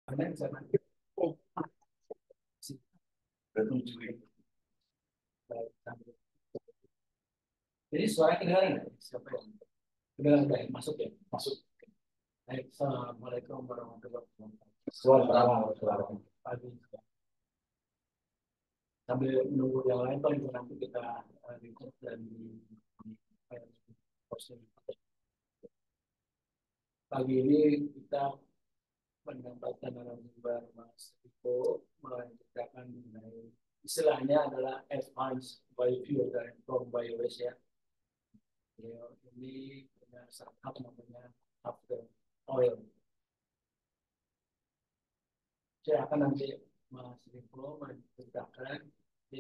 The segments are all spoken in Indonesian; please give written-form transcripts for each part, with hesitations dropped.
Anda bisa nanti. Jadi suara kedengaran nggak? Siapa yang kedengaran nggak? Masuk ya? Masuk. Baik, Assalamualaikum warahmatullahi wabarakatuh. Waalaikumsalam. Pagi. Sambil menunggu yang lain, paling nanti kita record dan posting. Pagi ini kita menyampaikan narasumber Mas Riko melanjutkan mengenai istilahnya adalah advanced biofuel dari from biowaste ya. Beliau ini punya startup namanya After Oil. Saya akan nanti Mas Riko menceritakan,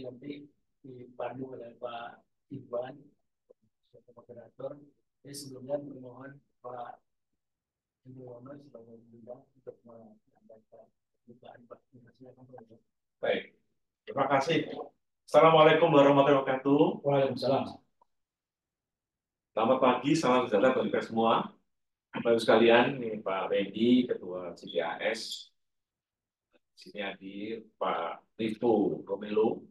nanti dipandu oleh Pak Iwan sebagai moderator. Jadi sebelumnya memohon Pak Indrono sebagai bidang untuk menyampaikan pembukaan Pak. Baik, terima kasih. Assalamualaikum warahmatullahi wabarakatuh. Waalaikumsalam. Selamat pagi, salam sejahtera bagi kita semua. Bapak Ibu sekalian, ini Pak Randy, Ketua CGAS. Di sini hadir Pak Rivo Romelo.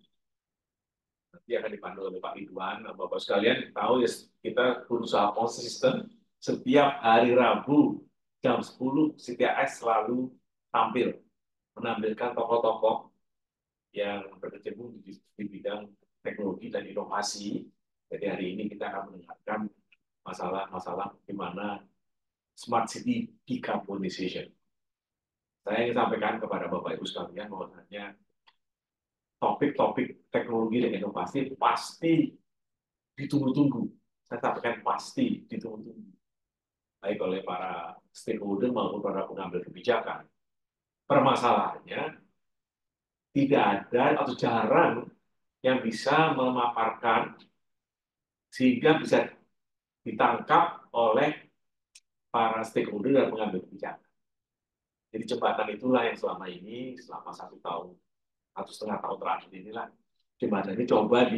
Nanti akan dipandu oleh Pak Ridwan. Bapak sekalian tahu ya, kita berusaha konsisten setiap hari Rabu jam 10 CGAS selalu tampil menampilkan tokoh-tokoh yang berkecimpung di bidang teknologi dan inovasi. Jadi hari ini kita akan mendengarkan masalah-masalah di mana smart city decarbonization. Saya ingin sampaikan kepada Bapak Ibu sekalian bahwasanya topik-topik teknologi dan inovasi pasti ditunggu-tunggu. Saya sampaikan pasti ditunggu-tunggu. Baik oleh para stakeholder maupun para pengambil kebijakan. Permasalahannya tidak ada atau jarang yang bisa memaparkan sehingga bisa ditangkap oleh para stakeholder dan pengambil kebijakan. Jadi jembatan itulah yang selama ini, selama 1 tahun, 1,5 tahun terakhir inilah, jembatan ini coba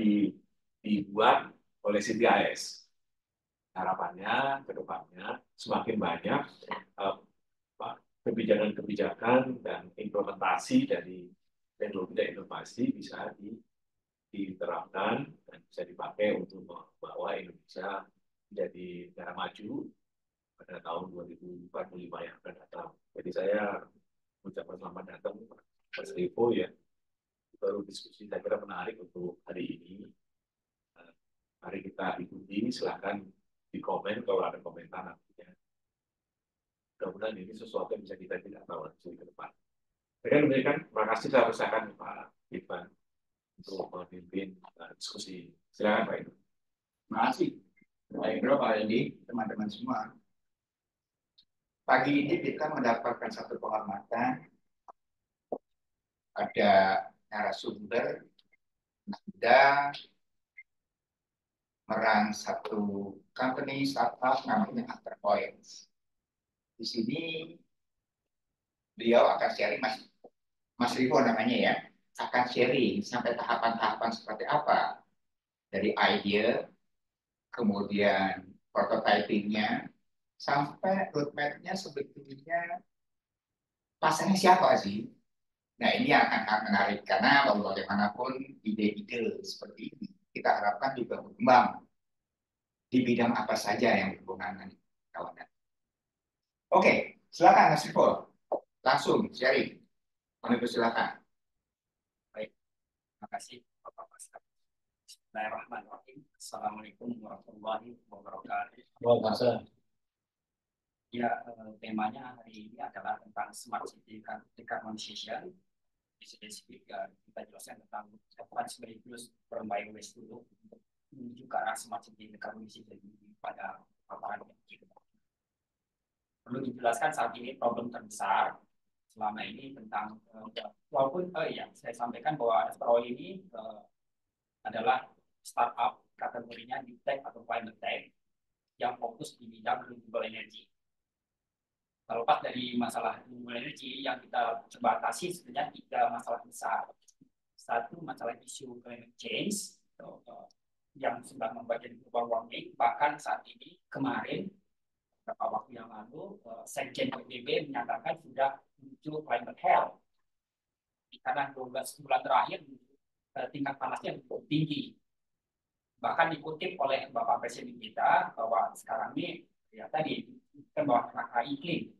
dibuat oleh CTIS. Harapannya ke depannya semakin banyak kebijakan-kebijakan dan implementasi dari teknologi dan inovasi bisa diterapkan dan bisa dipakai untuk membawa Indonesia menjadi negara maju pada tahun 2045 yang akan datang. Jadi saya mengucapkan selamat datang Mas Rivo ya. Baru diskusi saya kira menarik untuk hari ini. Mari kita ikuti, silakan di komen kalau ada komentar nantinya. Mudah-mudahan ini sesuatu yang bisa kita tidak tahu nanti ke depan. Dengan demikian, terima kasih saya persilakan Pak Ivan untuk memimpin diskusi. Silakan Pak Ivan. Terima kasih. Pak Indro, Pak Randy, teman-teman semua. Pagi ini kita mendapatkan satu penghormatan. Ada narasumber Anda merang satu company startup namanya After Oil. Di sini beliau akan sharing, Mas Rivo namanya ya, akan sharing sampai tahapan-tahapan seperti apa dari ide, kemudian prototypingnya, sampai roadmap-nya sebetulnya pasarnya siapa sih? Nah, ini yang akan menarik karena bagaimanapun ide-ide seperti ini kita harapkan juga berkembang di bidang apa saja yang berhubungan dengan kawanan. Oke, silakan Mas Rivo, langsung sharing. Kami persilakan. Baik, terima kasih Bapak Mas. Bismillahirrahmanirrahim. Assalamualaikum warahmatullahi wabarakatuh. Waalaikumsalam. Ya, temanya hari ini adalah tentang smart city decarbonization. Di spesifik kita jelaskan tentang advanced biofuels from biowaste dulu untuk menuju ke arah smart city decarbonization pada paparan kita. Perlu dijelaskan saat ini problem terbesar selama ini tentang walaupun ya saya sampaikan bahwa Astro ini adalah startup kategorinya di tech atau climate tech yang fokus di bidang renewable energy. Terlepas dari masalah renewable energy yang kita coba atasi sebenarnya 3 masalah besar. Satu, masalah isu climate change yang sedang membagian global warming. Bahkan saat ini kemarin beberapa waktu yang lalu Sekjen PBB menyatakan sudah menuju climate hell karena 12 bulan terakhir tingkat panasnya cukup tinggi. Bahkan dikutip oleh Bapak Presiden kita bahwa sekarang ini ya tadi kan bahwa masalah iklim.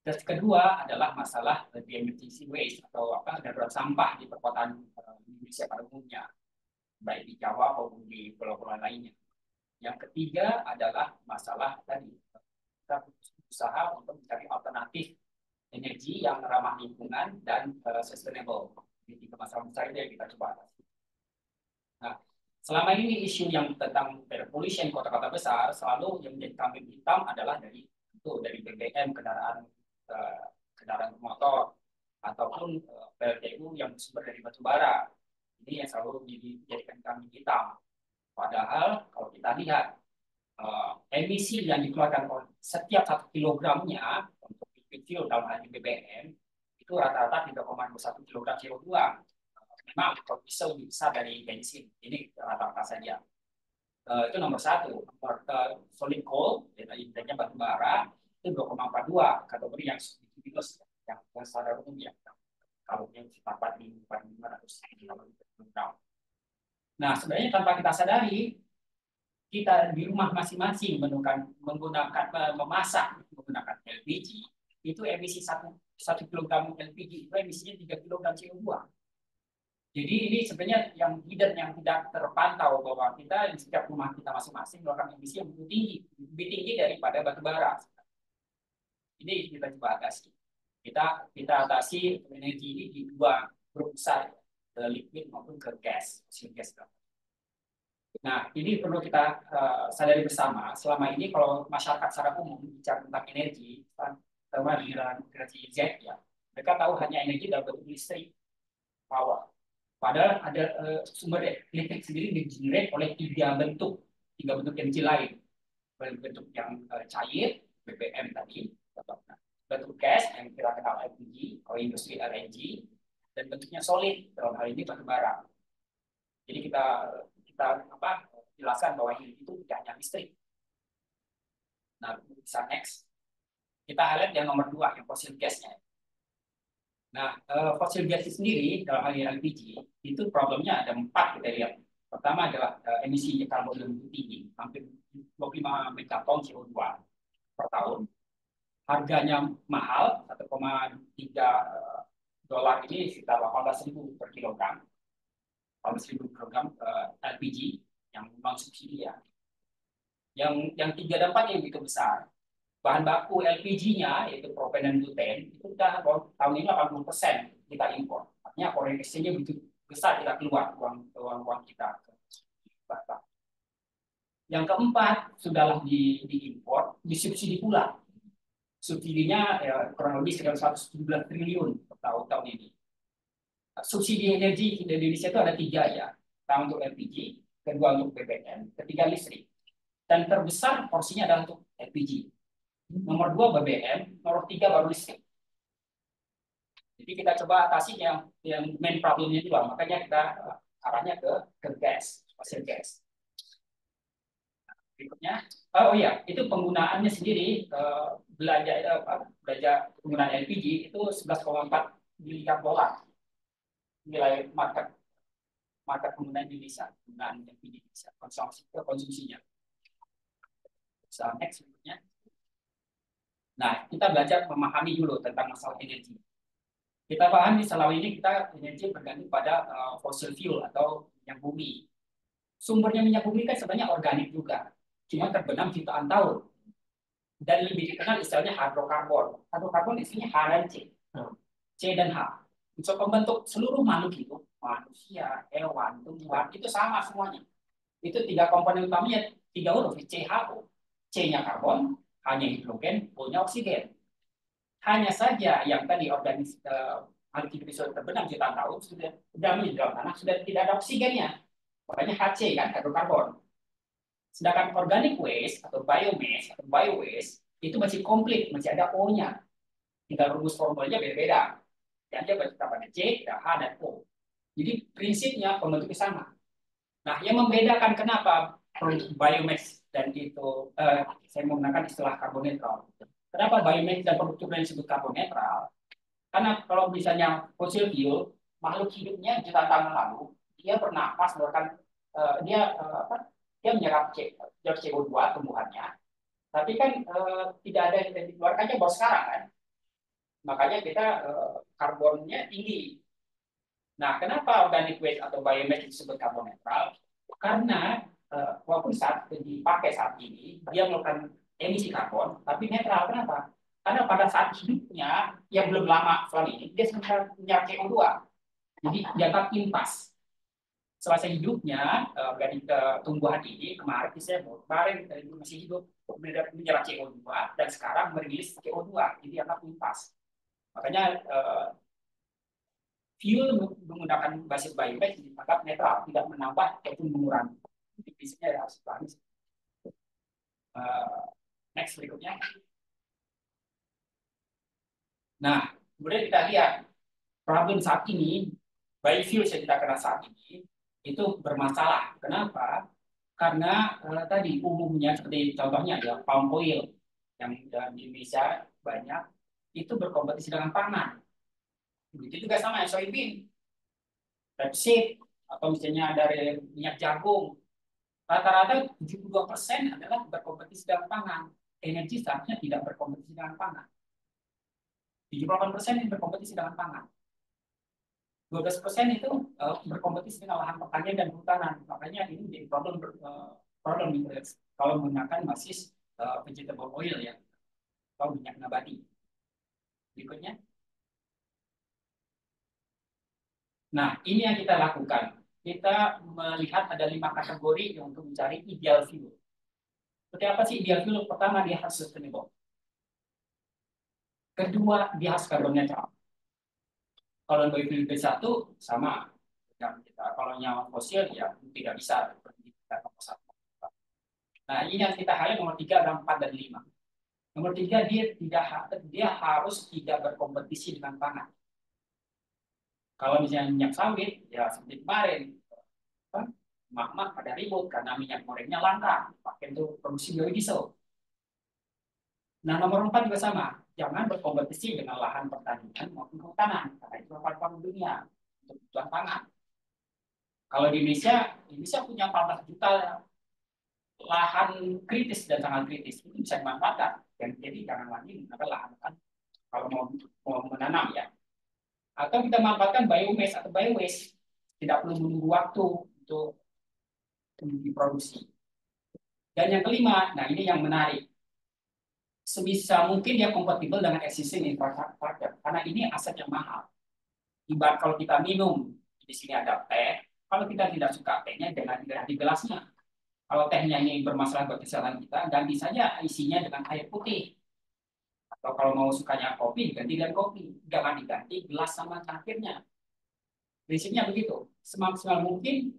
Terus kedua adalah masalah the emergency waste atau darurat sampah di perkotaan Indonesia pada umumnya, baik di Jawa maupun di pulau-pulau lainnya. Yang ketiga adalah masalah tadi kita berusaha untuk mencari alternatif energi yang ramah lingkungan dan sustainable. Ini tiga masalah besar itu yang kita coba atasi. Nah, selama ini isu yang tentang air pollution kota-kota besar selalu yang menjadi kambing hitam adalah dari BBM kendaraan motor ataupun PLTU yang bersumber dari batu bara. Ini yang selalu dijadikan kambing hitam. Padahal kalau kita lihat emisi yang dikeluarkan oleh setiap 1 kilogramnya untuk liquid fuel dalam hal ini BBM itu rata-rata 3,21 kilogram CO2. Memang kalau bisa lebih besar dari bensin. Ini rata-rata saja. Itu nomor 1. Nomor solid coal, intinya batu bara itu 2,42 kategori yang minus yang standar umum ya. Kalau yang sepakat di 500 kg. Nah, sebenarnya tanpa kita sadari, kita di rumah masing-masing memasak menggunakan LPG, itu emisi 1 kg LPG itu emisinya 3 kg CO2. Jadi ini sebenarnya yang tidak terpantau bahwa kita di setiap rumah kita masing-masing melakukan emisi yang lebih tinggi daripada batu bara. Ini kita coba atasi. Kita atasi energi ini di 2 grup besar, ke liquid maupun ke gas, fosil gas. Nah, ini perlu kita sadari bersama. Selama ini kalau masyarakat secara umum bicara tentang energi, terutama di generasi Z ya, mereka tahu hanya energi dalam bentuk listrik, power. Padahal ada sumber listrik sendiri digenerate oleh 3 bentuk energi lain. Bentuk yang cair, BBM tadi, bentuk gas yang kita kenal LPG atau industri LNG, dan bentuknya solid dalam hal ini batu bara. Jadi kita jelaskan bahwa ini itu tidak hanya listrik. Nah, bisa next. Kita highlight yang nomor 2, yang fosil gasnya. Nah, fosil gas sendiri dalam hal ini LPG itu problemnya ada 4 kita lihat. Pertama adalah emisi karbon yang tinggi, hampir 25 megaton CO2 per tahun. Harganya mahal, 1,3 dolar ini sekitar 18.000 per kilogram. 18.000 kilogram LPG yang non subsidi ya. Yang 3 dan 4 yang begitu besar. Bahan baku LPG-nya yaitu propen dan buten itu sudah tahun ini 80% kita impor. Artinya foreign exchange-nya begitu besar kita keluar uang kita ke Batak. Yang keempat sudahlah diimpor, disubsidi pula. Subsidinya ya, kurang lebih sekitar 117 triliun per tahun ini. Subsidi energi di Indonesia itu ada 3 ya. Pertama untuk LPG, kedua untuk BBM, ketiga listrik. Dan terbesar porsinya adalah untuk LPG. Nomor 2 BBM, nomor 3 baru listrik. Jadi kita coba atasi yang main problemnya juga. Makanya kita arahnya ke gas, fosil gas. Berikutnya, oh iya, itu penggunaannya sendiri belanja penggunaan LPG itu 11,4 miliar dolar nilai market penggunaan Indonesia, penggunaan LPG Indonesia, konsumsinya. So, next berikutnya. Nah, kita belajar memahami dulu tentang masalah energi. Kita pahami selama ini kita energi bergantung pada fossil fuel atau minyak bumi. Sumbernya minyak bumi kan sebenarnya organik juga, cuma terbenam jutaan tahun. Dan lebih dikenal istilahnya hidrokarbon. Hidrokarbon isinya H dan C dan H. Untuk membentuk seluruh makhluk itu, manusia, hewan, tumbuhan, itu sama semuanya. Itu 3 komponen utamanya, 3 huruf, CHO. C-nya karbon, H-nya hidrogen, O-nya oksigen. Hanya saja yang tadi organisme makhluk hidup sudah terbenam jutaan tahun, sudah di dalam tanah, sudah tidak ada oksigennya. Makanya HC kan, hidrokarbon. Sedangkan organic waste atau biomass atau biowaste itu masih komplit, masih ada O-nya. Tinggal rumus formulanya beda-beda. Dan dia berkata C, H, dan O. Jadi prinsipnya pembentuknya sama. Nah, yang membedakan kenapa produk biomass dan itu saya menggunakan istilah karbon netral. Kenapa biomass dan produk turunan disebut karbon netral? Karena kalau misalnya fossil fuel, makhluk hidupnya jutaan tahun lalu, dia bernapas, bahkan dia menyerap CO2 tumbuhannya, tapi kan tidak ada yang dikeluarkannya baru sekarang kan, makanya kita karbonnya tinggi. Nah, kenapa organic waste atau biomass disebut karbon netral? Karena walaupun saat dipakai saat ini, dia melakukan emisi karbon, tapi netral. Kenapa? Karena pada saat hidupnya yang belum lama setelah ini, dia sudah punya CO2. Jadi dianggap impas. Selasa hidupnya, dari tumbuhan ini, kemarin masih hidup, menyerap CO2, dan sekarang merilis CO2, jadi dianggap impas. Makanya fuel menggunakan basis biomass dianggap netral, tidak menambah ataupun mengurangi. Prinsipnya harus pahami. Next berikutnya. Nah, kemudian kita lihat problem saat ini, biofuel yang kita kenal saat ini itu bermasalah. Kenapa? Karena tadi umumnya seperti contohnya ya palm oil yang di Indonesia banyak itu berkompetisi dengan pangan. Begitu juga sama ya soybean, rapeseed, atau misalnya dari minyak jagung. Rata-rata 72% adalah berkompetisi dengan pangan. Energi seharusnya tidak berkompetisi dengan pangan. 78% yang berkompetisi dengan pangan. 12% itu berkompetisi dengan lahan pertanian dan kehutanan. Makanya ini menjadi problem kalau menggunakan basis vegetable oil ya, atau minyak nabati. Berikutnya. Nah, ini yang kita lakukan. Kita melihat ada 5 kategori untuk mencari ideal fuel. Seperti apa sih ideal fuel? Pertama, dia harus sustainable. Kedua, dia harus carbon neutral. Kalau biofuel B1 sama. Kalau yang fosil ya tidak bisa. Nah, ini yang kita highlight nomor 3, 4, dan 5. Nomor 3, dia harus tidak berkompetisi dengan pangan. Kalau misalnya minyak sawit, ya seperti kemarin, mak-mak pada ribut karena minyak gorengnya langka, pakai untuk produksi biodiesel. Nah, nomor 4 juga sama, jangan berkompetisi dengan lahan pertanian maupun kehutanan, karena itu merupakan dunia untuk kebutuhan pangan. Kalau di Indonesia punya 14 juta lahan kritis dan sangat kritis, itu bisa dimanfaatkan. Jadi jangan lagi menggunakan lahan kan kalau mau menanam ya. Atau kita manfaatkan biomass atau biowaste, tidak perlu menunggu waktu untuk diproduksi. Dan yang kelima, nah ini yang menarik, sebisa mungkin dia kompatibel dengan existing infrastructure, karena ini aset yang mahal. Ibarat kalau kita minum, di sini ada teh, kalau kita tidak suka tehnya, jangan di gelasnya. Kalau tehnya ini bermasalah buat kesehatan kita, ganti saja isinya dengan air putih. Atau kalau mau sukanya kopi, ganti dengan kopi. Jangan diganti gelas sama cangkirnya. Prinsipnya begitu. Semaksimal mungkin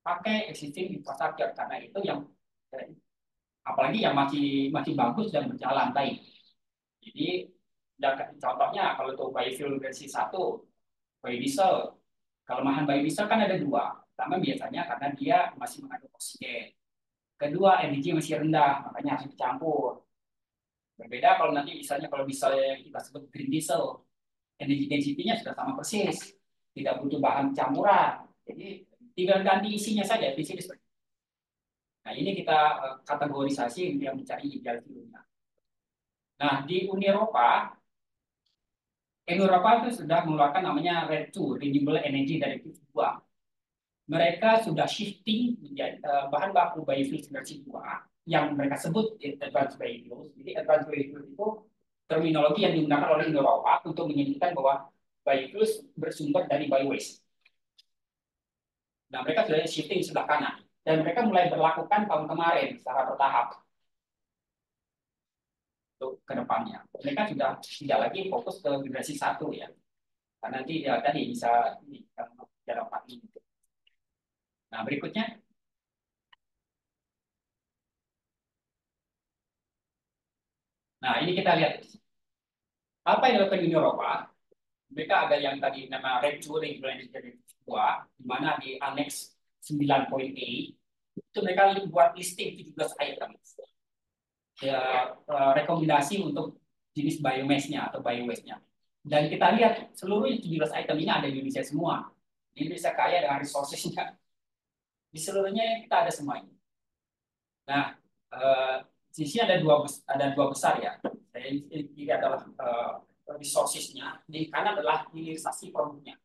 pakai existing infrastructure, karena itu yang apalagi yang masih bagus dan berjalan baik. Jadi contohnya kalau untuk biofuel versi 1, biodiesel. Kelemahan biodiesel kan ada 2. Pertama biasanya karena dia masih mengandung oksigen. Kedua, energi masih rendah, makanya harus dicampur. Berbeda kalau nanti misalnya kalau yang kita sebut green diesel, energi density-nya sudah sama persis, tidak butuh bahan campuran, jadi tinggal ganti isinya saja. Nah, ini kita kategorisasi yang mencari ideal fuel-nya. Nah, di Uni Eropa itu sudah mengeluarkan namanya RED II, Renewable Energy Directive 2. Mereka sudah shifting bahan baku biofuel versi 2 yang mereka sebut advanced biofuels. Jadi advanced biofuels itu terminologi yang digunakan oleh Uni Eropa untuk menyebutkan bahwa biofuels bersumber dari biowaste. Nah, mereka sudah shifting sebelah kanan dan mereka mulai berlakukan tahun kemarin secara bertahap untuk ke depannya. Mereka sudah tidak lagi fokus ke generasi 1 ya. Karena nanti ya, tadi bisa dalam 4 ini. Nah, berikutnya. Nah, ini kita lihat. Apa yang dilakukan Uni Eropa? Mereka ada yang tadi nama RED II, Regulation 2, di mana di Annex 9.A Itu mereka buat listing 17 item. Ya, rekomendasi untuk jenis biomass-nya atau biowaste-nya. Dan kita lihat seluruh 17 item ini ada di Indonesia semua. Indonesia kaya dengan resources-nya. Di seluruhnya kita ada semua ini. Nah, di sini ada dua besar ya. Ini adalah resources-nya, di kanan adalah hilirisasi produknya.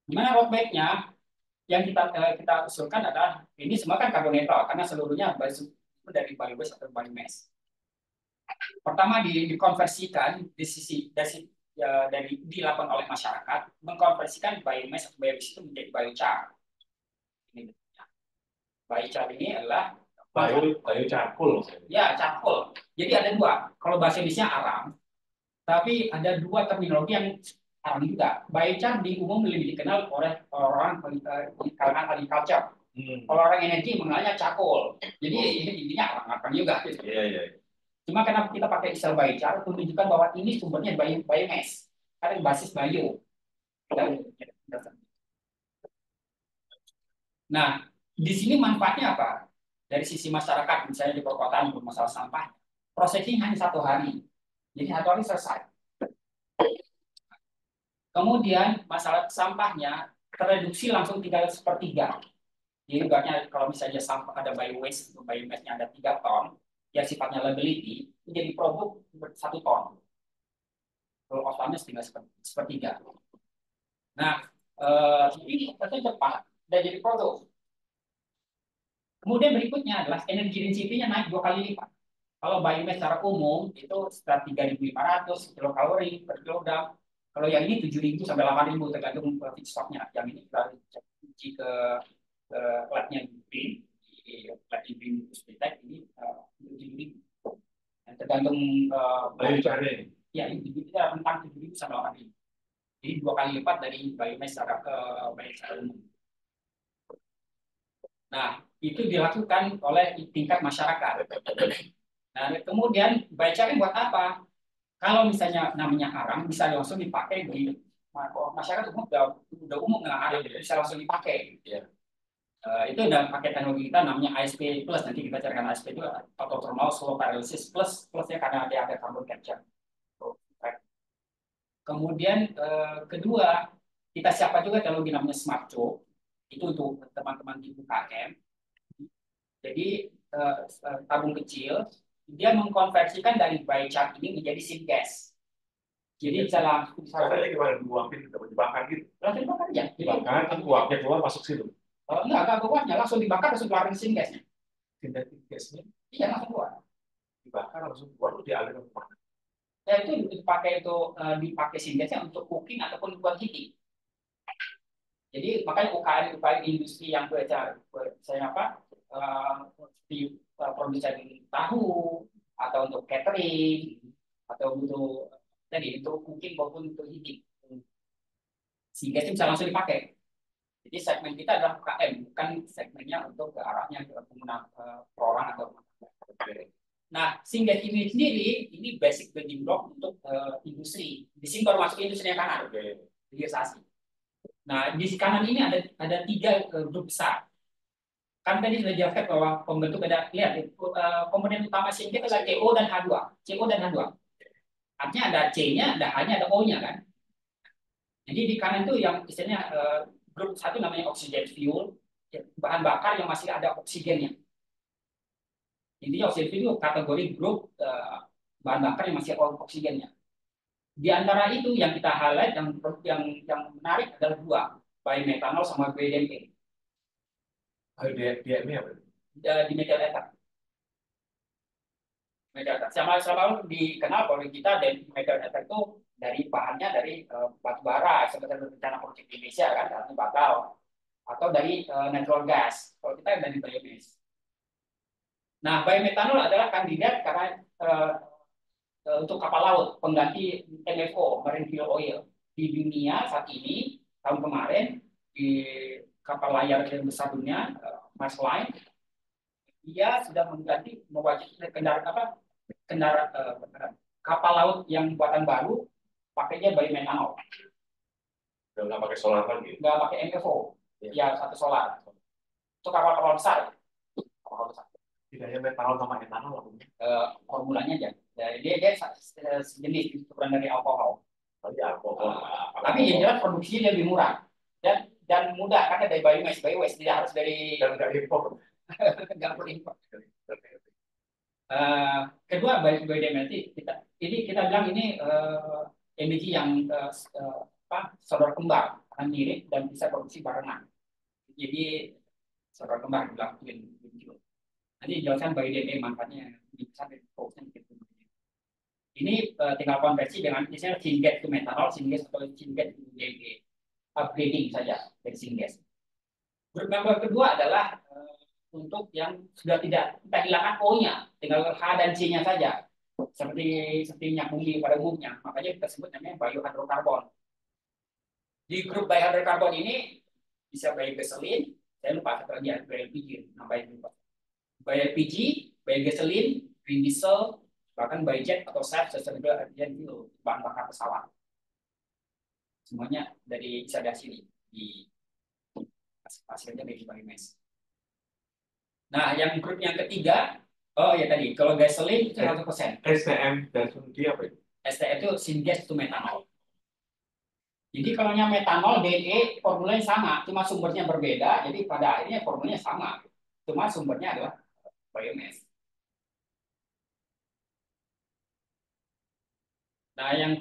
Gimana roadmap-nya? Yang kita usulkan adalah ini semua kan karbon netral karena seluruhnya dari biowaste atau biomass. Pertama dikonversikan dari dilakukan oleh masyarakat mengkonversikan biomass atau biowaste itu menjadi biochar. Ini biochar ini adalah Biochar. Ya, charcoal. Jadi ada dua. Kalau bahasa Indonesia arang, tapi ada dua terminologi yang arang juga. Biochar di umum lebih dikenal oleh orang di kalangan agriculture. Kalau orang energi mengenalnya charcoal. Jadi intinya arang-arang juga. Gitu. Iya. Cuma kenapa kita pakai istilah biochar untuk menunjukkan bahwa ini sumbernya biomass, karena basis bio. Nah, di sini manfaatnya apa? Dari sisi masyarakat, misalnya di perkotaan bermasalah sampah, prosesnya hanya 1 hari. Jadi 1 hari selesai. Kemudian masalah sampahnya tereduksi langsung 3/4. Jadi ibaratnya kalau misalnya sampah ada biomass-nya ada 3 ton, yang sifatnya liability, menjadi produk 1 ton. Kalau offline tinggal 1/4. Nah, ini itu cepat dan jadi produk. Kemudian berikutnya adalah energi density-nya naik 2 kali lipat. Kalau biomass secara umum itu sekitar 3.500 kilokalori per kilogram. Kalau yang ini 7.000 sampai 8.000 tergantung feedstock-nya. Yang ini kita uji ke labnya Green, di labnya Green Puspitek ini 7.000. Tergantung ya ini kita rentang 7.000 sampai 8.000. Jadi 2 kali lipat dari biomass secara umum. Nah, itu dilakukan oleh tingkat masyarakat. Nah, kemudian biochar buat apa? Kalau misalnya namanya arang bisa langsung dipakai di masyarakat umum udah umum dengan arang bisa langsung dipakai. Itu udah pakai teknologi kita namanya ASP plus, nanti kita carikan ASP itu autothermal slow pyrolysis plusnya karena dia ada carbon capture. Kemudian kedua kita siapa juga teknologi namanya smart choke itu untuk teman-teman di UKM. Jadi tabung kecil dia mengkonversikan dari biochar ini menjadi syngas. Jadi caranya gimana dibuangin kita dibakar gitu? Langsung dibakar aja. Dibakar, kan uapnya keluar masuk situ. Enggak keluarnya, langsung dibakar langsung keluarin syngasnya. Sintetik gasnya? Iya langsung keluar. Dibakar langsung keluar tuh dialirkan ke mana? Ya itu dipakai syngasnya untuk cooking ataupun buat heating. Jadi makanya UKM industri yang saya di produsen tahu atau untuk catering atau untuk cooking maupun untuk heating, sehingga itu bisa langsung dipakai. Jadi segmen kita adalah UKM, bukan segmennya untuk ke arahnya ke pengguna perorangan atau. Nah, syngas ini sendiri ini basic building block untuk industri. Di sini baru masuk industri yang kanan, hilirisasi. Nah, di kanan ini ada 3 grup besar. Kan tadi sudah dijelaskan bahwa pembentuk ada lihat komponen utama syngas adalah CO dan H2. CO dan H2. Artinya ada C-nya, ada H-nya, ada O-nya kan. Jadi di kanan itu yang istilahnya grup 1 namanya oxygen fuel, bahan bakar yang masih ada oksigennya. Intinya oksigen fuel itu kategori grup bahan bakar yang masih ada oksigennya. Di antara itu yang kita highlight yang menarik adalah 2, biometanol sama BDME. BDME apa? Di metal ether. Sama dikenal oleh kita dan metal ether itu dari bahannya dari batu bara seperti rencana proyek Indonesia kan, artinya bakal atau dari natural gas. Kalau kita dari biomass. Nah, biometanol adalah kandidat karena untuk kapal laut pengganti MFO, marine fuel oil di dunia saat ini. Tahun kemarin di kapal layar yang besar dunia Mars Line dia sudah mengganti mewajibkan kapal laut yang buatan baru pakainya Untuk kapal-kapal besar. Kapal besar. Tidak hanya metanol sama etanol lah. Formulanya aja. Dia sejenis turunan dari alkohol. Tapi yang jelas produksinya lebih murah dan mudah karena dari biomass tidak harus dari Dan nggak impor. nggak perlu impor. Kedua biodiversity kita bilang ini energi yang saudara kembar akan mirip dan bisa produksi barengan. Jadi saudara kembar bilang gitu. Nanti jelaskan biodiversity manfaatnya bisa fokusnya gitu. Ini tinggal konversi dengan misalnya syngas to metanol, syngas atau syngas to DME, upgrading saja dari syngas. Grup member kedua adalah untuk yang sudah tidak kita hilangkan O-nya, tinggal H dan C-nya saja, seperti minyak bumi pada umumnya. Makanya kita sebut namanya biohidrokarbon. Di grup biohidrokarbon ini bisa biogasolin, saya lupa satu lagi BLPG, nambahin lupa. BLPG, biogasolin, green diesel, bahkan biojet atau sustainable aviation fuel, bahan bakar pesawat. Semuanya bisa dari sini di hasilnya dari biomass. Nah, yang grup yang ketiga, oh ya tadi, kalau gasolin itu 100%. STM dan dia apa itu? STM itu syngas to metanol. Jadi kalau yang metanol, DE formulanya sama, cuma sumbernya berbeda, jadi pada akhirnya formulanya sama, cuma sumbernya adalah biomass. Nah, yang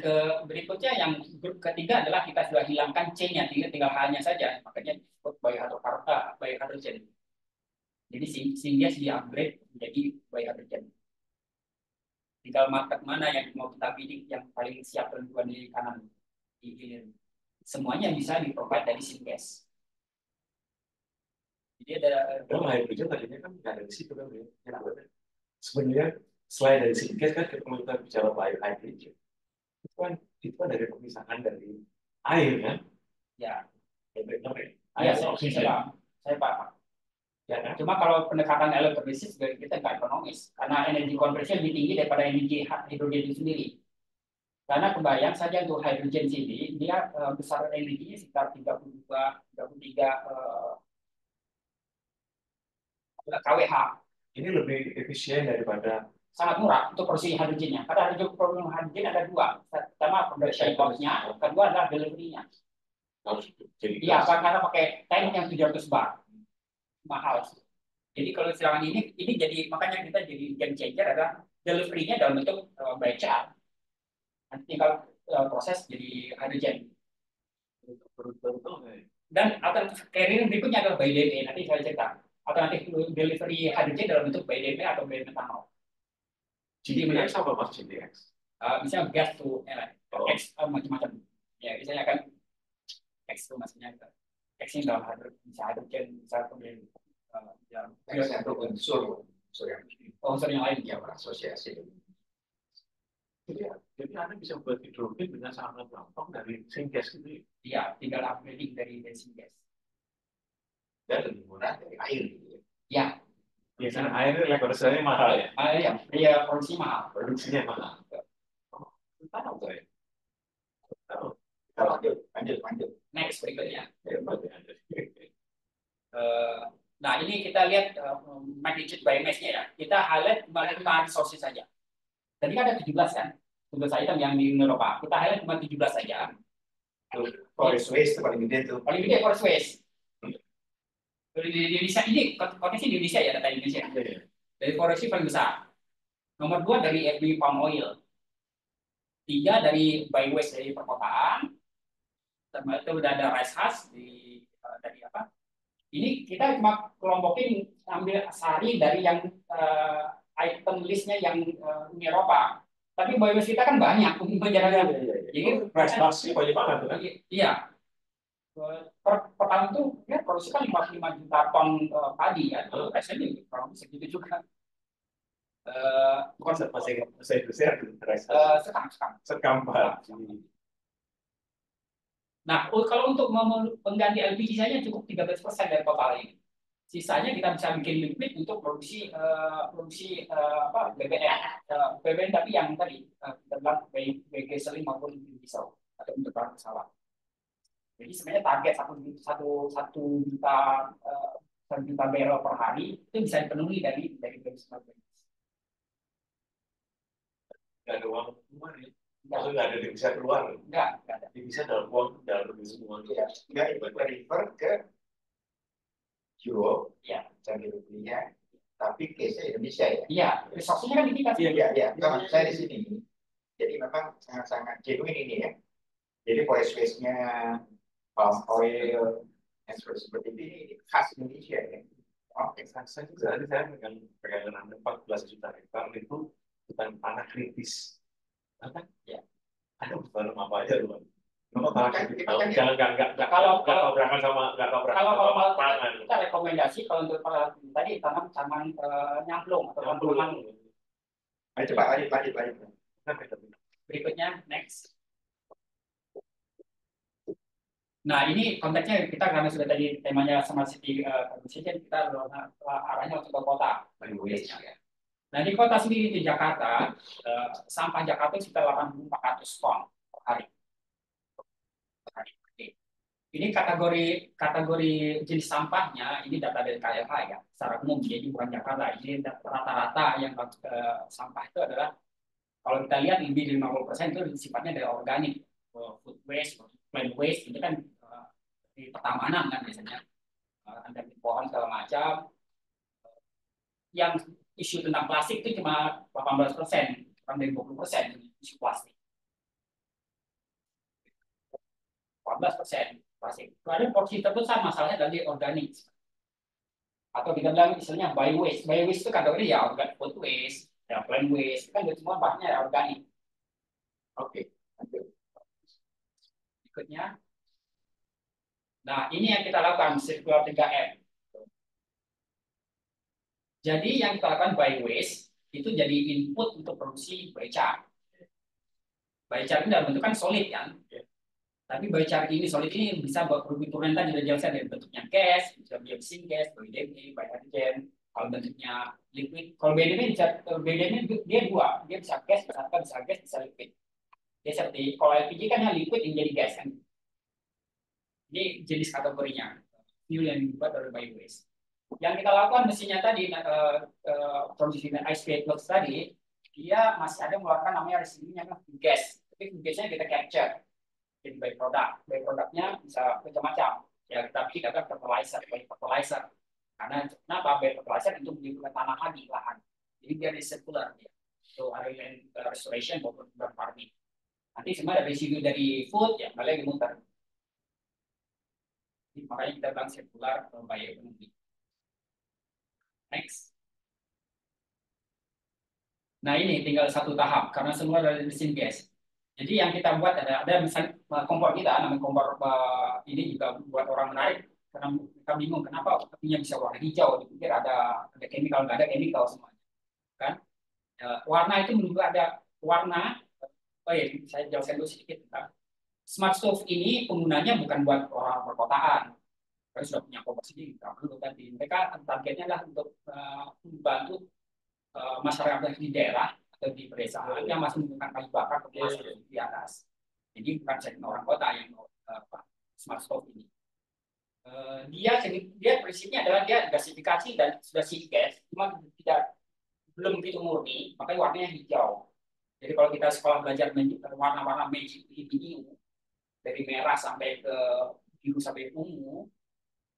berikutnya, yang grup ketiga adalah kita sudah hilangkan C-nya, tinggal H-nya saja, makanya disebut biohydrogen. Jadi syngas di-upgrade menjadi biohydrogen. Tinggal market mana yang mau kita pilih yang paling siap tentuan di kanan. Semuanya bisa di-provide dari syngas. Jadi ada hydrogen tadinya kan nggak ada di situ kan ya. Sebenarnya selain dari syngas kan kita bicara biohydrogen. Itu kan dari pemisahan dari air kan? Ya. Air saya paham. Ya, kan? Cuma kalau pendekatan elektrolisis kita nggak ekonomis karena energi konversi lebih tinggi daripada energi hidrogen itu sendiri. Karena kebayang saja untuk hidrogen sini dia besar energinya sekitar 33 kWh. Ini lebih efisien daripada sangat murah untuk produksi hidrogennya. Karena hidrogen ada dua. Pertama produksi cost-nya, kedua adalah delivery-nya. Iya, karena pakai tank yang 700 bar. Mahal. Jadi kalau serangan ini jadi makanya kita jadi game changer adalah delivery-nya dalam bentuk baca. Nanti tinggal proses jadi hidrogen. Dan alternatif carrier berikutnya adalah BDME. Nanti saya cerita. Alternatif delivery hidrogen dalam bentuk BDME atau biometanol. Jadi GDX apa mas GDX? Misalnya gas to X macam-macam. Ya, misalnya kan X itu maksudnya X ini dalam hidrogen, bisa kemudian unsur yang lain ya berasosiasi. Jadi Anda bisa buat hidrogen dengan sangat gampang dari syngas itu. Iya, tinggal upgrading dari syngas. Dan lebih murah dari air. Ya. Biasanya air produksinya mahal ya. Iya, produksinya mahal. Produksinya mahal. Tahu tuh ya. Tahu. Lanjut. Next berikutnya. Nah, ini kita lihat magnitude biomass-nya ya. Kita highlight cuma resources saja. Tadi kan ada 17 kan? 17 item yang di Eropa. Kita highlight cuma 17 saja. Forest waste itu paling gede tuh. Paling gede forest waste. Di Indonesia ini, konteksnya di Indonesia ya, data Indonesia. Dari forest paling besar. Nomor 2 dari FB palm oil. 3 dari biowaste dari perkotaan. Itu udah ada rice husk dari apa? Ini kita cuma kelompokin ambil sari dari yang item listnya yang Uni Eropa. Tapi biomass kita kan banyak Jadi prestasi banyak banget kan? Iya. Per tahun itu ya produksi kan 55 juta ton padi ya. Itu resenya kurang segitu juga. Konsep masih sekam. Nah, kalau untuk pengganti LPG saja cukup 13% dari total ini. Sisanya kita bisa bikin liquid untuk produksi BBM tapi yang tadi dalam baik gasoline maupun diesel atau untuk pesawat. Jadi sebenarnya target 1 juta juta barrel per hari itu bisa dipenuhi dari benchmark. Nggak ada uang keluar ya. Maksudnya nggak ada devisa keluar. Nggak ada. Devisa dalam uang dalam negeri semua. Ya, nggak itu refer ke euro, Ya. jadi rupiah, tapi case Indonesia ya. Iya, resource-nya kan di kita. Iya, iya. Maksud saya di sini. Jadi memang sangat-sangat genuine ini ya. Jadi forest waste-nya, palm oil, dan seperti ini khas Indonesia ya. Oke, saya juga tadi saya pegangan 14 juta hektar itu bukan tanah kritis. Kan? Ya. Ada tanam apa aja lu? Jangan Kalau tabrakan sama pangan. kita rekomendasi kalau untuk tadi tanam taman nyamplung atau tanaman. Ayo coba lanjut. Berikutnya next. Nah ini konteksnya kita karena sudah tadi temanya smart city conversation, kita arahnya untuk ke kota. Nah di kota sendiri di Jakarta sampah Jakarta sekitar 8.400 ton per hari. Ini kategori jenis sampahnya, ini data dari KLH ya, secara umum, jadi bukan Jakarta. Ini rata-rata yang sampah itu adalah, kalau kita lihat lebih dari 50% itu sifatnya dari organik, food waste, plant waste, itu kan di pertamanan kan biasanya, ada pohon segala macam. Yang isu tentang plastik itu cuma 18%, kurang dari 20% isu plastik. 14% plastik. Ada porsi terbesar masalahnya dari organik. Atau kita bilang misalnya bio waste. Bio waste itu kategori ya organic food waste, ya plant waste, kan semua bahannya organik. Oke. Berikutnya. Nah, ini yang kita lakukan circular 3M. Jadi yang kita lakukan bio waste itu jadi input untuk produksi biochar. Biochar ini dalam bentuk kan solid kan. Tapi biochar ini solid ini bisa buat turunan tadi sudah jelaskan dari bentuknya gas, bisa biosin gas, BDME, biohydrogen. Kalau bentuknya liquid, kalau BDME dia dua, dia bisa gas, bisa liquid. Dia seperti kalau LPG kan yang liquid yang jadi gas kan. Ini jenis kategorinya, fuel yang dibuat dari bio waste. Yang kita lakukan mesinnya tadi, produksi ice works tadi, dia masih ada mengeluarkan namanya residunya gas, tapi gasnya kita capture. Jadi by-productnya bisa macam-macam. Ya, tapi kita fertilizer. Karena kenapa fertilizer itu menyebabkan tanah lagi lahan. Jadi dia circular ya. So area restoration maupun urban farming. Nanti semua ada residu dari food ya, kalian dimutar. Makanya kita bilang circular bioeconomy. Next. Nah ini tinggal satu tahap karena semua dari mesin gas. Jadi yang kita buat ada misalnya kompor kita, namanya kompor ini juga buat orang menarik karena mereka bingung kenapa apinya bisa warna hijau. Dipikir ada chemical, nggak ada chemical semuanya, kan? Warna itu menunjukkan ada warna. Oh ya, saya jelaskan dulu sedikit. Smart stove ini penggunanya bukan buat orang perkotaan. Mereka sudah punya kompor sendiri, nggak perlu tadi. Mereka targetnya adalah untuk membantu masyarakat di daerah atau di pedesaan yang masih menggunakan kayu bakar atau masuk di atas. Jadi bukan segmen orang kota yang smart stove ini. Dia prinsipnya adalah dia gasifikasi dan sudah si gas, cuma belum begitu murni, makanya warnanya hijau. Jadi kalau kita sekolah belajar warna-warna magic ini dari merah sampai ke biru sampai ungu,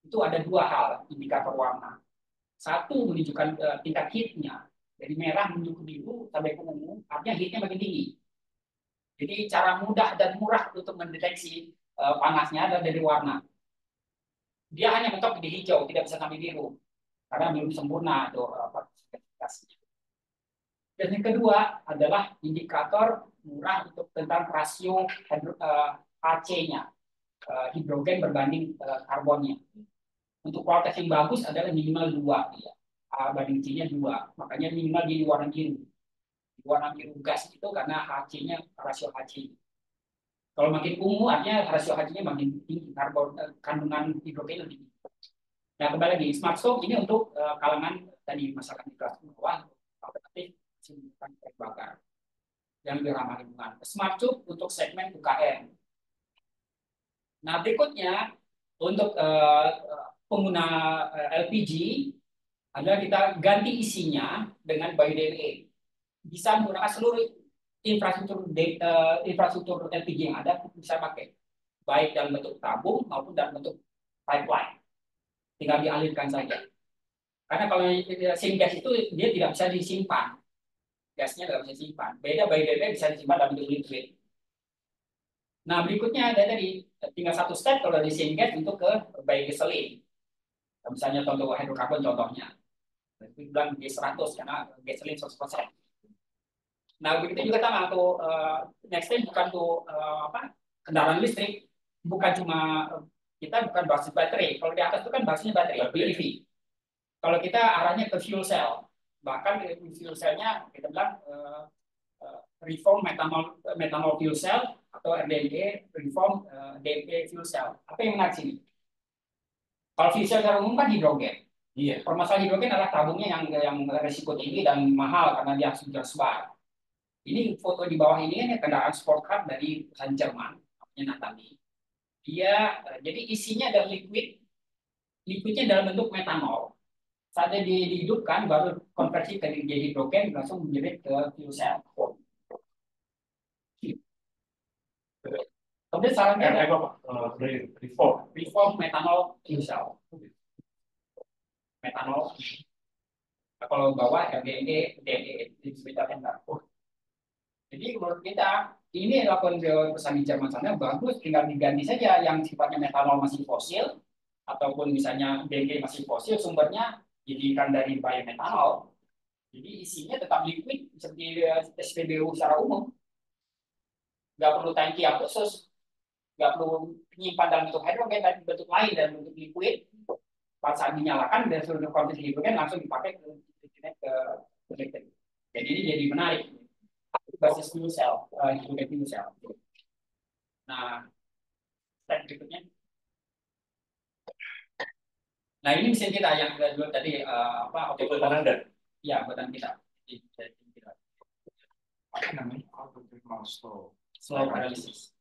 itu ada dua hal indikator warna. Satu menunjukkan tingkat heatnya. Dari merah menuju ke biru sampai ke ungu, artinya heatnya makin tinggi. Jadi cara mudah dan murah untuk mendeteksi panasnya adalah dari warna. Dia hanya mentok di hijau, tidak bisa sampai biru, karena belum sempurna itu spesifikasinya. Dan yang kedua adalah indikator murah untuk tentang rasio HC-nya, hidrogen berbanding karbonnya. Untuk kualitas yang bagus adalah minimal 2 ya. Banding C-nya 2, makanya minimal di warna biru. Di warna biru gas itu karena HC-nya, rasio HC. Kalau makin ungu artinya rasio HC-nya makin tinggi, kandungan hidrogen lebih tinggi. Nah kembali lagi, smart stove ini untuk kalangan tadi masyarakat di kelas bawah, alternatif menggunakan kayu bakar yang lebih ramah lingkungan. Smart stove untuk segmen UKM. Nah berikutnya untuk pengguna LPG adalah kita ganti isinya dengan bio-DLE. Bisa menggunakan seluruh infrastruktur LPG yang ada bisa pakai, baik dalam bentuk tabung maupun dalam bentuk pipeline. Tinggal dialirkan saja. Karena kalau syngas itu dia tidak bisa disimpan, gasnya tidak bisa disimpan. Beda bio-DLE bisa disimpan dalam bentuk liquid. Nah, berikutnya ada tadi tinggal satu step kalau di syngas untuk ke biogasoline. Misalnya contoh hidrokarbon contohnya. Itu bilang G100 karena gasoline 100%. Nah, begitu juga sama tuh next step bukan tuh kendaraan listrik, bukan cuma kita bukan basis baterai. Kalau di atas itu kan basisnya baterai, BEV. Kalau kita arahnya ke fuel cell, bahkan fuel cellnya kita bilang reform methanol fuel cell atau RDME, reform DME fuel cell. Apa yang menarik sini? Kalau fuel cell secara umum kan hidrogen. Iya. Permasalahan hidrogen adalah tabungnya yang resiko tinggi dan mahal karena dia harus disebar. Ini foto di bawah ini kendaraan sport car dari perusahaan Jerman, namanya Natali. Dia jadi isinya adalah liquidnya dalam bentuk metanol. Saatnya dihidupkan baru konversi ke jadi hidrogen langsung menjadi ke fuel cell. Kemudian sarannya ada reform metanol fuel cell. Metanol. Kalau bawah RDE, DE disebutkan enggak. Jadi menurut kita ini adalah perusahaan di Jerman sana bagus, tinggal diganti saja yang sifatnya metanol masih fosil ataupun misalnya DE masih fosil, sumbernya jadikan dari biometanol. Jadi isinya tetap liquid seperti SPBU secara umum. Nggak perlu tangki yang khusus, nggak perlu menyimpan dalam bentuk hidrogen dan bentuk lain dan bentuk liquid. Pada saat dinyalakan dan seluruh konversi hidrogen langsung dipakai ke listrik. Jadi ini jadi menarik. Basis fuel cell, hidrogen fuel cell. Nah, step berikutnya. Nah, ini mesin kita yang dulu tadi buatan Anda? Ya, buatan kita. Apa namanya? Slow paralysis.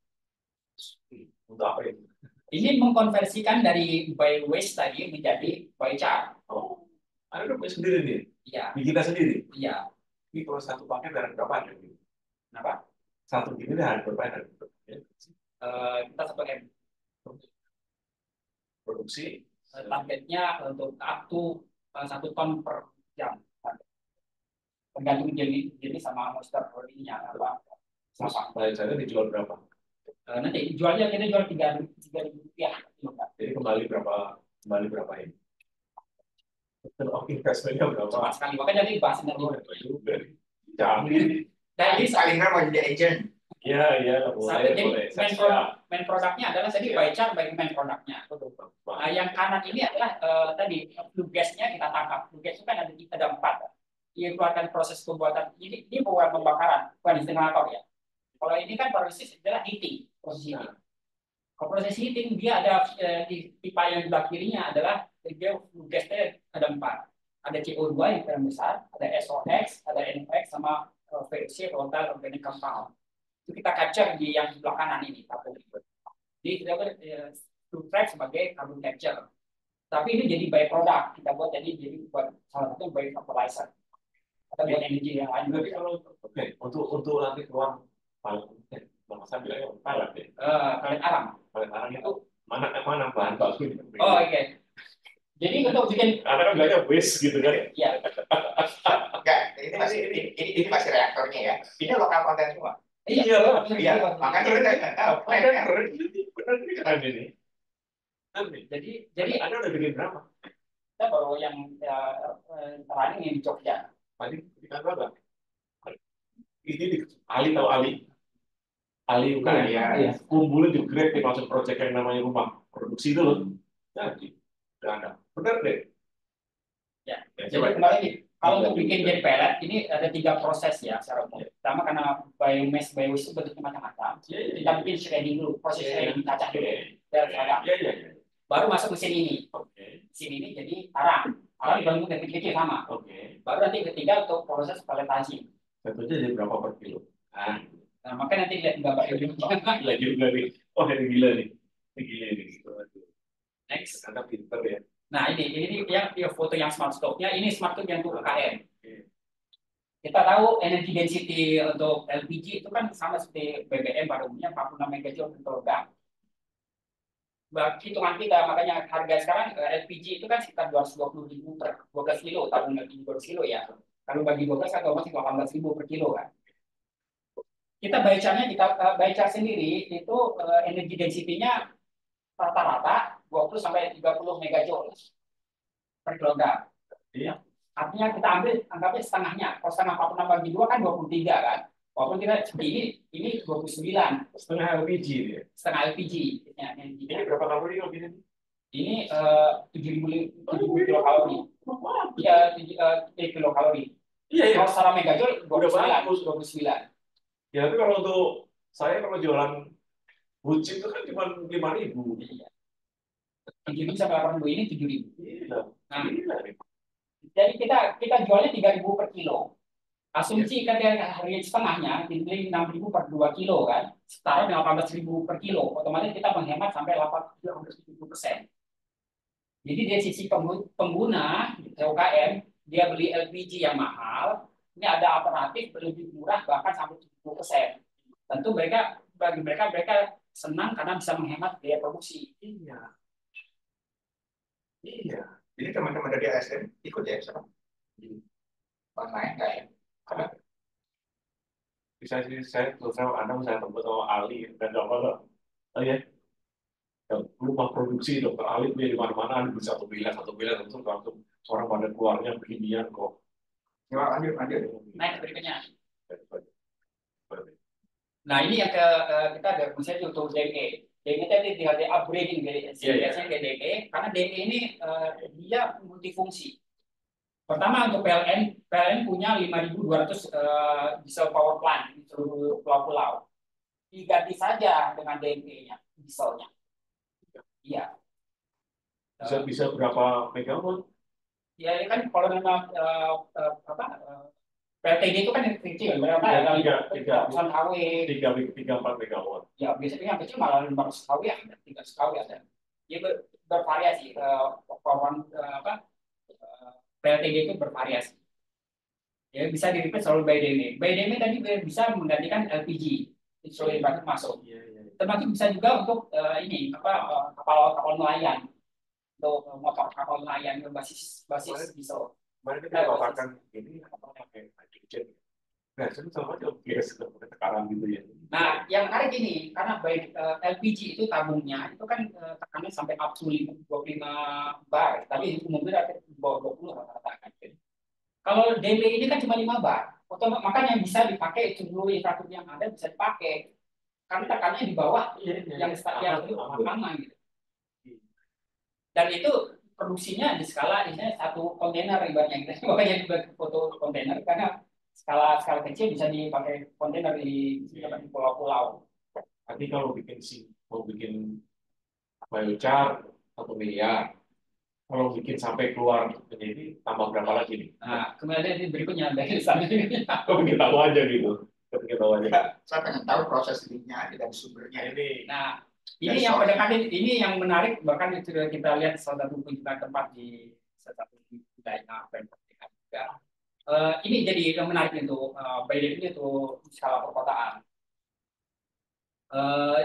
Untuk apa itu? Ini mengkonversikan dari bio waste tadi menjadi biochar. Oh, Anda udah punya sendiri nih? Iya. Di kita sendiri? Iya. Ini kalau satu paket dari berapa ada? Kenapa? Satu ini dari berapa ada? Kita 1 M. Produksi? Targetnya untuk up to 1 ton per jam. Tergantung jenis sama monster ininya apa. Terus bayarnya dijual berapa? Nanti jualnya kita jual 3.000 rupiah. Jadi kembali berapa ini? Investmentnya berapa? Cepat sekali. Makanya tadi bahas nanti. Jangan. Jadi paling nggak mau jadi agent. Iya, boleh. Jadi main produknya adalah tadi biochar bagi main produknya. Nah, yang kanan ini adalah tadi flue gasnya kita tangkap. Flue gas itu kan ada 4. Dia keluarkan proses pembuatan. Ini bukan pembakaran, bukan insinerator ya. Kalau ini kan proses adalah heating, proses heating. Kalau proses heating dia ada di pipa yang di belakang kirinya adalah dia flue gasnya ada 4. Ada CO2 yang paling besar, ada SOx, ada NOx, sama VOC, volatile organic compound. Itu kita capture di yang sebelah kanan ini. Jadi kita flue track sebagai carbon capture. Tapi ini jadi byproduct kita buat jadi buat salah satu biofertilizer atau buat energi yang lain. Tapi kalau untuk nanti keluar paling saya bilangnya palet ya. Palet alam. Palet alam itu mana bahan baku? Oh oke. Jadi untuk bikin karena kan bilangnya waste gitu kan? Iya. Enggak, ini masih reaktornya ya. Ini lokal konten semua. Iya, makanya kita nggak tahu. Benar ini. Jadi Anda udah bikin berapa? Kita baru yang running yang di Jogja. Tadi di kantor ini di Ali UKM ya. Kumpulin di Grab masuk proyek yang namanya rumah produksi itu loh. Jadi udah ada. Benar deh. Ya. Jadi kembali kalau untuk bikin jadi pellet ini ada 3 proses ya secara umum. Pertama karena biomass itu bentuknya macam-macam. Kita bikin shredding dulu, proses shredding kaca dulu. Baru masuk mesin ini. Mesin ini jadi arang. Arang dibangun dari kecil sama. Baru nanti ketiga untuk proses pelletasi. Satunya jadi berapa per kilo? Nah, makanya nanti lihat gambar ini. Gila juga nih. Oh, ini gila nih. Ini gila nih. Next. Anda pinter ya. Nah ini yang foto yang smart stove-nya. Ini smart stove yang untuk UKM. Kita tahu energy density untuk LPG itu kan sama seperti BBM pada umumnya 46 megajoule per kilogram. Hitungan kita, makanya harga sekarang LPG itu kan sekitar 220.000 per 12 kilo, tabung LPG 12 kilo ya. Kalau bagi 12 atau masih 18.000 per kilo kan. Kita baca sendiri itu energi density-nya rata-rata 20 sampai 30 megajoule per kilogram. Iya. Artinya kita anggapnya setengahnya. Kalau setengah 46 bagi 2 kan 23 kan. Walaupun kita ini 29. Setengah LPG ya. Setengah LPG. Ini berapa kalori kalau gini? Ini 7.000 kilokalori. Iya, 3 kilokalori. Iya, iya. Kalau secara megajoule 29. Ya, tapi kalau untuk saya kalau jualan bucin itu kan cuma 5.000. Iya. 7.000 sampai 8.000 ini 7.000. Iya. Nah, Gila. jadi kita jualnya 3.000 per kilo. Asumsi kan harga setengahnya dibeli 6.000 per 2 kilo kan, setara dengan 18.000 per kilo. Otomatis kita menghemat sampai 80-70%. Jadi dari sisi pengguna UKM, dia beli LPG yang mahal, ini ada alternatif lebih murah bahkan sampai 70%. Tentu bagi mereka senang karena bisa menghemat biaya produksi. Iya. Iya. Jadi teman-teman dari ASN ikut ya sama online nggak ya? Bisa sih saya terus terang Anda saya tempat sama Ali dan apa oh ya rumah produksi dokter Ali punya di mana-mana ada satu miliar langsung orang pada keluarnya beginian kok. Ya, lanjut. Naik berikutnya. Nah ini yang kita ada misalnya untuk DE. DE tadi tinggal di upgrading dari biasanya ke DE karena DE ini dia multifungsi. Pertama untuk PLN punya 5.200 diesel power plant di seluruh pulau-pulau. Diganti saja dengan DE-nya, dieselnya. Iya. Bisa berapa megawatt? Ya kan kalau memang PLTG itu kan yang kecil, berapa ya? 3 kW. 3-4 megawatt. Ya biasanya yang kecil malah 500 kW ya, 300 kW ada. Dia bervariasi. PLTG itu bervariasi. Ya bisa di-replace selalu by DME. By DME tadi bisa menggantikan LPG, insulin baru masuk. Termasuk bisa juga untuk kapal nelayan, untuk motor kapal nelayan berbasis diesel. Mari kita katakan ini pakai hydrogen. Nah, itu sama aja gas tekanan gitu ya. Nah, yang menarik ini karena baik LPG itu tabungnya itu kan tekanannya sampai up to 25 bar, tapi umumnya di bawah 20 rata-rata kan. Kalau DME ini kan cuma 5 bar, makanya bisa dipakai seluruh infrastruktur yang ada bisa dipakai. Karena tekanannya di bawah yang aman gitu. Dan itu produksinya di skala misalnya satu kontainer ibaratnya kita makanya juga foto kontainer karena skala kecil bisa dipakai kontainer di pulau-pulau. Tapi kalau mau bikin biochar 1 miliar, kalau bikin sampai keluar menjadi tambah berapa lagi nih? Nah, kemudian ini berikutnya dari sana. Kok kita tahu aja gitu. Kita tahu aja. Saya pengen tahu proses linknya dan sumbernya ini. Nah, ini yang pendekatan ini yang menarik bahkan itu kita lihat salah satu kunjungan tempat di salah satu wilayah Pemprov juga. Ini jadi yang menarik itu Biden ini untuk skala perkotaan.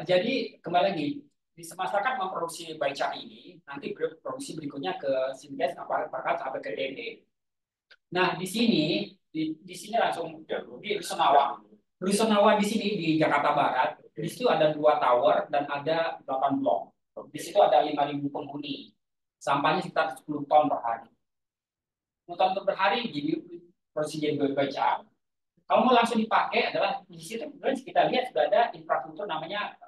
Jadi kembali lagi di masyarakat memproduksi biochar ini nanti produksi berikutnya ke syngas apakah sampai ke DD. Nah di sini langsung di Rusunawa di sini di Jakarta Barat. Di situ ada 2 tower dan ada 8 blok. Di situ ada 5.000 penghuni. Sampahnya sekitar 10 ton per hari. 10 ton per hari jadi produksi jadi biochar. Kalau mau langsung dipakai adalah di situ kita lihat sudah ada infrastruktur namanya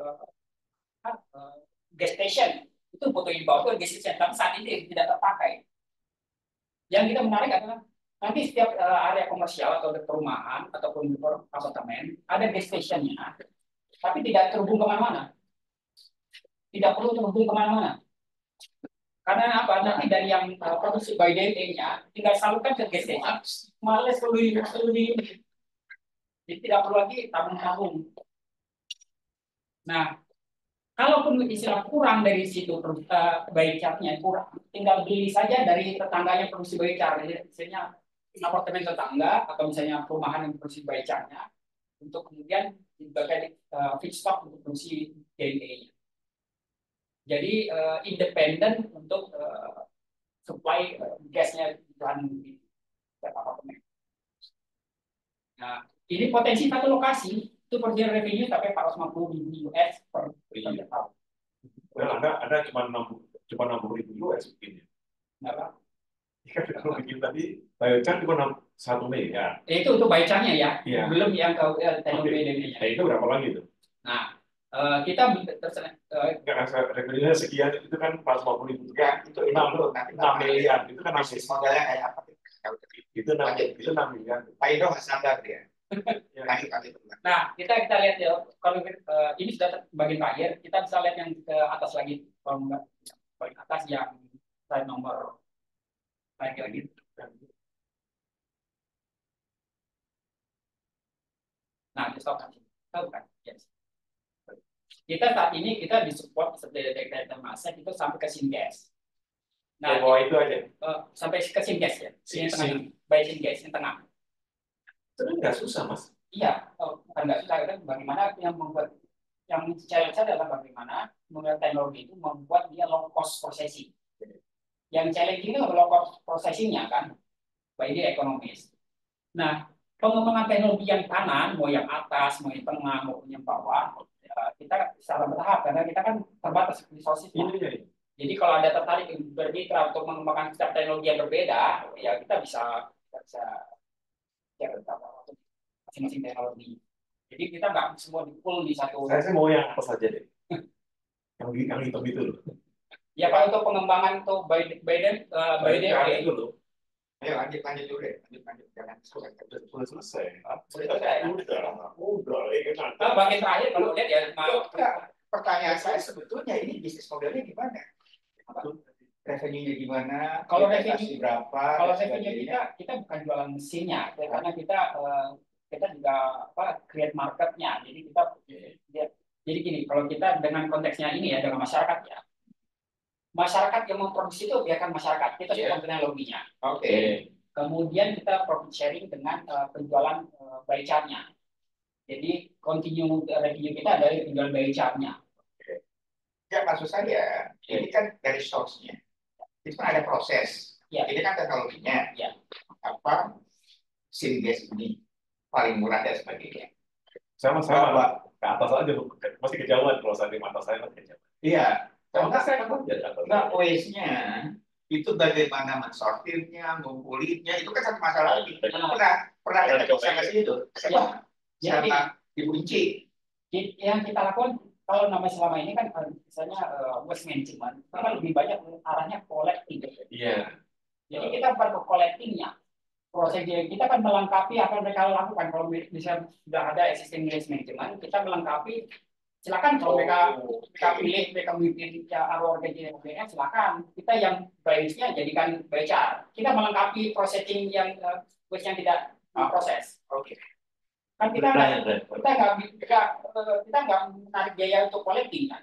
gas station. Itu foto di bawah itu gas station, tapi saat ini tidak terpakai. Yang kita menarik adalah nanti setiap area komersial atau perumahan ataupun apartemen ada gas stationnya, tapi tidak terhubung kemana-mana. Tidak perlu terhubung kemana-mana. Karena apa? Nanti dari yang produksi by DT-nya tinggal salurkan ke gas station, malah seluruh jadi tidak perlu lagi tabung-tabung. Nah, Kalaupun istilah kurang dari situ buy chartnya kurang, tinggal beli saja dari tetangganya produksi buy chart. Jadi misalnya apartemen tetangga atau misalnya perumahan yang produksi buy chartnya untuk kemudian dibagai feedstock untuk produksi DNA-nya. Jadi independen untuk supply gasnya di apartemen. Nah, ini potensi satu lokasi itu perkiraan revenue sampai 450 ribu US per tahun. Well, Anda cuma 60 ribu US mungkin ya. Kenapa? Kalau bikin tadi biochar cuma 1 miliar. Itu untuk bacaannya ya, Iya. belum yang ke teknologi Oke. DNA-nya. Nah, itu berapa lagi tuh? Nah, kita Revenue sekian itu kan 450 ribu. Ya, itu 6 miliar. Itu kan bisnis modelnya kayak apa? itu 6 miliar. Pak Indo nggak sadar dia. Ya. Lanjut. Nah, kita lihat ya, kalau ini sudah bagian terakhir, kita bisa lihat yang ke atas lagi, kalau enggak paling atas yang slide nomor lagi. Nah, stop kan? Tahu kan? Yes. Kita saat ini kita disupport seperti detektor massa itu sampai ke syngas. Nah, bawah itu aja. Sampai ke syngas ya, yang tengah, by syngas yang tengah. Itu nggak susah, Mas. Iya, bukan nggak susah, kan bagaimana yang membuat yang challenge adalah bagaimana menggunakan teknologi itu membuat dia low cost processing. Yang challenge itu low cost processingnya kan, by dia ekonomis. Nah, pengembangan teknologi yang kanan, mau yang atas, mau yang tengah, mau yang bawah, kita secara bertahap karena kita kan terbatas resource-nya. Jadi kalau ada tertarik bermitra untuk mengembangkan setiap teknologi yang berbeda, ya kita bisa ya masing-masing teknologi. Jadi kita nggak semua di-pull di satu. Saya mau yang atas saja deh. yang hitam itu loh. Ya kalau untuk pengembangan tuh by itu loh. Ayo lanjut dulu deh. Jangan Selesai. Udah. Bagian terakhir kalau lihat ya. Pertanyaan saya sebetulnya ini bisnis modelnya gimana? Revenue-nya gimana? Kalau revenue berapa? Kalau revenue kita bukan jualan mesinnya, karena kita juga create marketnya. Jadi jadi gini, kalau kita dengan konteksnya ini ya dengan masyarakat ya. Masyarakat yang memproduksi itu biarkan masyarakat, kita support teknologinya. Oke. Kemudian kita profit sharing dengan penjualan buy chartnya. Jadi continue revenue kita dari penjualan buy chartnya. Ya maksud saya, ini kan dari source-nya. Itu kan ada proses. Ya. Ini kan teknologinya. Ya. Apa syngas ini paling murah dan sebagainya. Sama-sama, Pak. Ke atas aja, masih kejauhan kalau saya di mata saya masih kejauhan. Iya. Enggak, OS-nya itu bagaimana mensortirnya, ngumpulinnya, itu kan satu masalah lagi. Pernah ketemu sama situ, sama Ibu Inci. Yang kita lakukan kalau namanya selama ini kan misalnya waste management, kan lebih banyak arahnya collecting. Iya. Jadi kita bukan ke collectingnya. Proses kita kan melengkapi apa yang mereka lakukan. Kalau misalnya sudah ada existing waste management, kita melengkapi. Silakan kalau mereka pilih, mereka bikin RORGJ, silakan. Kita yang buy-nya jadikan baca. Kita melengkapi processing yang waste yang tidak proses. Oke. Kan kita nggak menarik biaya untuk collecting kan.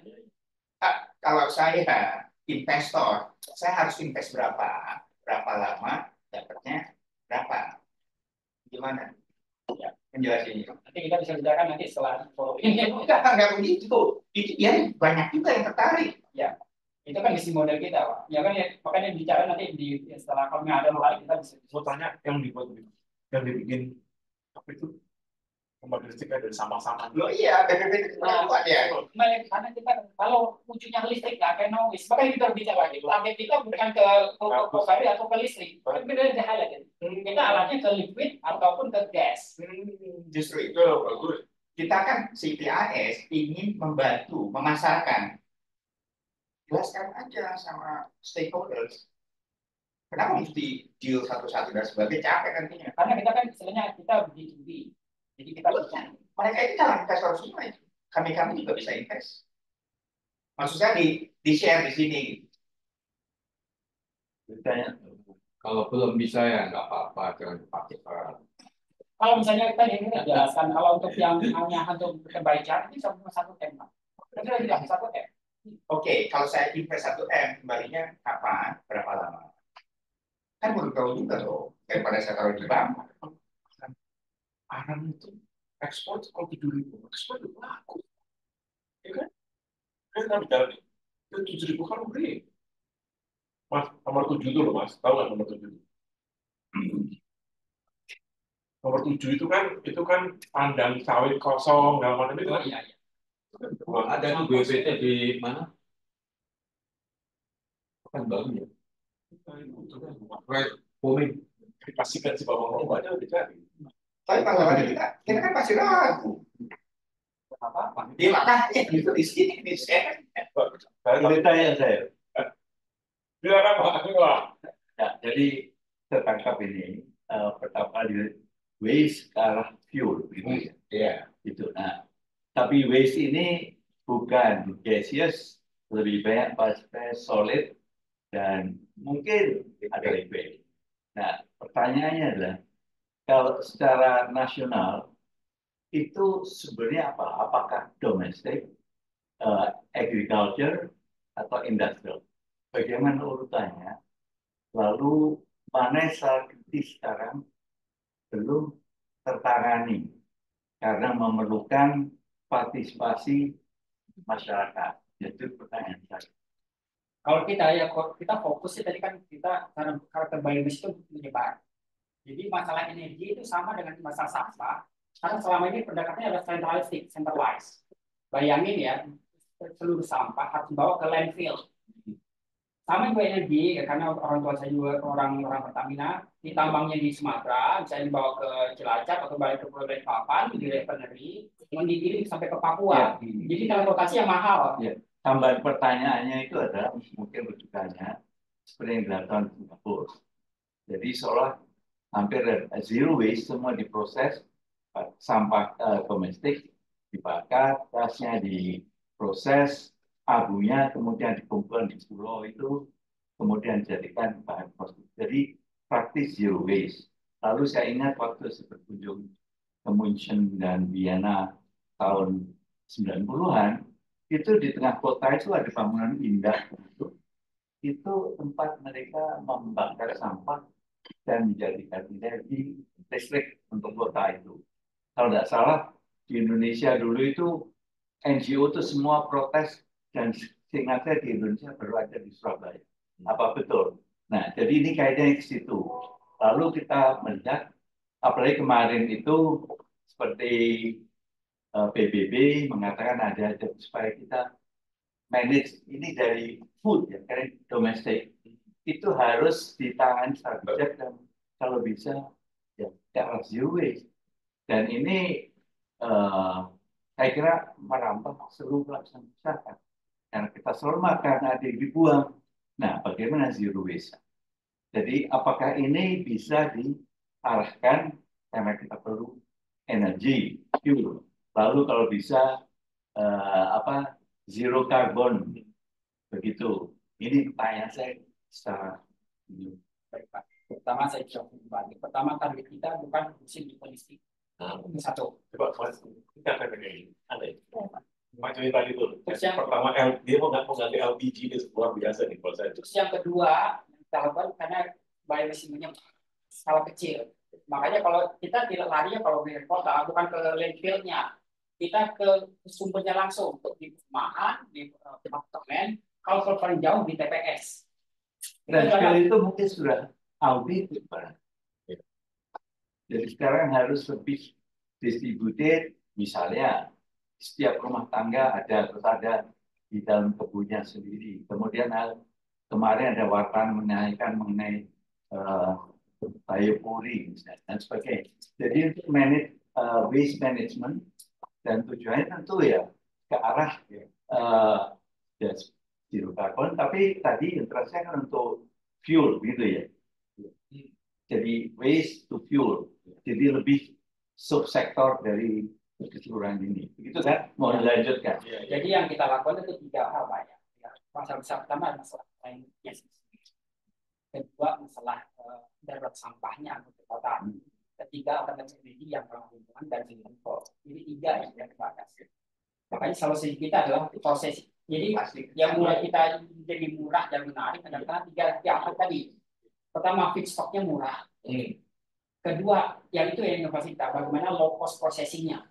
Kalau saya investor, saya harus invest berapa lama, dapatnya berapa? Gimana? Ya, menjelasinnya. Nanti kita bisa bicarakan nanti setelah ini. Enggak begitu. Itu dia banyak juga yang tertarik. Ya, itu kan bisnis model kita, Pak. Ya kan ya, makanya bicara nanti setelah kalau ada lagi kita bisa. Mau tanya yang dibikin apa itu? Kembali listrik dari sampah-sampah. Loh iya, BPP kuat ya. Karena kita kalau ujungnya listrik nggak kayak noise, makanya kita berbicara lagi. Target kita bukan ke provider atau ke listrik. Kan beda aja halnya. Kita arahnya ke liquid ataupun ke gas. Justru itu bagus. Kita kan CPAS ingin membantu memasarkan. Jelaskan aja sama stakeholders. Kenapa mesti deal satu-satu dan sebagainya, capek nantinya. Karena kita kan istilahnya kita B2B. Jadi kita mereka itu jangan investor semua itu. Kami juga bisa invest. Maksud saya di share di sini. Ditanya, kalau belum bisa ya nggak apa-apa, jangan dipakai. Kalau misalnya kita ini jelaskan, kalau untuk yang hanya untuk baca ini satu tema. Kira-kira bilang 1 M. Oke, kalau saya invest 1 M, kembalinya kapan? Berapa lama? Kan belum tahu juga loh. Daripada saya taruh di bank. Arang itu ekspor kalau 7.000, ekspor itu laku, ya kan? Kan kita bicara nih, itu 7.000 kan beli. Mas, nomor 7 itu loh mas, tahu nggak nomor 7? Nomor 7 itu kan pandang sawit kosong, nggak mana itu. Oh iya, iya. Ada tuh BPT di mana? Kan baru ya. Right, booming. Dipastikan si Bapak Bapaknya udah dicari. Tapi masalahnya kita kan masih ragu. Apa-apa. Dia makanya itu di sini di saya. Boleh tanya saya. Silakan Pak. Ya, jadi tertangkap ini pertama di waste ke arah fuel gitu ya. Iya. Itu. Nah, tapi waste ini bukan gaseous, lebih banyak pada solid dan mungkin ada liquid. Nah, pertanyaannya adalah kalau secara nasional itu sebenarnya apa? Apakah domestic, agriculture, atau industrial? Bagaimana urutannya? Lalu mana yang secara kritis sekarang belum tertangani karena memerlukan partisipasi masyarakat. Itu pertanyaan saya. Kalau kita fokus sih tadi kan kita karakter biomes itu menyebar. Jadi masalah energi itu sama dengan masalah sampah. Karena selama ini pendekatannya adalah centralized. Bayangin ya, seluruh sampah harus dibawa ke landfill. Sama juga energi, ya, karena orang tua saya juga orang Pertamina, ditambangnya di Sumatera, bisa dibawa ke Cilacap atau balik ke Pulau Balikpapan, di refinery, kemudian dikirim sampai ke Papua. Ya. Jadi transportasi yang mahal. Ya. Tambahan pertanyaannya itu adalah mungkin rujukannya seperti yang dilakukan di Singapura. Jadi seolah hampir zero waste, semua diproses, sampah domestik dibakar, gasnya diproses, abunya kemudian dikumpulkan di pulau itu, kemudian dijadikan bahan kosmetik. Jadi praktis zero waste. Lalu saya ingat waktu saya berkunjung ke München dan Vienna tahun 90-an, itu di tengah kota itu ada bangunan indah. Itu tempat mereka membakar sampah dan menjadikan energi listrik untuk kota itu. Kalau tidak salah, di Indonesia dulu itu NGO itu semua protes dan seingat saya di Indonesia baru ada di Surabaya. Apa betul? Nah, jadi ini kayaknya ke situ. Lalu kita melihat, apalagi kemarin itu seperti PBB mengatakan ada supaya kita manage ini dari food ya, karena domestik itu harus ditangani secara bijak dan kalau bisa ya ke arah zero waste. Dan ini saya kira merambah seluruh lapisan masyarakat. Karena kita selalu makan, ada yang dibuang. Nah, bagaimana zero waste? Jadi, apakah ini bisa diarahkan karena kita perlu energi, fuel. Lalu kalau bisa zero carbon, begitu. Ini pertanyaan saya secara Baik, Pak. Pertama saya jawab kembali. Pertama target kita bukan musim politik. Ini satu. Coba mas, kita akan begini, ada ya? Macam yang tadi tuh. Terus yang Pertama, dia mau ganti LPG itu luar biasa nih kalau saya. Terus yang kedua, yang kita lakukan karena biomesinnya skala kecil. Makanya kalau kita tidak lari kalau di kota, bukan ke landfill-nya. Kita ke sumbernya langsung, untuk di perumahan, di apartemen, kalau paling jauh di TPS. dan sekali itu mungkin sudah audit, Pak. Jadi sekarang harus lebih distributed, misalnya setiap rumah tangga terus ada di dalam kebunnya sendiri. Kemudian kemarin ada wartawan mengenai biopori dan sebagainya. Jadi untuk manage waste management dan tujuannya tentu ya ke arah zero carbon, tapi tadi interestnya kan untuk fuel gitu ya. Jadi waste to fuel. Jadi lebih subsektor dari keseluruhan ini. Begitu kan? Mau dilanjutkan? Jadi yang kita lakukan itu 3 hal banyak. Ya. Masalah besar pertama masalah yes. Kedua masalah darurat sampahnya untuk kota. Ketiga alternatif energi yang ramah lingkungan dan impor. Ini 3 yang kita bahas. makanya solusi kita adalah proses. Jadi Pasti. yang mulai kita jadi murah dan menarik adalah tiga hal tadi. Pertama, feedstocknya murah. Kedua, yang itu yang inovasi kita, bagaimana low cost processingnya.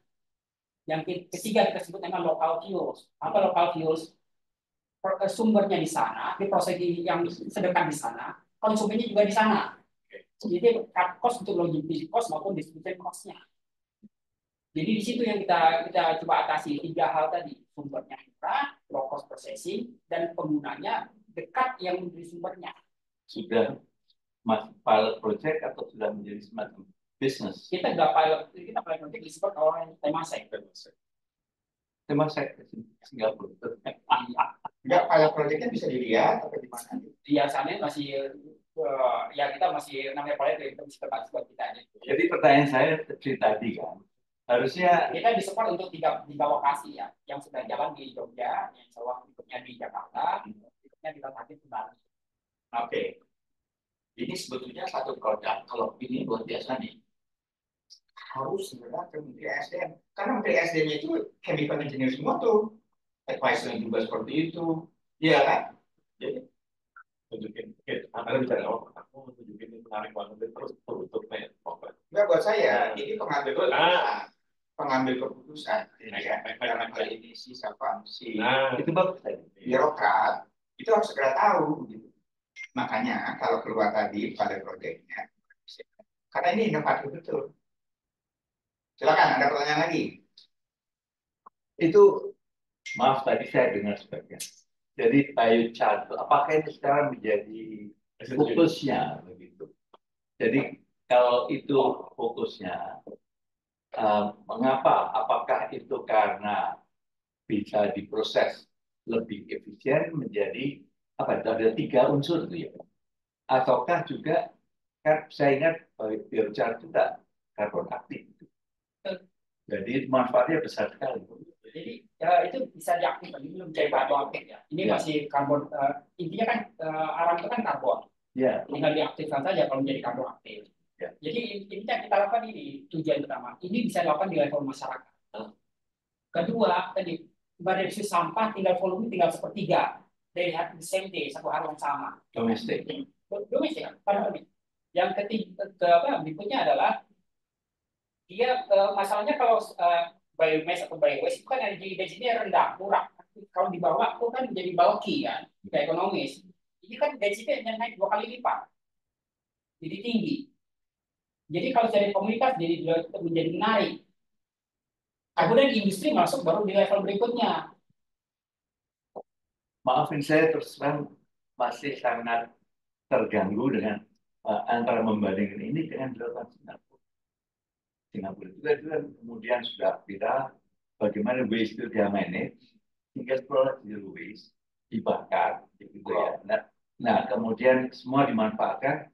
Yang ketiga kita sebut dengan local fuels. Apa local fuels? Sumbernya di sana, di proses yang sedangkan di sana, konsumennya juga di sana. Jadi cut cost untuk logistik cost maupun distribution cost-nya. Jadi di situ yang kita coba atasi tiga hal tadi, sumbernya murah, low cost processing, dan penggunanya dekat yang menjadi sumbernya. Sudah masih pilot project atau sudah menjadi semacam bisnis? Kita pilot project disebut orang Temasek. Temasek Singapura. Enggak, pilot projectnya bisa dilihat atau di mana? Biasanya masih ya kita masih namanya pilot itu bisa terbatas buat kita aja. Jadi pertanyaan saya seperti tadi kan, harusnya kita disupport untuk tiga lokasi ya, yang sudah jalan di Jogja, yang sewaktu berikutnya di Jakarta, berikutnya di Tasik di Bali. Oke. Ini sebetulnya satu produk. Kalau ini luar biasa nih. Harus segera ke Menteri SDM. Karena Menteri SDM-nya itu chemical engineer semua tuh. Advisor juga seperti itu. Iya kan? Jadi, tunjukin. Oke, Anda bicara aku tunjukin ini menarik banget terus tutupnya. enggak buat saya. Ini pengambil keputusan. Pengambil keputusan. Ya. Dalam hal ini si siapa? Si itu bagus tadi. birokrat itu harus segera tahu. Gitu. Makanya kalau keluar tadi pada proyeknya, karena ini inovatif betul. Silakan, ada pertanyaan lagi? Itu maaf tadi saya dengar sebagian. Jadi biochar, apakah itu sekarang menjadi fokusnya begitu? Jadi kalau itu fokusnya, mengapa? Apakah itu karena bisa diproses lebih efisien menjadi apa? Ada 3 unsur itu ya. Ataukah juga kan saya ingat biochar juga karbon aktif. Jadi manfaatnya besar sekali. Jadi itu bisa diaktifkan, ini belum jadi bahan aktif ya. Ini masih karbon, intinya kan arang itu kan karbon. Ya. Tinggal diaktifkan saja kalau menjadi karbon aktif. Ya. Jadi ini yang kita lakukan ini tujuan utama. Ini bisa dilakukan di level masyarakat. Kedua, tadi reduksi sampah tinggal volume tinggal 1/3 dari the same day, satu hari yang sama. Domestik. Domestik kan? Yang ketiga, berikutnya adalah dia masalahnya kalau biomass atau biowaste itu kan energi density-nya rendah, murah. Kalau dibawa itu kan menjadi bulky kan, tidak ekonomis. Ini kan density-nya naik 2 kali lipat, jadi tinggi. Jadi kalau dari komunitas jadi menjadi menarik. Kemudian industri masuk baru di level berikutnya. Maafin saya terus terang masih sangat terganggu dengan antara membandingkan ini dengan dilakukan Singapura. Singapura juga kemudian sudah viral bagaimana waste itu dia manage hingga setelah zero waste dibakar gitu ya. Nah kemudian semua dimanfaatkan,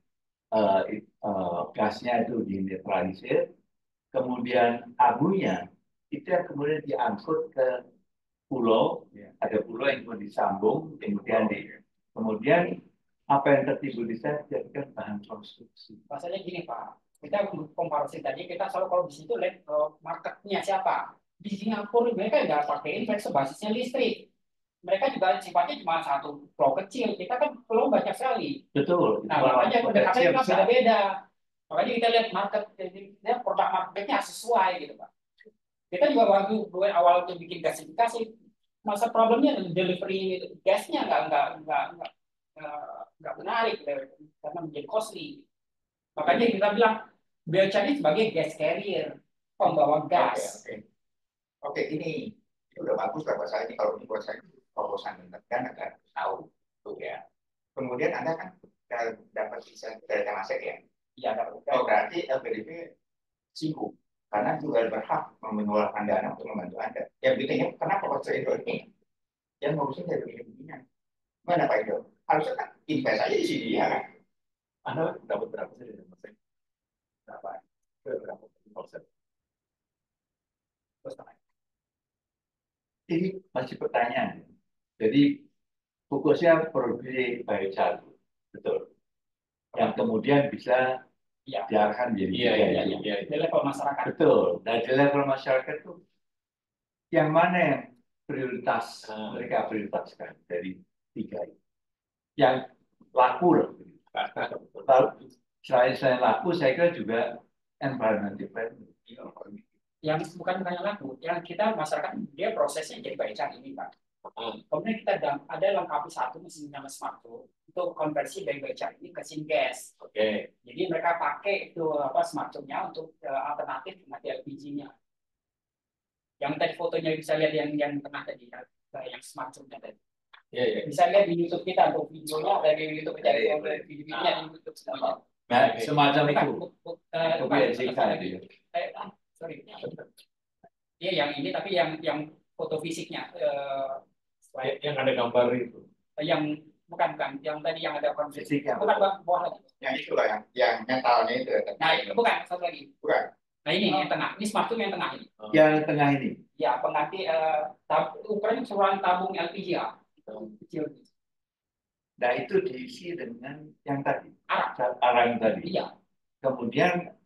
gasnya itu dinetralisir, kemudian abunya itu yang kemudian diangkut ke pulau, ada pulau yang kemudian disambung, kemudian apa yang tertimbun di sana dijadikan bahan konstruksi. Masalahnya gini Pak, kita komparasi tadi kita selalu kalau di situ lihat marketnya siapa. Di Singapura mereka nggak pakai inverter, basisnya listrik. Mereka juga sifatnya cuma satu pulau kecil. Kita kan pulau banyak sekali. Betul. Nah makanya pendekatan kita beda-beda. Makanya kita lihat market, produk marketnya sesuai gitu Pak. Kita juga waktu awal untuk bikin gasifikasi, masa problemnya delivery gasnya nggak menarik karena menjadi costly. Makanya kita bilang biochar ini sebagai gas carrier, pembawa gas. Oke, ini udah bagus lah buat saya. Ini kalau ini buat saya proposan dan agak tahu tuh ya. Kemudian Anda kan dapat bisa dari Temasek ya? Iya, dapat. Oh, berarti LPDP sibuk karena juga berhak mengeluarkan dana untuk membantu Anda. Ya begini, kenapa Pak Ido ini yang ngurusin dari begini-beginian? Mana Pak Ido? Harusnya kan invest aja di sini ya kan? Anda dapat berapa sih dari Temasek? Berapa persen? Ini masih pertanyaan. Jadi fokusnya produksi biochar, betul. Yang kemudian bisa diarahkan jadi di level masyarakat. Betul. Dan di level masyarakat itu yang mana yang prioritas, mereka prioritaskan dari 3 itu. Yang laku loh. Lalu, selain laku, saya kira juga environmental friendly. Yang bukan yang laku, yang kita masyarakat dia prosesnya jadi baca ini Pak. Kemudian kita ada lengkapi satu mesin nama smartphone untuk konversi dari baca ini ke syngas. Oke. Jadi mereka pakai itu smartphone-nya untuk alternatif mati LPG-nya. Yang tadi fotonya bisa lihat yang tengah tadi, yang smartphone-nya tadi. Iya. Bisa lihat di YouTube kita untuk videonya dari YouTube kita videonya di YouTube semuanya. Nah, semacam itu. Sorry. Iya yang ini tapi yang foto fisiknya. Yang ada gambar itu. Yang bukan yang tadi yang ada konversi. Fisiknya. Bukan bawah lagi. Yang itu lah yang nyetalnya itu. Nah itu bukan satu lagi. Bukan. Nah ini yang tengah. Ini smartphone yang tengah ini. Yang tengah ini. Ya pengganti ukuran keseluruhan tabung LPG ya. Kecil. Nah itu diisi dengan yang tadi, Arang. arang tadi. Iya. Kemudian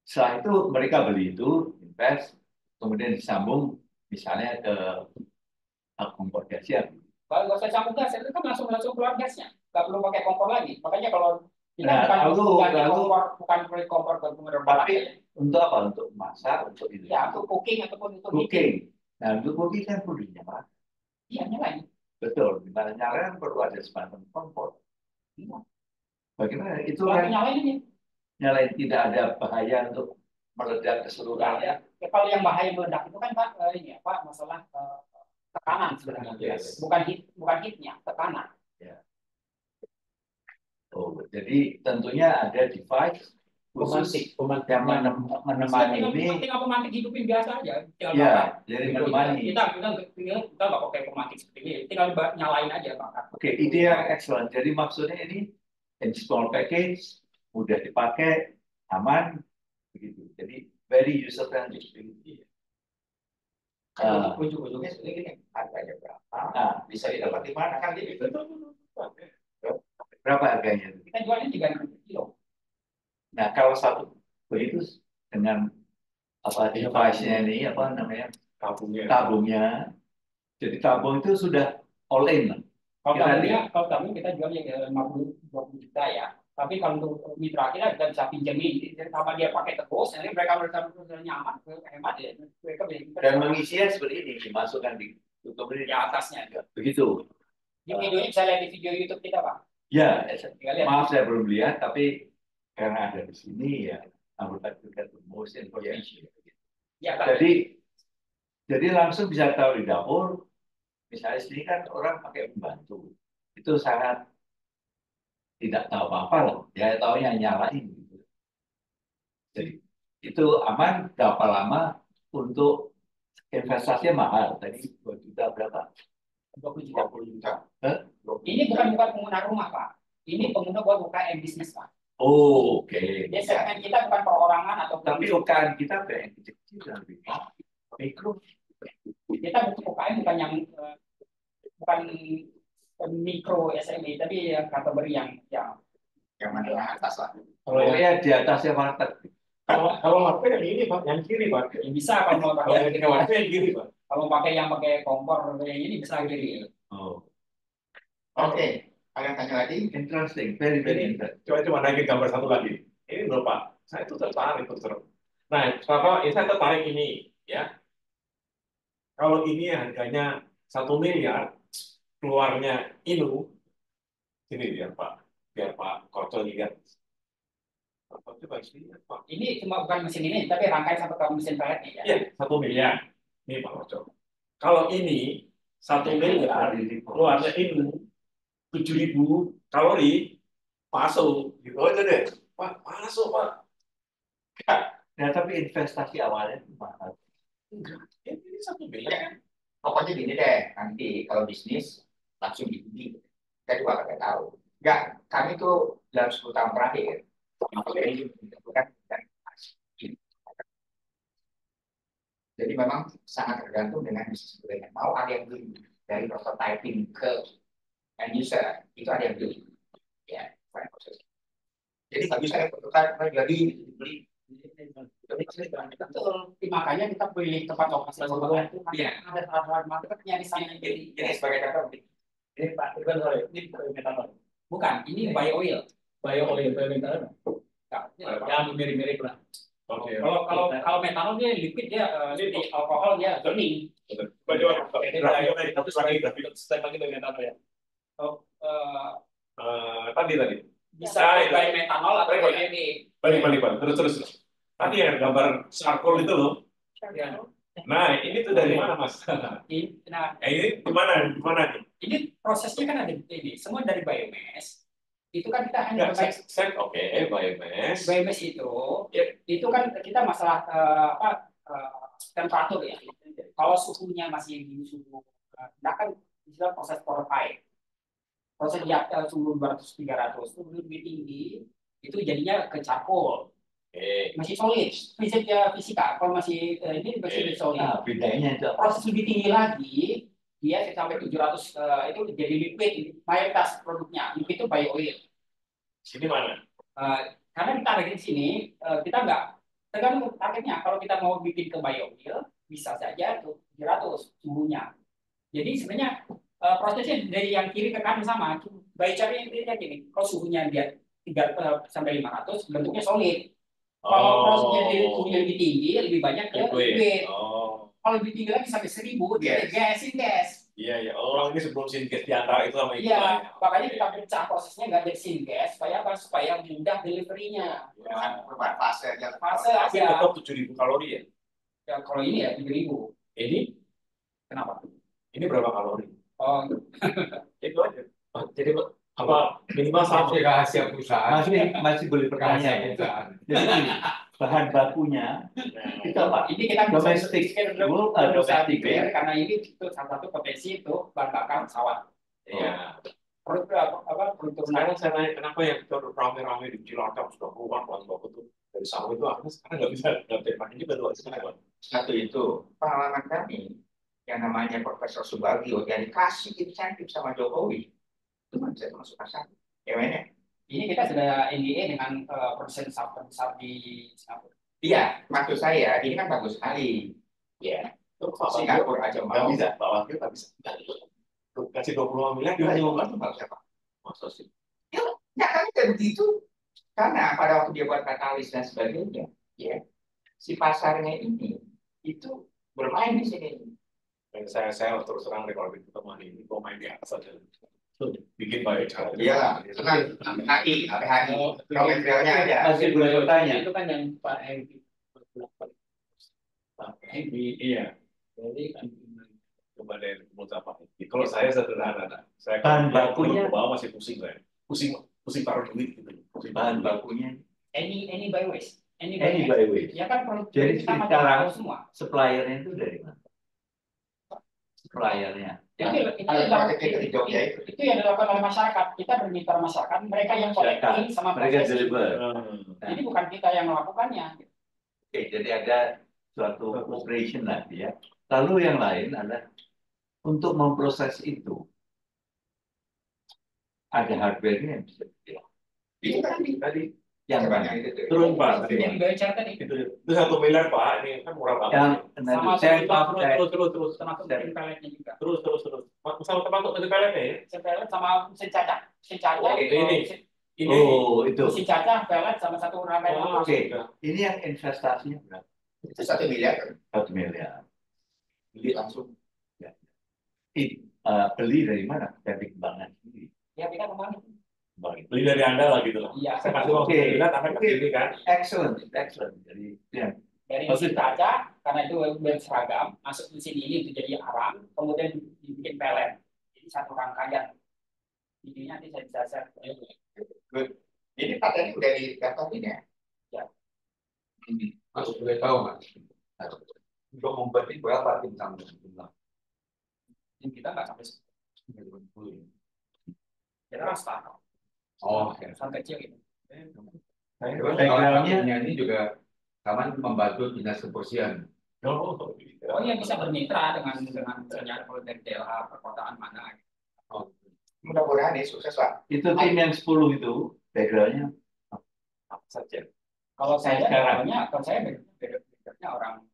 setelah itu mereka beli itu, invest, kemudian disambung misalnya ke kompor gas ya. Kalau nggak usah sambung gas, itu kan langsung keluar gasnya. Nggak perlu pakai kompor lagi. Makanya kalau kita bukan kompor benar-benar. Tapi untuk apa? Untuk masak, untuk itu. Ya, untuk cooking ataupun untuk cooking. Nah, untuk cooking kan perlu nyala. Iya, nyalain. Betul, di mana nyala kan perlu ada semacam kompor. Iya. Bagaimana? Itu kan nyalain ini. Nyalain tidak ada bahaya untuk meledak keseluruhannya. Ya, kalau yang bahaya meledak itu kan Pak ini apa masalah tekanan sebenarnya. Yes. Bukan hitnya, tekanan. Ya. Oh, jadi tentunya ada device khusus yang menemani ini. Tinggal pemantik hidupin biasa aja. Ya, jadi menemani. Kita nggak pakai pemantik seperti ini. Tinggal nyalain aja Pak. Oke, ide yang excellent. Jadi maksudnya ini in small package, mudah dipakai, aman, begitu. Jadi very user friendly. Ujung-ujungnya sebenarnya gini, harganya berapa? Nah, Bisa didapat di mana kan gitu? Berapa harganya? Kita jualnya 3.000 kilo. Nah, kalau satu begitu dengan apa device-nya ini apa namanya tabungnya, jadi tabung itu sudah all in. Kalau tabung kita jualnya 50 juta ya. Tapi kalau untuk mitra kita bisa pinjemin, sama dia pakai terus, nanti mereka nyaman, hemat ya. Mereka dan mengisinya seperti ini, dimasukkan di YouTube di atasnya. Begitu. Di videonya bisa lihat di video YouTube kita Pak. Ya, maaf saya belum lihat, tapi karena ada di sini ya, anggota juga most information. Ya, jadi langsung bisa tahu di dapur. Misalnya sini kan orang pakai pembantu, itu sangat tidak tahu apa-apa loh. Ya tahu yang nyalain. Gitu. Jadi itu aman, berapa lama untuk investasinya mahal. Tadi 2 juta berapa? 20 juta. Ini bukan pengguna rumah Pak. Ini pengguna buat UKM bisnis Pak. Oh, oke. Jadi segmen kita bukan perorangan atau. Tapi UKM kita yang kecil dan lebih mikro. Kita butuh UKM bukan yang bukan mikro SME, tapi kategori yang menengah atas lah. Kalau ya di atasnya market. Kalau market yang ini Pak, yang kiri Pak. Ya, bisa kalau mau pakai yang kiri Pak. Kalau pakai kompor yang ini bisa kiri. Oh. Oke. Ada yang tanya lagi? Interesting, very interesting. Coba naikin gambar satu lagi. Ini loh Pak, saya itu tertarik terus. Nah, kalau ini saya tertarik ini, ya. Kalau ini harganya 1 miliar, keluarnya Inu, sini biar Pak Koco lihat. Coba sini Pak. Ini cuma bukan mesin ini, tapi rangkaian sampai ke mesin peletnya ya. Iya, 1 miliar. Ini Pak Koco. Kalau ini 1 miliar, keluarnya Inu. 7.000 kalori masuk gitu aja deh Pak, masuk Pak. Nah tapi investasi awalnya itu mahal. Enggak, ini 1 miliar. Pokoknya gini deh, nanti kalau bisnis langsung dibeli. Kita juga nggak tahu. Enggak, kami tuh dalam 10 tahun terakhir jadi memang sangat tergantung dengan bisnis sebenarnya. Mau ada yang beli dari prototyping ke end user itu ada yang beli, ya proses. Jadi nggak bisa prototype jadi beli Betul. Makanya kita pilih tempat lokasi itu Iya. ada hal-hal marketnya di sana. Ini sebagai contoh. Ini Pak Irwan, sorry, ini metanol. Bukan, ini bio oil. Biometanol. Yang mirip-mirip lah. Oke. Kalau metanol dia liquid, dia di alkohol dia burning. Ini satu lagi step lagi biometanol ya. Tadi. Bisa pakai metanol atau pakai ini. Balik. Terus. Tadi yang gambar charcoal itu loh. Ya. Nah, ini tuh dari mana, Mas? Nah, Ini gimana nih? ini prosesnya kan ada ini, semua dari biomass. Itu kan kita hanya Oke, biomass. biomass itu kan kita masalah temperatur ya. Kalau suhunya masih di suhu, kan istilah proses purified. Proses di atas suhu 200-300 itu lebih tinggi, itu jadinya ke charcoal. Masih solid, fisika. Kalau masih ini masih solid. Nah, bedanya itu Proses lebih tinggi lagi, dia sampai 700 itu jadi liquid. Mayoritas produknya liquid itu bio oil. Sini mana? Karena kita ada di sini, kita nggak tergantung targetnya. Kalau kita mau bikin ke bio oil, bisa saja tuh 700 suhunya. Jadi sebenarnya prosesnya dari yang kiri ke kanan sama. Baiknya intinya gini, kalau suhunya dia 3 sampai 500, bentuknya solid. Kalau prosesnya dari suhu yang lebih tinggi, lebih banyak ke liquid. Kalau lebih tinggi lagi sampai 1000, dia gas. Iya. Oh, ini sebelum syngas di antara itu sama itu. Iya, makanya kita pecah prosesnya nggak jadi syngas, supaya apa? Supaya mudah deliverynya. Perubahan fase aja. Fase Tapi aja. tetap 7.000 kalori ya. Ya, kalau ini ya 7.000. Ini Kenapa? ini berapa kalori? Oh, Itu aja. Jadi apa minimal sama. Masih rahasia perusahaan. masih boleh Rahasia bertanya. perusahaan. Jadi gini, bahan bakunya itu apa? ini kita Domestik. Domestik. karena ini itu salah satu potensi itu bahan bakar pesawat. Iya. Produk Sekarang saya nanya kenapa yang rame-rame di Cilacap sudah keluar bahan baku itu dari sawah itu akhirnya sekarang nggak bisa pakai juga tuh sekarang. Satu itu pengalaman kami yang namanya Profesor Subagio yang dikasih insentif sama Jokowi itu kan bisa masuk pasar. Gimana? ini kita sudah NDA dengan produsen saham terbesar di Singapura. Iya, maksud saya ini kan bagus sekali. Ya, Singapura aja Nggak mau. bisa, Pak Wakil nggak bisa. Kasih 25 miliar kita Kita juga. siapa? Masa sih? Ya, kan kayak begitu. Karena pada waktu dia buat katalis dan sebagainya, ya, si pasarnya ini itu bermain di sini. Dan saya terus terang deh kalau itu teman ini kok main di atas aja. Bikin baik cara. Iyalah, senang. HI, HI. Raw materialnya ada. Masih boleh bertanya. Itu kan yang Pak Hengki. Pak Hengki, Iya. jadi kan Coba deh menurut apa? Kalau saya sederhana, saya Bahan kalau bakunya- ke bawah masih pusing saya. Pusing taruh duit gitu. Pusing Bahan bakunya Any by waste. ini by way. Ya kan produk Jadi kita secara- macam semua. Suppliernya itu dari mana? Suppliernya. Itu yang dilakukan oleh masyarakat. Kita bermitra masyarakat, mereka yang collecting sama Mereka processing. deliver. Jadi bukan kita yang melakukannya. Oke, jadi ada suatu operation lah ya. Lalu yang lain adalah untuk memproses itu ada hardware-nya yang bisa dibilang. Itu tadi Yang sebanyak mana? itu. Turun Pak. Yang BCR tadi. Itu 1 miliar Pak, ini kan murah banget. Yang Sama saya terus. termasuk bikin peletnya juga. Terus. Sama termasuk ke peletnya ya? Pelet sama mesin cacah. Mesin cacah. Oh, ini. Oh, itu. Mesin cacah, pelet sama satu rangkaian. Oh, Oke. Ini yang investasinya berapa? Itu 1 miliar. 1 miliar. Beli langsung. Beli dari mana? Dari kembangan sendiri. Ya, kita kemarin. Beli dari Anda lah gitu loh. Iya. Saya kasih uang 1 miliar, tapi kasih ini kan. Excellent. Jadi ya. Dari mesin cacah, karena itu berseragam, masuk mesin ini untuk jadi arang, kemudian dibikin pelet. Jadi satu rangkaian. Intinya nanti saya bisa share. Ini patennya udah didaftarin ya? Ya. Mas boleh tahu Mas? Untuk membuat ini berapa tim kamu? Dan kita nggak sampai 10. Kita kan startup. Oh, ya. Perusahaan kecil gitu. Terus background-nya ini juga sama membantu dinas kebersihan. Oh iya, bisa bermitra dengan misalnya kalau dari DLH perkotaan mana. Mudah-mudahan ya sukses lah. Itu tim yang 10 itu background-nya Apa saja? Kalau saya Sekarang. kalau saya backgroundnya orang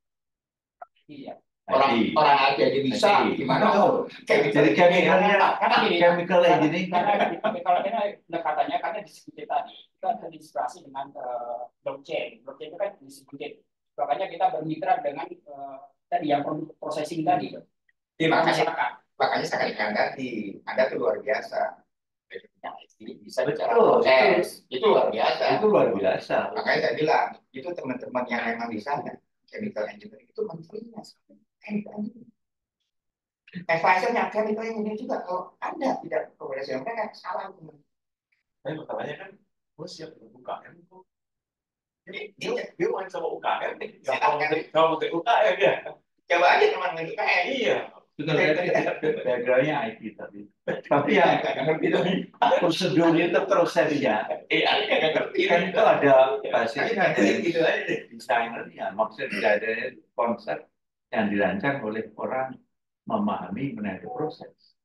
ya. Orang aja aja bisa, IT. gimana tuh? Jadi chemicalnya, Karena gini, chemical engineering. karena pendekatannya karena disebutnya tadi itu ada inspirasi dengan blockchain. Blockchain itu kan disebutnya, makanya kita bermitra dengan tadi yang processing tadi. Iya, Masyarakat. makanya saya katakan tadi, Anda tuh luar biasa. Bisa bicara Betul, proses, itu luar biasa. Itu luar biasa. Makanya saya bilang, itu teman-teman yang memang di sana, chemical engineering itu menterinya. Advisornya chemical engineering juga, kalau Anda tidak komunikasi dengan mereka, salah. Tapi masalahnya kan, gue siap untuk UKM kok. Jadi Dia main sama UKM nih. Silakan. Kalau mau ke UKM ya. coba aja teman itu kayak Iya. Betul, backgroundnya IT tapi yang prosedur itu prosesnya kan itu ada basisnya dari desainernya, maksudnya dari konsep yang dirancang oleh orang memahami mengenai proses.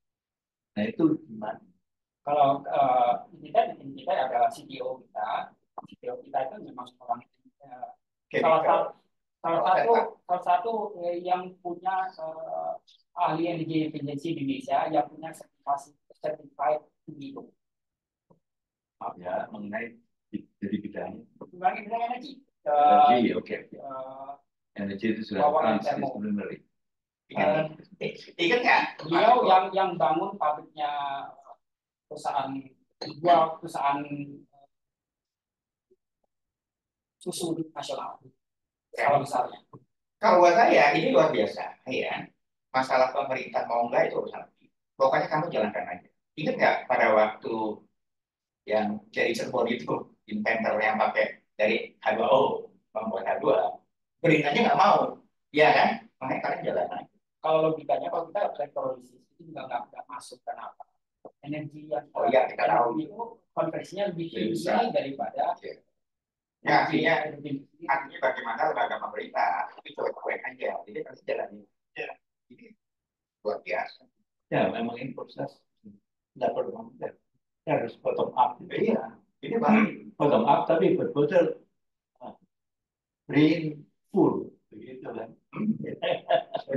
Nah itu gimana? Kalau kita di tim kita ada CTO kita itu memang orang salah satu yang punya ahli energi efisiensi di Indonesia yang punya sertifikat gitu. Ya mengenai jadi bidangnya. Mengenai bidang energi. Energi, oke. Energi itu sudah transdisciplinary. Ingat nggak? Beliau yang bangun pabriknya perusahaan susu nasional. Salah besarnya. Kalau buat saya ini luar biasa, ya. Masalah pemerintah mau enggak itu urusan. Pokoknya kamu jalankan aja. Ingat nggak pada waktu yang jadi Cirebon itu inventor yang pakai dari H2O membuat H2, perintahnya nggak mau, ya kan? Makanya kalian jalan aja. Kalau logikanya kalau kita elektrolisis itu juga nggak masuk, kenapa? Energi yang kita tahu itu konversinya lebih tinggi daripada ya, artinya bagaimana lembaga pemerintah itu coba aja, jadi pasti jalannya. Ini luar biasa. Ya memang ini proses tidak perlu komputer, harus bottom up. Iya, ini baru Bottom up tapi betul-betul brain full, begitu kan?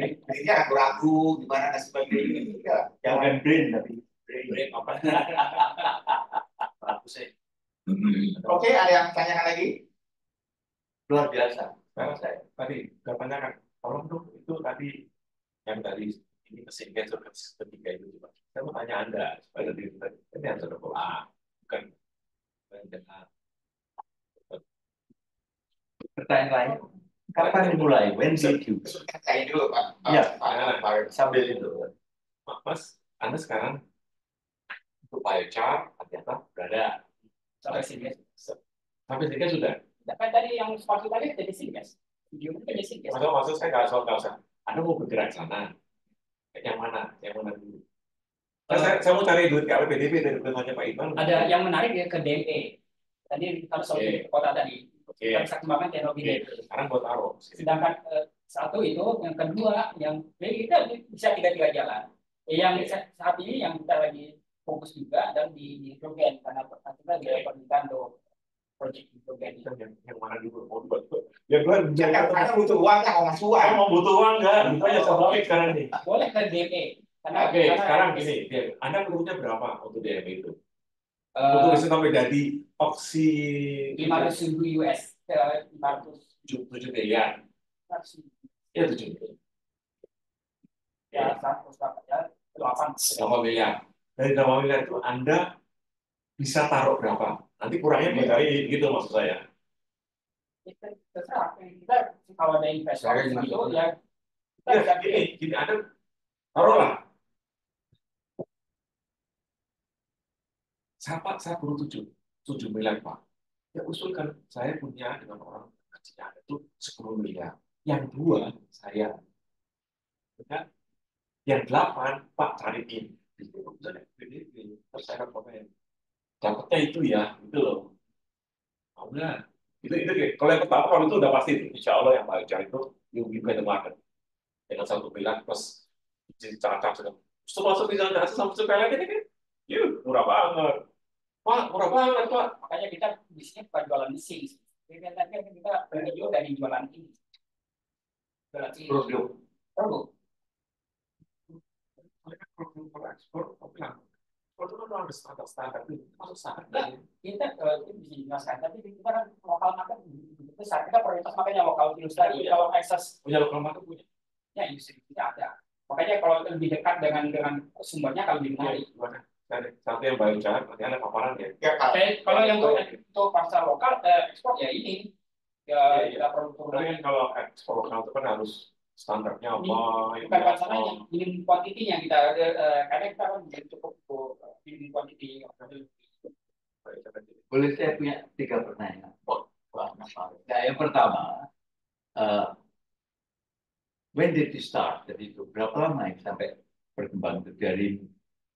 ini ragu-ragu gimana dan sebagainya. Jangan brain tapi Brain apa? Ragu sih. Oke, ada yang tanyakan lagi? luar biasa. Sekarang saya tadi katanya kan, tolong dong itu tadi yang tadi ini mesin gas ketiga itu coba. Saya mau tanya Anda supaya lebih ini harus ada pola, bukan dengan Pertanyaan lain, kapan dimulai? When did you? Saya dulu Pak. Ya, Pak. sambil itu. Mas, Anda sekarang untuk biochar ternyata berada sampai sini. sampai sini sudah. Kan tadi yang sepatu tadi jadi singkes. Video itu jadi singkes. Maksud saya nggak usah. Anda mau bergerak ke sana. Yang mana? Yang mana dulu? Saya mau cari duit ke LPDP dari perusahaannya Pak Ivan. Ada yang menarik ya ke DME. Tadi kalau soal kota tadi. Kita bisa kembangkan teknologi DME. Sekarang buat taruh. Sedangkan satu itu, yang kedua, yang kita bisa tiga jalan. Yang saat ini yang kita lagi fokus juga dan di hidrogen, karena kita di pernikahan project hidrogen. Yang mana dulu? Mau buat? Ya gue Karena butuh uang, mau ngasih uang. mau butuh uang nggak? Itu aja saya sekarang nih. Boleh ke DME. Oke, sekarang gini, Anda perlunya berapa untuk DME itu? Untuk bisa sampai jadi oksi 500.000 US, 7 miliar. Ya 7 miliar. ya 100 ya 8 miliar. Dari 8 miliar itu Anda bisa taruh berapa? Nanti kurangnya dicari gitu maksud saya. Terserah kita kalau ada investor itu ya kita Ya gini Anda taruhlah. Saya perlu 7 miliar Pak. Ya usulkan saya punya dengan orang kecil itu 10 miliar. Yang 2 saya. Ya. Yang 8 Pak cariin. Terus saya komen. Dapatnya itu ya, gitu loh. Oh, enggak. Itu kalau yang pertama kalau itu udah pasti insya Allah yang paling cari itu you get the market dengan 1 miliar plus cara sudah masuk di jalan sama sepele ini kan, murah banget. Pak, murah banget Pak. Makanya kita bisnisnya bukan jualan mesin, kita revenue dari jualan ini. Jualan ini. Produk. Mereka kalau ekspor, itu kan harus standar itu masuk standar. Kita itu bisa dijelaskan, tapi kita kan lokal market begitu besar. Kita prioritas makanya lokal terus tadi. Kalau akses Punya lokal market punya. ya industri kita ada. Makanya kalau lebih dekat dengan sumbernya kalau lebih menarik. Satu yang biochar, nanti ada paparan ya. Ya, Kalau yang untuk pasar lokal ekspor ya ini ya kita produk-produk. Kalau ekspor lokal itu kan harus standarnya apa? Bukan masalahnya, minimum kuantitinya kita karena kita kan cukup minimum kuantiti. Boleh saya punya 3 pertanyaan? Nah, yang pertama, when did you start? Jadi itu berapa lama sampai berkembang dari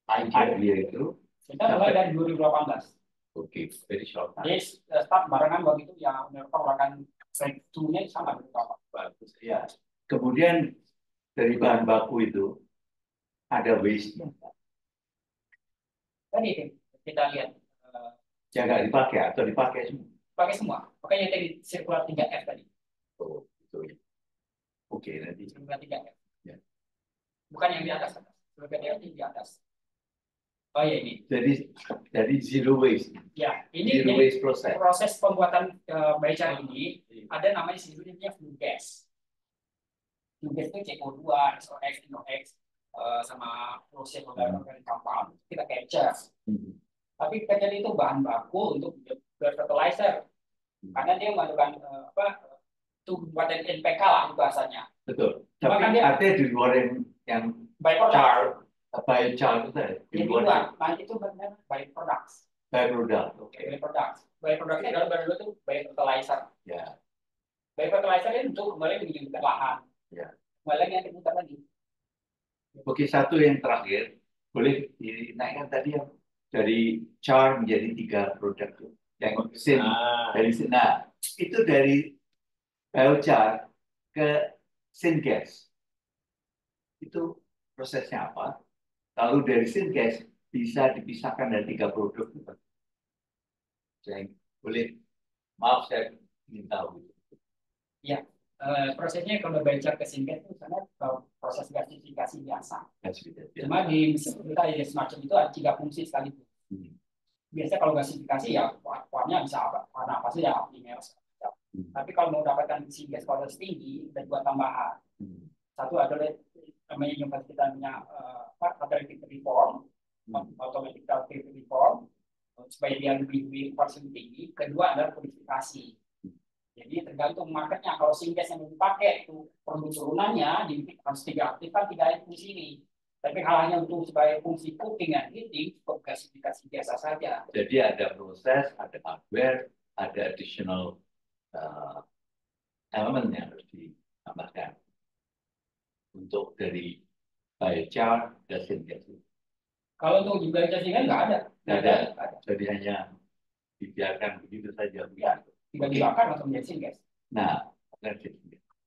idea itu? Kita mulai dari 2018. Oke, very short time. Jadi start barengan waktu itu yang merupakan breakthrough-nya sama beberapa. Bagus. Ya. Kemudian dari bahan baku itu ada waste-nya. Tadi kita lihat Yang nggak dipakai atau dipakai semua. pakai semua. Makanya tadi sirkular 3F tadi. Oh, itu ya. Oke, nanti. Sirkular 3F. Ya. Bukan yang di atas. Sirkular 3F yang di atas. Oh ya ini. Jadi zero waste. Ya, ini Zero waste process. proses pembuatan biochar ini ada namanya sebetulnya flue gas. Flue gas itu CO2, SOx, NOx, sama proses organik compound kita capture. Tapi capture itu bahan baku untuk fertilizer. Karena dia mengandung itu buatan NPK lah bahasanya. Betul. Cuma Tapi kan dia- artinya di luar yang Byproduct. biochar itu tadi. Di luar, nah itu benar byproducts. Byproduct. Oke. Byproducts. Byproductnya adalah bahan itu biofertilizer. Ya. Biofertilizer itu untuk kembali menghidupkan lahan. Ya. Kembali lagi yang kita lagi. Oke, satu yang terakhir, boleh dinaikkan tadi yang dari char menjadi 3 produk tuh. Yang sin dari sin. Nah, itu dari biochar ke syngas. Itu prosesnya apa? Lalu dari syngas bisa dipisahkan dari 3 produk itu. Saya boleh, maaf saya ingin tahu. Ya, prosesnya kalau biochar ke syngas itu sana proses gasifikasi biasa. Cuma di mesin kita ada semacam itu ada 3 fungsi sekaligus. Biasanya kalau gasifikasi ya warnanya bisa warna apa sih ya primer. Tapi kalau mau dapatkan syngas kualitas tinggi ada 2 tambahan. Satu adalah namanya yang kita punya catalytic reform, automatic catalytic reform supaya dia lebih persen tinggi. Kedua adalah purifikasi. Jadi tergantung marketnya. Kalau syngas yang dipakai itu produk turunannya harus diaktifkan 3 fungsi ini. Tapi halnya untuk sebagai fungsi cooking dan heating, gasifikasi biasa saja. Jadi ada proses, ada hardware, ada additional elemen yang harus ditambahkan untuk dari biochar dan syngas. Kalau untuk di biochar syngas nggak ada. Nggak ada. Jadi hanya dibiarkan begitu saja. Ya, tidak dibakar atau menjadi syngas. Nah,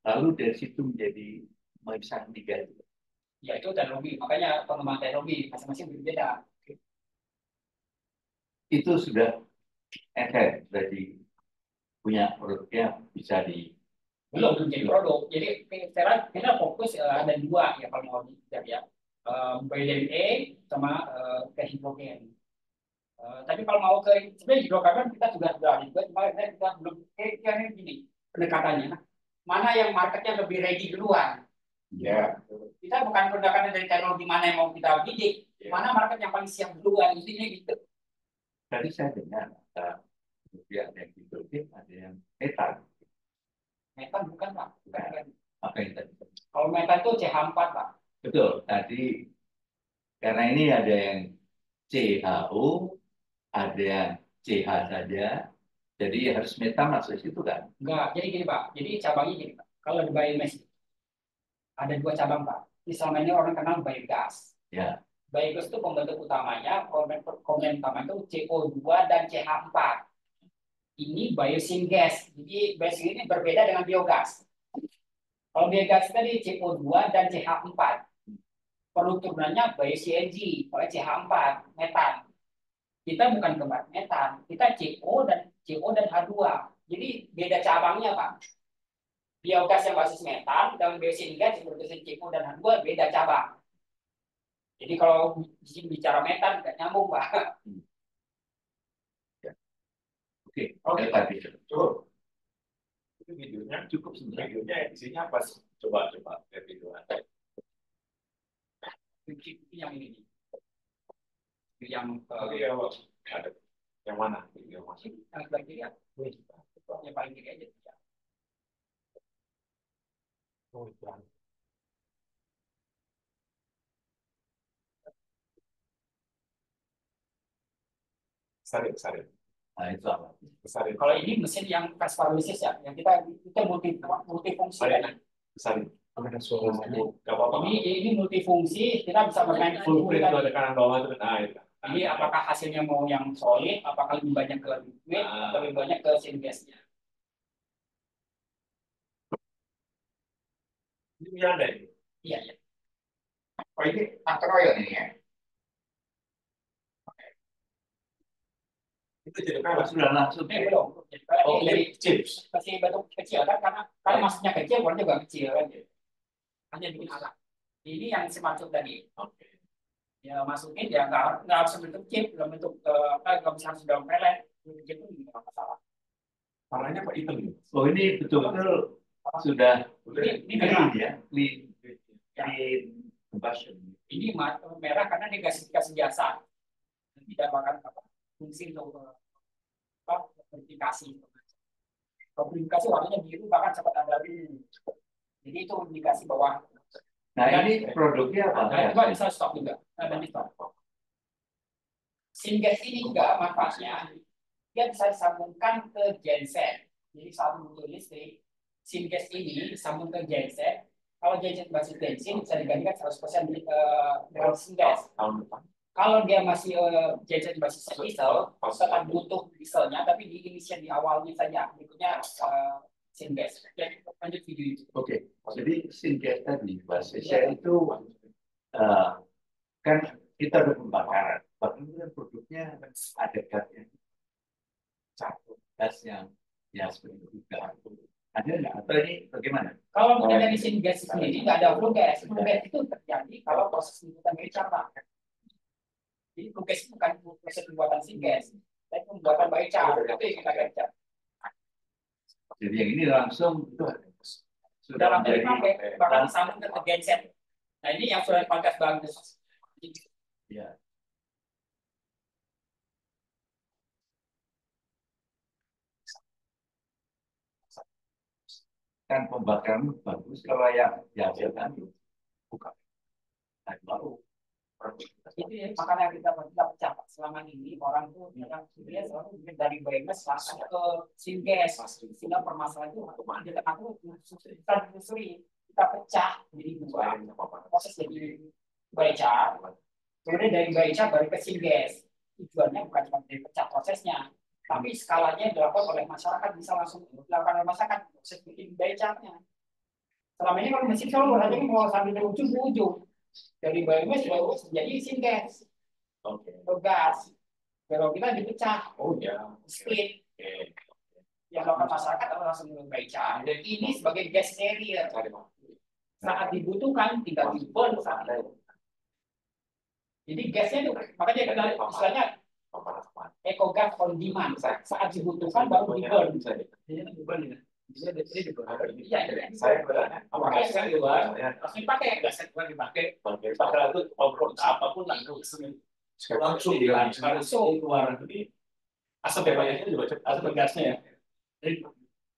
lalu dari situ menjadi memisahkan 3 itu. Ya itu teknologi, makanya pengembangan teknologi masing-masing berbeda. Itu sudah berarti punya produknya bisa di belum jadi produk. Jadi kita fokus ada 2 ya kalau mau dilihat ya, BDME sama ke hidrogen. Tapi kalau mau ke sebenarnya hidrokarbon kita juga sudah juga, cuma kita belum kayaknya gini pendekatannya. Mana yang marketnya lebih ready duluan? Ya. Kita bukan pendekatan dari teknologi mana yang mau kita bidik, mana market yang paling siap duluan, intinya gitu. Tadi saya dengar kemudian ada yang hidrogen, ada yang metan. Metan bukan Pak. Bukan. Apa yang tadi? Kalau metan itu CH4 Pak. Betul. Tadi karena ini ada yang CHO, ada yang CH saja. Jadi harus metan masuk situ kan? Enggak. Jadi gini Pak. Jadi cabangnya gini Pak. Kalau di biomass ada 2 cabang Pak. Selama ini orang kenal biogas. Ya. Biogas itu pembentuk utamanya, komponen utama itu CO2 dan CH4. Ini biosyngas. Jadi biosyngas ini berbeda dengan biogas. Kalau biogas tadi CO2 dan CH4. Produk turunannya bio-CNG, oleh CH4, metan. Kita bukan kembali metan, kita CO dan H2. Jadi beda cabangnya Pak. Biogas yang basis metan dan biosingas yang berbasis CO dan H2 beda cabang. Jadi kalau di sini bicara metan nggak nyambung Pak. Oke, Oke, tadi. cukup. Itu videonya cukup sebenarnya. Videonya isinya apa sih? Coba lihat video Anda. Yang ini. Yang Ada yang mana? Video masih. yang sebelah kiri ya. Yang paling kiri aja. Oh, jangan. Sarin. Nah, itu apa? Sarin. Kalau ini mesin yang transformasis ya, yang kita multifungsi. Sarin. Ada suaranya. Gak apa-apa. Ini multifungsi, kita bisa bermain Full print itu ada kanan bawah itu. Nah, itu. Jadi apakah hasilnya mau yang solid, apakah lebih banyak ke liquid, atau lebih banyak ke syngasnya? Ini punya Anda ini. Iya, iya. Oh ini antar oil ini ya. Itu jadi kan Sudah langsung. Belum. oh, Jadi ini chips. kasih bentuk kecil kan, karena masuknya kecil, warnanya juga kecil kan. Hanya bikin alat. Ini yang semacam tadi. Oke. Ya masukin ya nggak harus bentuk chip, dalam bentuk kalau misalnya sudah pelet, chip pun nggak masalah. Warnanya kok hitam nih? Oh, ini betul-betul sudah Ini merah. ya, clean combustion. Ini merah karena dia gasifikasi biasa. Tidak bahkan apa fungsi untuk verifikasi. Kalau verifikasi warnanya biru bahkan sempat ada biru. Jadi itu indikasi bahwa Nah, ini produknya apa? nah, itu bisa stok juga. Ada di stok. Syngas ini juga manfaatnya dia bisa disambungkan ke genset. Jadi saat butuh listrik, syngas ini disambung ke genset. Kalau genset basis bensin bisa digantikan 100% dengan syngas. Tahun depan. Kalau dia masih genset basis diesel, tetap butuh dieselnya, tapi di inisial di awalnya saja. Berikutnya syngas. Oke, lanjut video itu. Oke, jadi syngas tadi basisnya itu kan kita ada pembakaran. Bahkan itu kan produknya ada gasnya. Gas yang ya seperti itu juga. Ada nggak? Atau ini bagaimana? Kalau kita dari syngas sendiri nggak ada flue gas. Flue gas itu terjadi kalau proses pembuatan kecap. Jadi flue gas bukan proses pembuatan syngas, tapi pembuatan biochar. Itu yang kita kecap. Jadi yang ini langsung itu Sudah lama dipakai, bahkan disambung ke genset. Nah ini yang sudah dipakai bagus. ya. Kan pembakaran bagus kalau yang biasa kan bukan. Nah, baru Itu ya, makanya kita pecah selama ini orang tuh yang dia selalu dari biogas langsung ke syngas, sehingga permasalahan itu kita telusuri, kita pecah jadi dua proses jadi biochar, kemudian dari biochar baru ke syngas. Tujuannya bukan cuma dari pecah prosesnya, tapi skalanya dilakukan oleh masyarakat, bisa langsung dilakukan oleh masyarakat proses bikin biocharnya. Selama ini kalau mesin selalu berarti mau sambil dari ujung ke ujung. Dari biogas jadi syngas, gas. Kalau kita dipecah, split. Yang melakukan masyarakat adalah langsung membaca. Dan ini sebagai gas carrier. Saat dibutuhkan tinggal dibuat saat itu. Jadi gasnya itu makanya kita istilahnya eco gas on demand. Saat dibutuhkan baru dibuat. Iya, Saya berani. Apakah saya luar? langsung dipakai. Gas yang dipakai, pakai itu obrol apapun langsung langsung keluar. Jadi asap banyaknya juga cepat, asap gasnya ya. Jadi,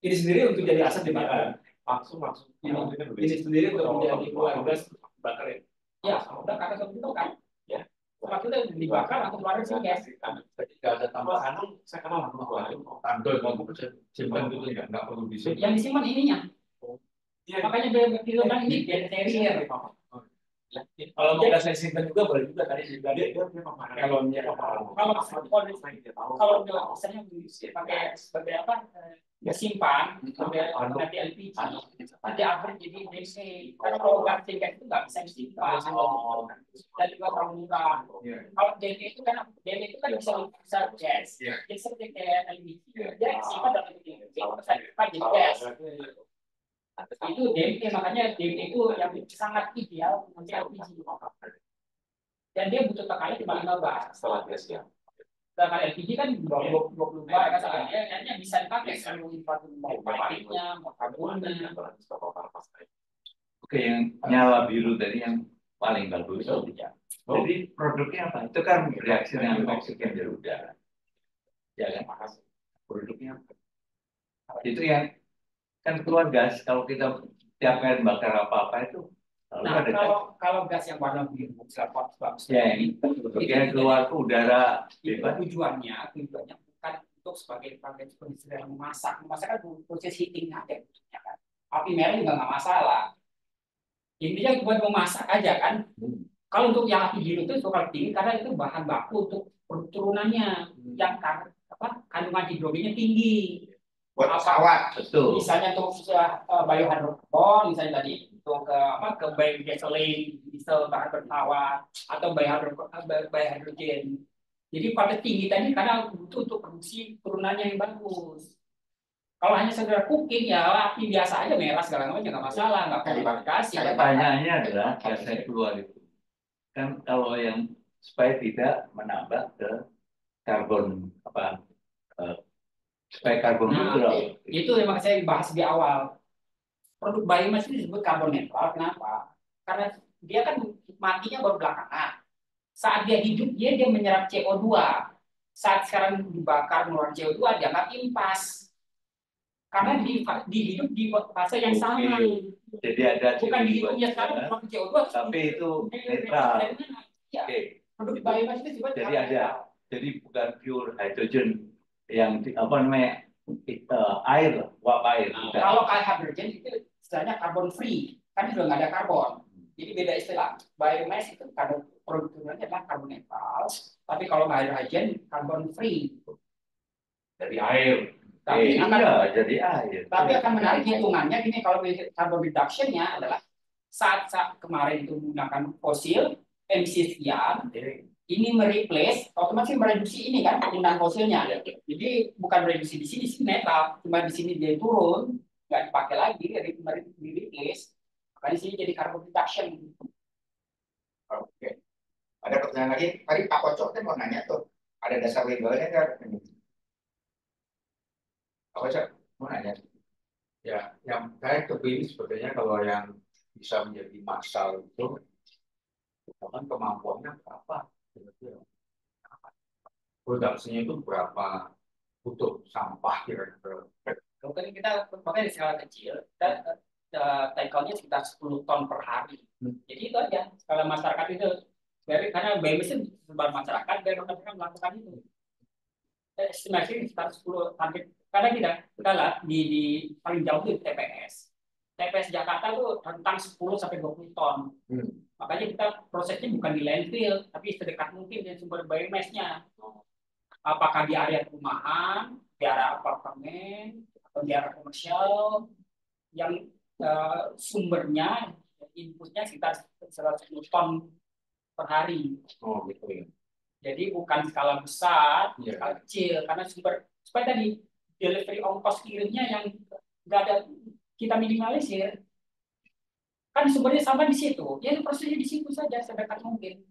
ini sendiri untuk jadi asap dibakar. Langsung. Ini sendiri untuk menjadi keluar gas bakar ya. Ya, udah kakak kebentuk kan? Ya. Waktu itu dibakar atau keluar syngas. Tidak ada tambahan. Saya kenal sama Tandul mau simpan dulu nggak perlu bisa. Yang disimpan ininya. Makanya dia bilang ini gas carrier. Kalau mau gas simpan juga boleh juga tadi juga dia kalau misalnya pakai sebagai apa gas simpan sampai nanti LPG nanti akhirnya jadi DC karena kalau gas tingkat itu nggak bisa disimpan dan juga terlalu murah. Kalau DP itu kan bisa gas jadi seperti kayak LPG dia simpan dalam jadi gas. Itu DMT, makanya DMT itu yang sangat ideal untuk LPG dan dia butuh tekanan cuma 15 Setelah gas ya. sedangkan LPG kan 20 bar kan sebenarnya bisa dipakai seluruh batiknya mau karbonnya. Oke, yang nyala biru tadi yang paling bagus. Jadi produknya apa? Itu kan reaksi dengan oksigen dari udara. Ya kan? Produknya apa? Itu yang kan keluar gas. Kalau kita tiap kali bakar apa-apa itu Nah, kalau gas yang warna biru, ya ini bagian keluar ke udara itu bebas. tujuannya bukan untuk sebagai istilah memasak kan proses heating aja, ya kan? Api merah juga nggak masalah. Intinya buat memasak aja kan. Kalau untuk yang api biru itu suka tinggi karena itu bahan baku untuk turunannya yang kandungan hidrogennya tinggi. Buat pesawat, Betul. Misalnya untuk biohydrocarbon, misalnya tadi untuk ke gasoline, diesel, bahan bertawar atau biohydrogen. Jadi pada tinggi tadi karena butuh untuk produksi turunannya yang bagus. Kalau hanya sekedar cooking ya api biasa aja merah segala macam nggak masalah, nggak perlu modifikasi. Pertanyaannya adalah gas yang keluar itu kan kalau yang supaya tidak menambah ke karbon supaya karbon itu memang saya bahas di awal. Produk biomass itu disebut karbon netral. Kenapa? Karena dia kan matinya baru belakangan. Saat dia hidup dia menyerap CO2. Saat sekarang dibakar mengeluarkan CO2 dia nggak impas. Karena di hidup di fase yang sama. Jadi ada bukan di hidupnya sekarang mengeluarkan CO2 tapi itu netral. Ya. Produk biomass itu disebut jadi ada. Jadi bukan pure hydrogen yang air, uap air. Kalau hydrogen itu istilahnya carbon free, kan sudah nggak ada karbon. Jadi beda istilah. Biomass itu karbon produknya adalah karbon netral, tapi kalau hydrogen carbon free. Dari air. Tapi jadi air. Tapi akan menarik hitungannya gini, kalau carbon reduction-nya adalah saat kemarin itu menggunakan fosil emisi sekian, ini mereplace otomatis mereduksi ini kan penggunaan fosilnya. Jadi bukan mereduksi di sini netral, cuma di sini dia turun, nggak dipakai lagi, jadi mereplace. Makanya di sini jadi carbon reduction. Oke. Ada pertanyaan lagi? Tadi Pak Kocok kan mau nanya tuh, ada dasar legalnya nggak? Pak Kocok mau nanya. Ya, yang saya kepilih sebetulnya kalau yang bisa menjadi massal itu, kan kemampuannya berapa? Produksinya itu berapa? Butuh sampah kira-kira. Kalau kita pakai di skala kecil, kita tackle-nya sekitar 10 ton per hari. Jadi itu aja skala masyarakat itu. Karena BMS itu sebar masyarakat, dan mereka melakukan itu. Estimasi sekitar 10 sampai kadang kita lihat di paling jauh itu TPS. TPS Jakarta itu rentang 10 sampai 20 ton. Makanya kita prosesnya bukan di landfill, tapi sedekat mungkin dengan sumber biomass-nya. Apakah di area perumahan, di area apartemen, atau di area komersial yang sumbernya inputnya sekitar 110 ton per hari. Oh gitu ya. Jadi bukan skala besar, skala kecil, karena supaya tadi delivery ongkos kirimnya yang nggak ada kita minimalisir. Kan sumbernya sama di situ, ya prosesnya di situ saja sedekat mungkin.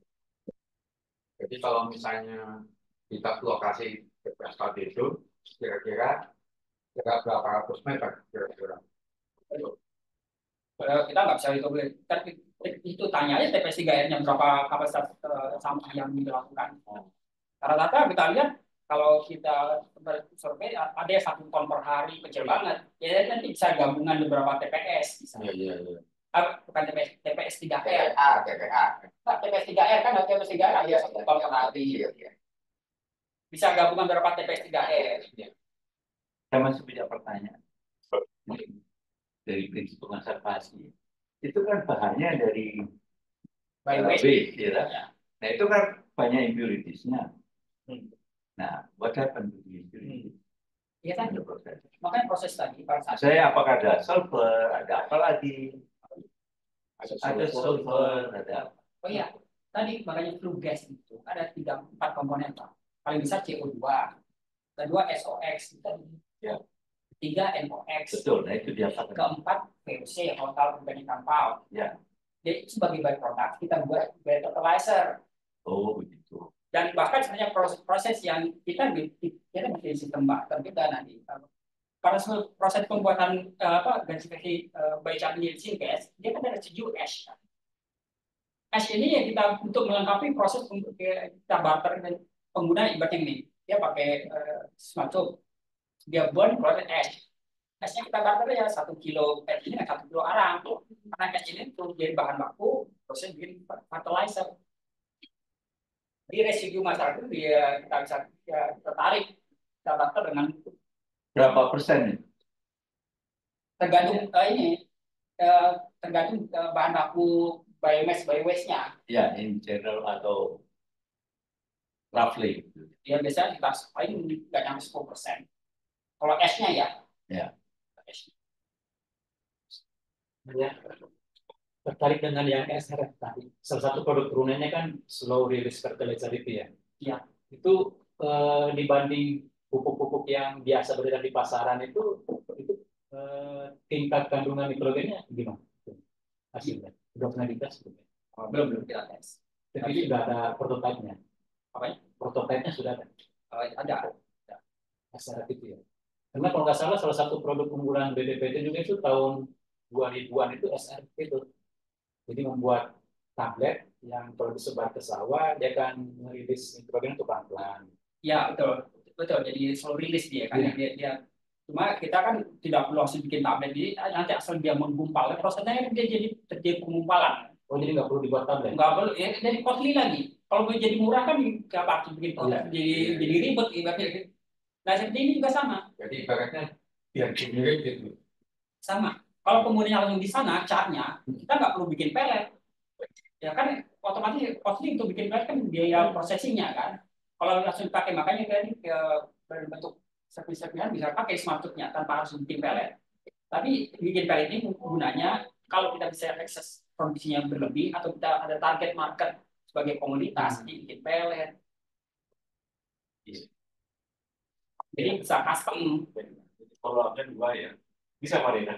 Jadi kalau misalnya kita ke lokasi TPS tadi itu kira-kira berapa ratus meter kira-kira? Kita nggak bisa itu tanya aja TPS 3R-nya berapa kapasitas sampah yang dilakukan. Rata-rata kita lihat kalau kita survei ada 1 ton per hari kecil banget. Ya nanti bisa gabungan beberapa TPS. Iya. Bukan TPS 3R. TPA. Nah, TPS 3R kan TPS 3R ada 1 ton per hari. Bisa gabungan berapa TPS 3R. Saya masih punya pertanyaan. Dari prinsip konservasi. Itu kan bahannya dari by waste. waste, ya. Ya. Nah itu kan banyak impurities-nya. Hmm. Nah, what happened to the impurities? Iya kan, The process. makanya proses tadi pada saat Saya apakah ada sulfur, ada apa lagi? Ada Ada sulfur, ada apa? oh iya, tadi makanya flue gas itu ada 3-4 komponen Pak. Paling besar CO2, kedua SOx, Ya. ketiga NOx, Betul, nah itu dia. keempat VOC, volatile organic compound. Ya. Jadi sebagai byproduct kita buat fertilizer. Oh begitu. Dan bahkan sebenarnya proses yang kita bikin sistem bakter kita nanti pada proses pembuatan gasifikasi biochar gas dia kan ada residu ash. Ash ini ya kita untuk melengkapi proses untuk kita barter dan pengguna ibaratnya ini dia pakai semacam dia burn keluar ash. Ashnya kita barter ya 1 kilo ash ini 1 kilo arang. Karena ash ini untuk jadi bahan baku proses bikin fertilizer. Di residu masyarakat dia kita bisa tertarik kita barter dengan Berapa persen? tergantung tergantung bahan baku biomass biowaste-nya. Ya, in general atau roughly. Dia biasanya kita paling nggak nyampe 10%. Kalau ash-nya ya. Ya. Ya. Tertarik dengan yang SRF tadi. Salah satu produk turunannya kan slow release fertilizer itu ya. Ya. Itu dibanding pupuk-pupuk yang biasa beredar di pasaran itu tingkat kandungan nitrogennya gimana? Hasilnya sudah pernah dites belum? Belum kita tes. Tapi sudah ada prototipenya. Apa ya? Prototipenya sudah ada. Ada. SRF itu ya. Karena kalau nggak salah satu produk unggulan BPPT juga itu tahun 2000-an itu SRF itu. Jadi membuat tablet yang kalau disebar ke sawah dia akan merilis nitrogen itu pelan-pelan. Ya betul. Jadi slow release dia kan. Ya. Dia cuma kita kan tidak perlu langsung bikin tablet. Jadi nanti asal dia menggumpal, prosesnya dia jadi terjadi penggumpalan. Oh jadi nggak perlu dibuat tablet? Nggak perlu, ya jadi costly lagi. Kalau mau jadi murah kan nggak pasti bikin proses, jadi ribet ibaratnya. Nah seperti ini juga sama. Jadi ibaratnya biar mirip gitu. Sama. Kalau penggunanya langsung di sana, catnya, kita nggak perlu bikin pelet. Ya kan, otomatis costly untuk bikin pelet kan biaya prosesinya kan. Kalau langsung dipakai, makanya tadi berbentuk servis-servisan bisa pakai smart tube-nya tanpa harus bikin pelet. Tapi bikin pelet ini gunanya kalau kita bisa akses kondisinya berlebih atau kita ada target market sebagai komoditas, bikin pelet. Jadi bisa custom. Kalau ada dua ya, bisa Marina.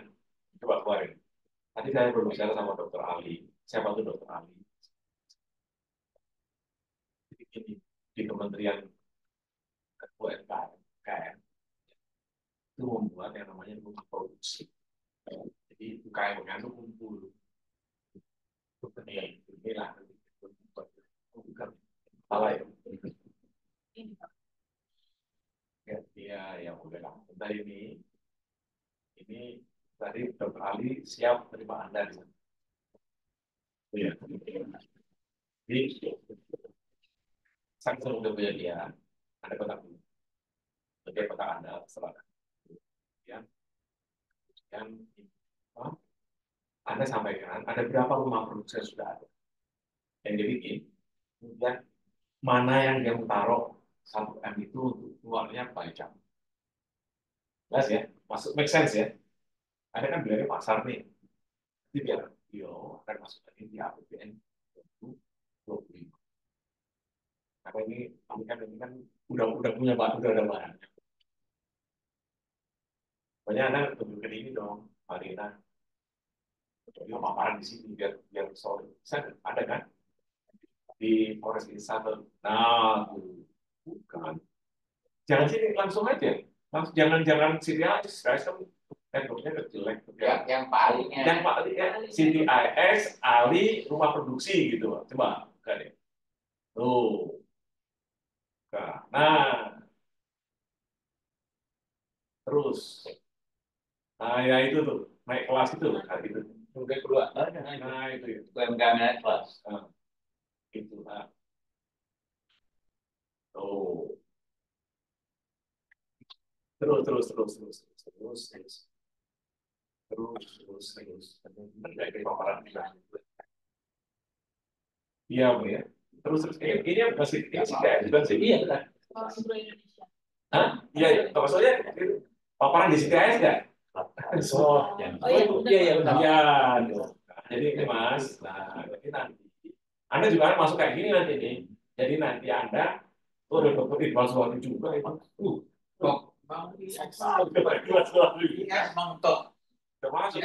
Coba keluarin. Tadi saya berbicara sama Dokter Ali. Siapa tuh Dokter Ali? Jadi gini, di Kementerian UMKM itu membuat yang namanya rumah produksi. Jadi UKM itu kumpul. Inilah bukan salah ya. Ya, yang udah lah. Bentar ini tadi Dokter Ali siap menerima Anda di sana. Iya. Jadi saya sudah punya dia, ada kotak ini. Jadi kotak Anda selatan. Ya. Dan Anda sampaikan ada berapa rumah produksi yang sudah ada yang dibikin. Kemudian mana yang dia taruh 1M itu untuk keluarnya banyak. Jelas ya, masuk make sense ya. Ada kan bilangnya pasar nih. Jadi biar bio akan masuk lagi di APBN 2025. Karena ini kan udah punya bahan, udah ada bahannya. Banyak anak tunjukin ini dong, Marina. Jadi paparan di sini biar solid. Ada kan di Forest Institute. Nah, bukan. Jangan sini langsung aja. Langsung jangan sini aja. Guys, kan networknya jelek. Yang paling ya, CTIS, Ali, rumah produksi gitu. Coba buka deh. Tuh. Nah, terus. Nah, ya itu tuh. Naik kelas itu. Nah, gitu. Yang kedua, Nah, itu ya. UMKM naik kelas. Nah, itu. Nah. Tuh. Terus. Dari paparan Iya, Bu ya. Terus ini masih ini sih kayak bukan sih. Iya, benar. Hah? Iya, iya. Maksudnya paparan di CTS nggak? Oh, iya, iya, benar. Iya, tuh. Nah, jadi ini Mas. Nah, jadi nanti Anda juga harus masuk kayak gini nanti nih. Jadi nanti Anda, oh, udah dokter Iqbal Suwandi juga itu. Kok Iqbal Suwandi. Iya, nonton. Udah masuk,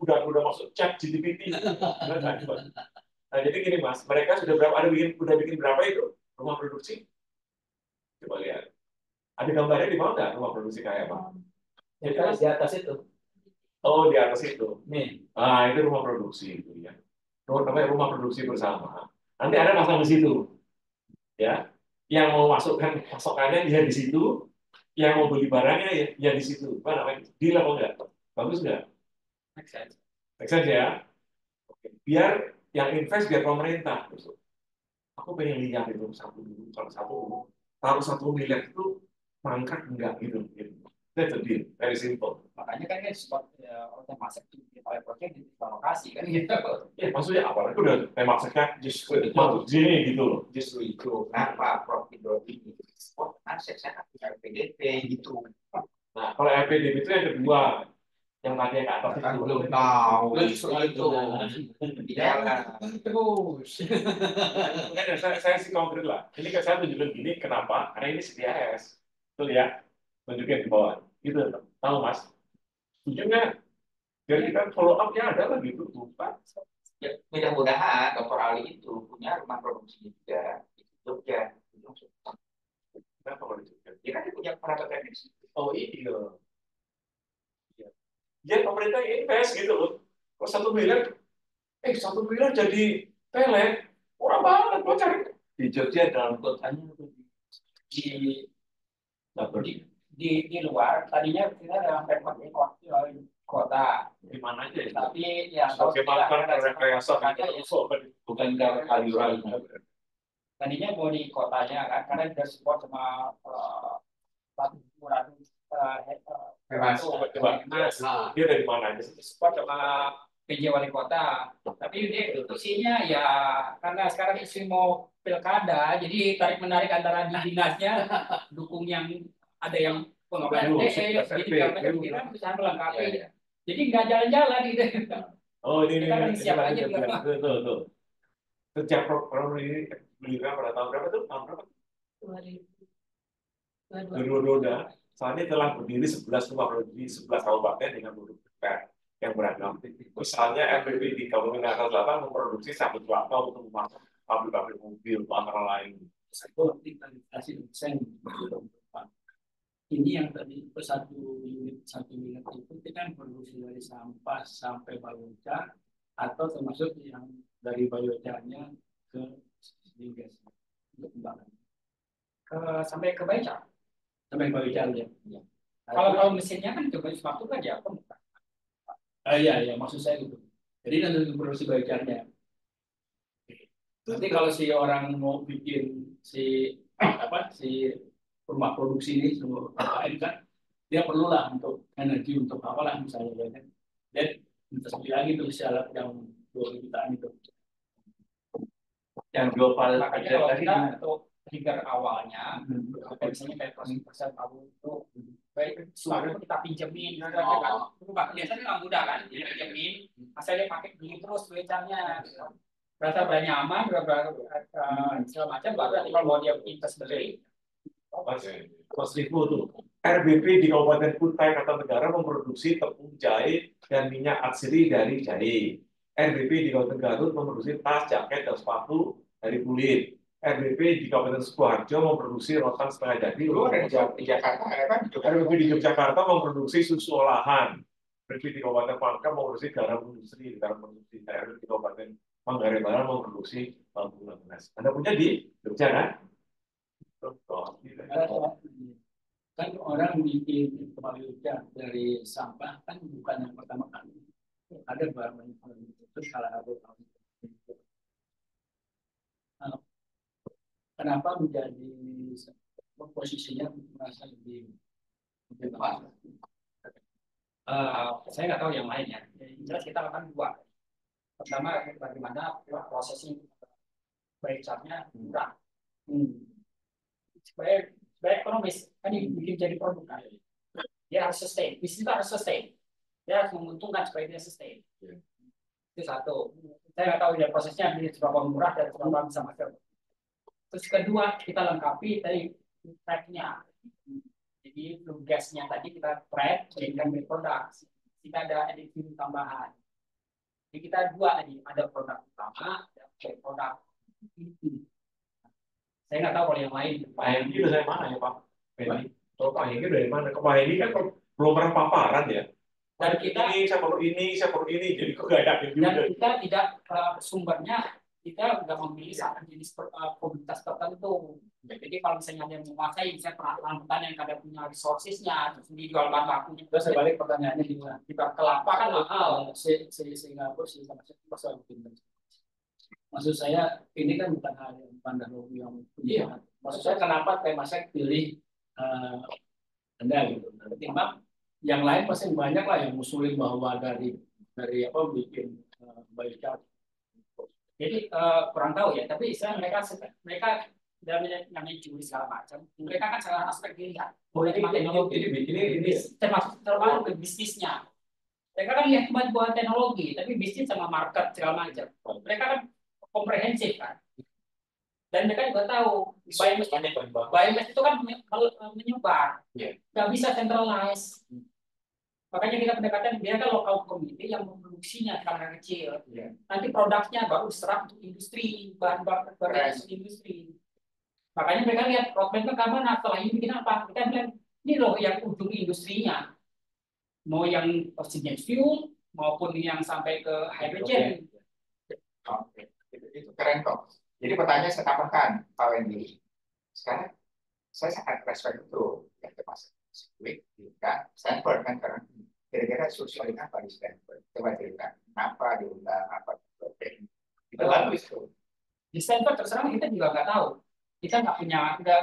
udah masuk chat GPT. Nah, jadi gini Mas, mereka sudah berapa udah bikin berapa itu rumah produksi? Coba lihat. Ada gambarnya di bawah nggak rumah produksi kayak apa? Di atas itu. Oh, di atas itu. Nih. Ah, itu rumah produksi itu ya. Namanya rumah produksi bersama. Nanti ada pasang di situ, ya. Yang mau masukkan pasokannya ya di situ, yang mau beli barangnya ya di situ. Apa namanya? Deal apa enggak? Bagus enggak? Make sense. Make sense ya. Oke. Biar yang invest biar pemerintah. Aku pengen lihat itu kalau taruh 1 miliar itu mangkrak enggak gitu. That's the deal, very simple. Makanya kan spot orang masak di proyek di lokasi kan gitu. Ya maksudnya apa? Itu udah maksudnya justru masuk sini gitu loh. Justru itu kenapa Prof Indro ini spot aset saya punya PDP gitu. Nah, kalau LPDP itu yang kedua, yang tadi yang atas Kan itu belum tahu justru itu. Jangan terus. Saya sih konkret lah. Ini kan saya tunjukin gini, kenapa? Karena ini CTS. Tuh ya, tunjukin di bawah. Gitu, tahu Mas? Setuju nggak? Jadi kita follow up-nya ada lah gitu tuh, Pak. Ya, mudah-mudahan Dr. Ali itu punya rumah produksi juga di Jogja. Kenapa kalau di Jogja? Dia kan dia punya perangkat teknis. Oh iya. Ya pemerintah invest gitu loh. Kalau 1 miliar, 1 miliar jadi pelet. Murah banget, lo cari. Di Jogja dalam kotanya di di luar tadinya kita dalam rekodnya kota Di mana aja ya? tapi ya Oke, makan rekayasa bukan kaliuran. tadinya mau di kotanya kan karena dia support sama Dia dari mana aja? support sama PJ Wali Kota tapi dia diskusinya ya karena sekarang isu mau pilkada jadi tarik menarik antara di dinasnya dukung yang ada yang pengawalan jadi kira bisa melengkapi jadi nggak jalan-jalan gitu. Oh ini Kita kan siap aja tuh. Sejak program ini beliau pada tahun berapa tuh? Tahun berapa? 2022. Saat ini telah berdiri 11 rumah produksi 11 kabupaten dengan produk yang beragam. Misalnya FPP di Kabupaten Kalimantan Selatan memproduksi satu kelapa untuk memasok pabrik-pabrik mobil antara lain. Digitalisasi desain. Ini yang tadi satu unit itu kan produksi dari sampah sampai biochar atau termasuk yang dari biocharnya ke gas untuk pembangunan. Sampai ke biochar. Sampai biochar ya. Kalau mesinnya kan coba waktu kan ya Iya, maksud saya gitu. Jadi nanti produksi biocharnya. Nanti kalau si orang mau bikin si rumah produksi ini semua kan dia perlulah untuk energi untuk apalah misalnya ya kan. Dan minta sekali lagi tuh alat yang 2 jutaan itu. Yang global makanya kalau kita untuk trigger awalnya misalnya kayak persen tahu itu baik suatu kita pinjemin biasanya nggak mudah kan dia pinjemin masa dia pakai beli terus becannya rasa udah nyaman segala macam baru nanti kalau dia invest beli Mas Rifu tuh RBP di Kabupaten Kutai Kartanegara memproduksi tepung jahe dan minyak atsiri dari jahe. RBP di Kabupaten Garut memproduksi tas, jaket, dan sepatu dari kulit. RBP di Kabupaten Sukoharjo memproduksi rotan setengah jadi. Di Jakarta apa? RBP di Yogyakarta memproduksi susu olahan. RBP di Kabupaten Pangkep memproduksi garam industri. RBP di Kabupaten Manggarai Barat memproduksi bambu laminasi. Anda punya di Jogja kan? Kan orang bikin biochar dari sampah kan bukan yang pertama kali. Ada banyak itu salah satu. Kenapa menjadi posisinya merasa lebih tepat? Saya nggak tahu yang lainnya. Jelas kita akan dua. Pertama bagaimana prosesnya supaya charge-nya murah. Supaya ekonomis kan dibikin jadi produk kan. Dia harus sustain, bisnis itu harus sustain. Dia harus menguntungkan supaya dia sustain. Itu satu. Saya nggak tahu ya prosesnya seberapa murah dan seberapa bisa masuk. Terus kedua, kita lengkapi dari track-nya. Jadi flue gasnya tadi kita track jadikan produk. Kita ada additive tambahan. Jadi kita dua tadi, ada produk utama, ada produk. Saya nggak tahu kalau yang lain. Pak Hendy dari mana ya Pak? Kalau Pak Hendy dari mana? Pak Hendy kan belum pernah paparan ya. Dan kita saya perlu ini, jadi kok gak yakin juga. Dan kita tidak sumbernya kita nggak memilih satu jenis komoditas tertentu. Jadi kalau misalnya ada yang menguasai, misalnya peralatan yang ada punya resourcesnya, terus dijual bahan bakunya. Terus saya balik pertanyaannya di kelapa kan mahal. Singapura sih sama masalah pintar. Maksud saya ini kan bukan hal yang pandang yang punya. Maksud saya kenapa Temasek pilih Anda gitu. Ketimbang yang lain pasti banyak lah yang ngusulin bahwa dari apa bikin baik chart. Jadi kurang tahu ya, tapi istilah mereka namanya juri segala macam. Mereka kan segala aspek dilihat. Ini termasuk ke bisnisnya. Mereka kan lihat cuma buat teknologi, tapi bisnis sama market segala macam. Mereka kan komprehensif kan. Dan mereka juga tahu biomass itu kan menyebar, nggak bisa centralized. Makanya kita pendekatan dia kan lokal community yang memproduksinya skala kecil. Nanti produknya baru diserap untuk industri, bahan baku industri. Makanya mereka lihat roadmap ke mana, setelah ini bikin apa? Kita bilang ini loh yang ujung industrinya, mau yang oxygen fuel maupun yang sampai ke hydrogen. Oke. Itu keren kok. Jadi pertanyaan saya tambahkan, Pak Wendy. Sekarang saya sangat respect itu yang termasuk kan Stanford kan karena kira-kira sosialnya apa di Stanford? Coba cerita kenapa diundang apa itu bagus tuh. Di Stanford terus terang kita juga nggak tahu. Kita nggak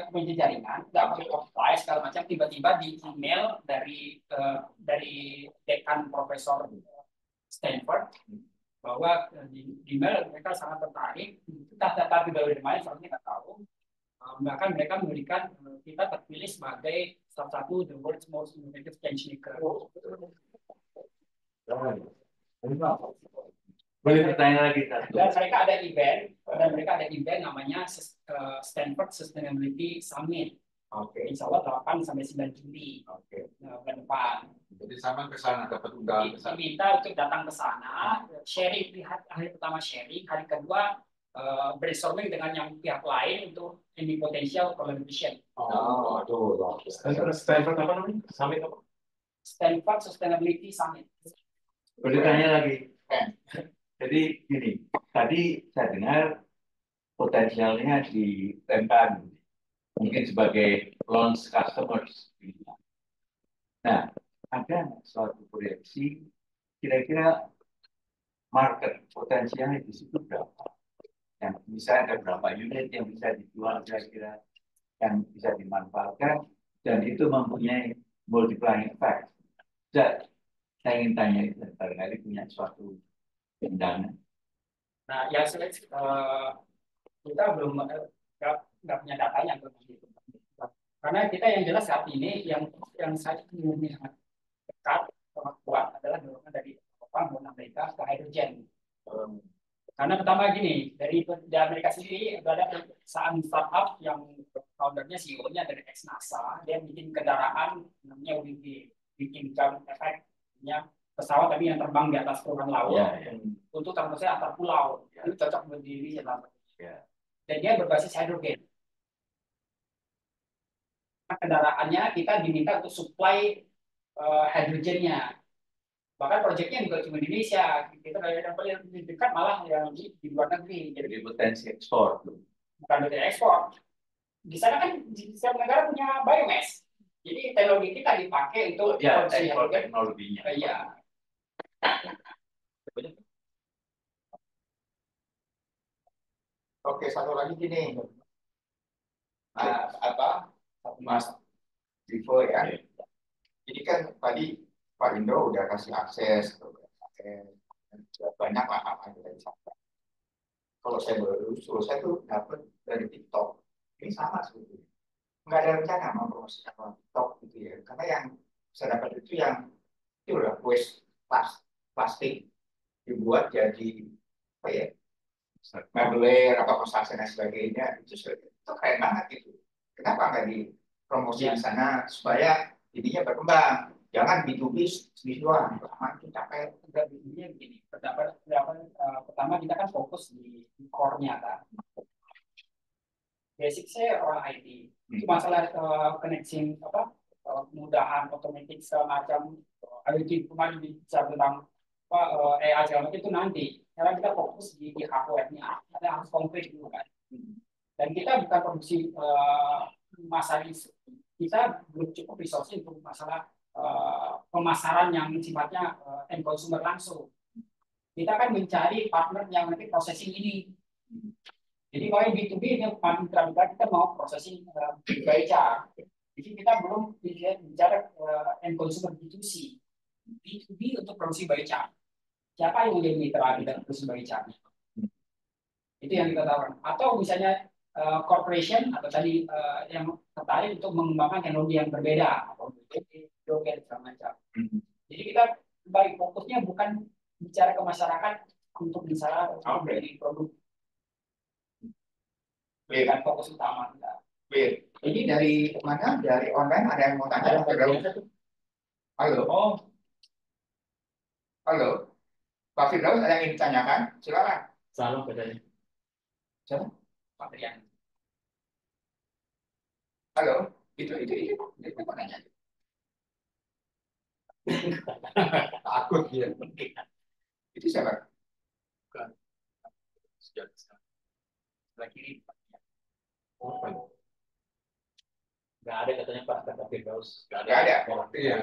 punya jaringan, nggak punya offline segala macam. Tiba-tiba di email dari dekan profesor Stanford bahwa di email mereka sangat tertarik. Tapi dari mana soalnya nggak tahu. Bahkan mereka memberikan kita terpilih sebagai salah satu the world's most innovative change maker. Boleh bertanya lagi Dan mereka ada event namanya Stanford Sustainability Summit. Insya Allah 8 sampai 9 Juli. Bulan depan. Jadi sama ke sana dapat undangan. Diminta untuk datang ke sana, sharing di hari pertama sharing, hari kedua brainstorming dengan yang pihak lain untuk ini potential collaboration. Stanford apa namanya? Summit apa? Stanford Sustainability Summit. Boleh tanya lagi. Jadi gini, tadi saya dengar potensialnya di Tempan mungkin sebagai launch customers. Nah, ada suatu proyeksi kira-kira market potensialnya di situ berapa? Yang bisa ada berapa unit yang bisa dijual kira-kira yang bisa dimanfaatkan dan itu mempunyai multiplying effect. Saya ingin tanya itu barangkali punya suatu undangan. Nah, yang kita belum nggak punya datanya karena kita yang jelas saat ini yang saat ini dekat sangat kuat adalah dorongan dari Amerika ke hydrogen. Karena pertama gini, dari Amerika sendiri ada perusahaan startup yang foundernya CEO-nya dari ex NASA, dia bikin kendaraan namanya WB, bikin jump effect-nya pesawat tapi yang terbang di atas permukaan laut untuk transportasi antar pulau. Itu cocok berdiri dan dia berbasis hidrogen. Kendaraannya kita diminta untuk supply hidrogennya. Bahkan proyeknya juga cuma di Indonesia. Kita yang paling dekat malah yang di luar negeri. Jadi potensi ekspor. Bukan potensi ekspor. Di sana kan di setiap negara punya biomass. Jadi teknologi kita dipakai untuk teknologinya. Iya. Oke, satu lagi gini. Mas Vivo ya. Jadi kan tadi Pak Indro udah kasih akses, banyak lah apa yang kita bisa. kalau saya saya tuh dapat dari TikTok. Ini sama sebetulnya. Nggak ada rencana mau promosikan TikTok gitu ya. Karena yang saya dapat itu udah waste plastik dibuat jadi apa ya, meuler atau konstruksi dan sebagainya. Itu keren banget gitu. Kenapa nggak dipromosi di sana supaya ininya berkembang? Jangan B2B sendiri doang. Lama itu capek. Enggak, begini begini. Pertama kita kan fokus di core-nya kan. Basic saya orang IT. Itu masalah connection apa kemudahan otomatis segala macam IoT kemarin bicara tentang apa AI segala macam itu nanti. Sekarang kita fokus di hardware-nya. Ada harus konkret dulu kan. Dan kita bukan produksi masalah kita belum cukup resource untuk masalah pemasaran yang sifatnya end consumer langsung. Kita kan mencari partner yang nanti processing ini. Jadi kalau B2B ini kita mau processing baca. Jadi kita belum bicara end consumer B2C. B2B untuk produksi baca. Siapa yang menjadi mitra kita produksi baca? Itu yang kita tawarkan. Atau misalnya corporation atau tadi yang tertarik untuk mengembangkan teknologi yang berbeda atau domain segala macam. Jadi kita kembali fokusnya bukan bicara ke masyarakat untuk misalnya menjadi produk. Bukan fokus utama kita. Ini dari mana? Dari online ada yang mau tanya? Halo. Oh, Halo. Pak Firdaus ada yang ingin ditanyakan? Silakan. Salam katanya. Siapa? Pak Rian. Halo. Itu mau nanya. Takut dia. Itu siapa? Sebelah kiri. Nggak ada katanya Pak kata Firdaus. Nggak ada. Iya.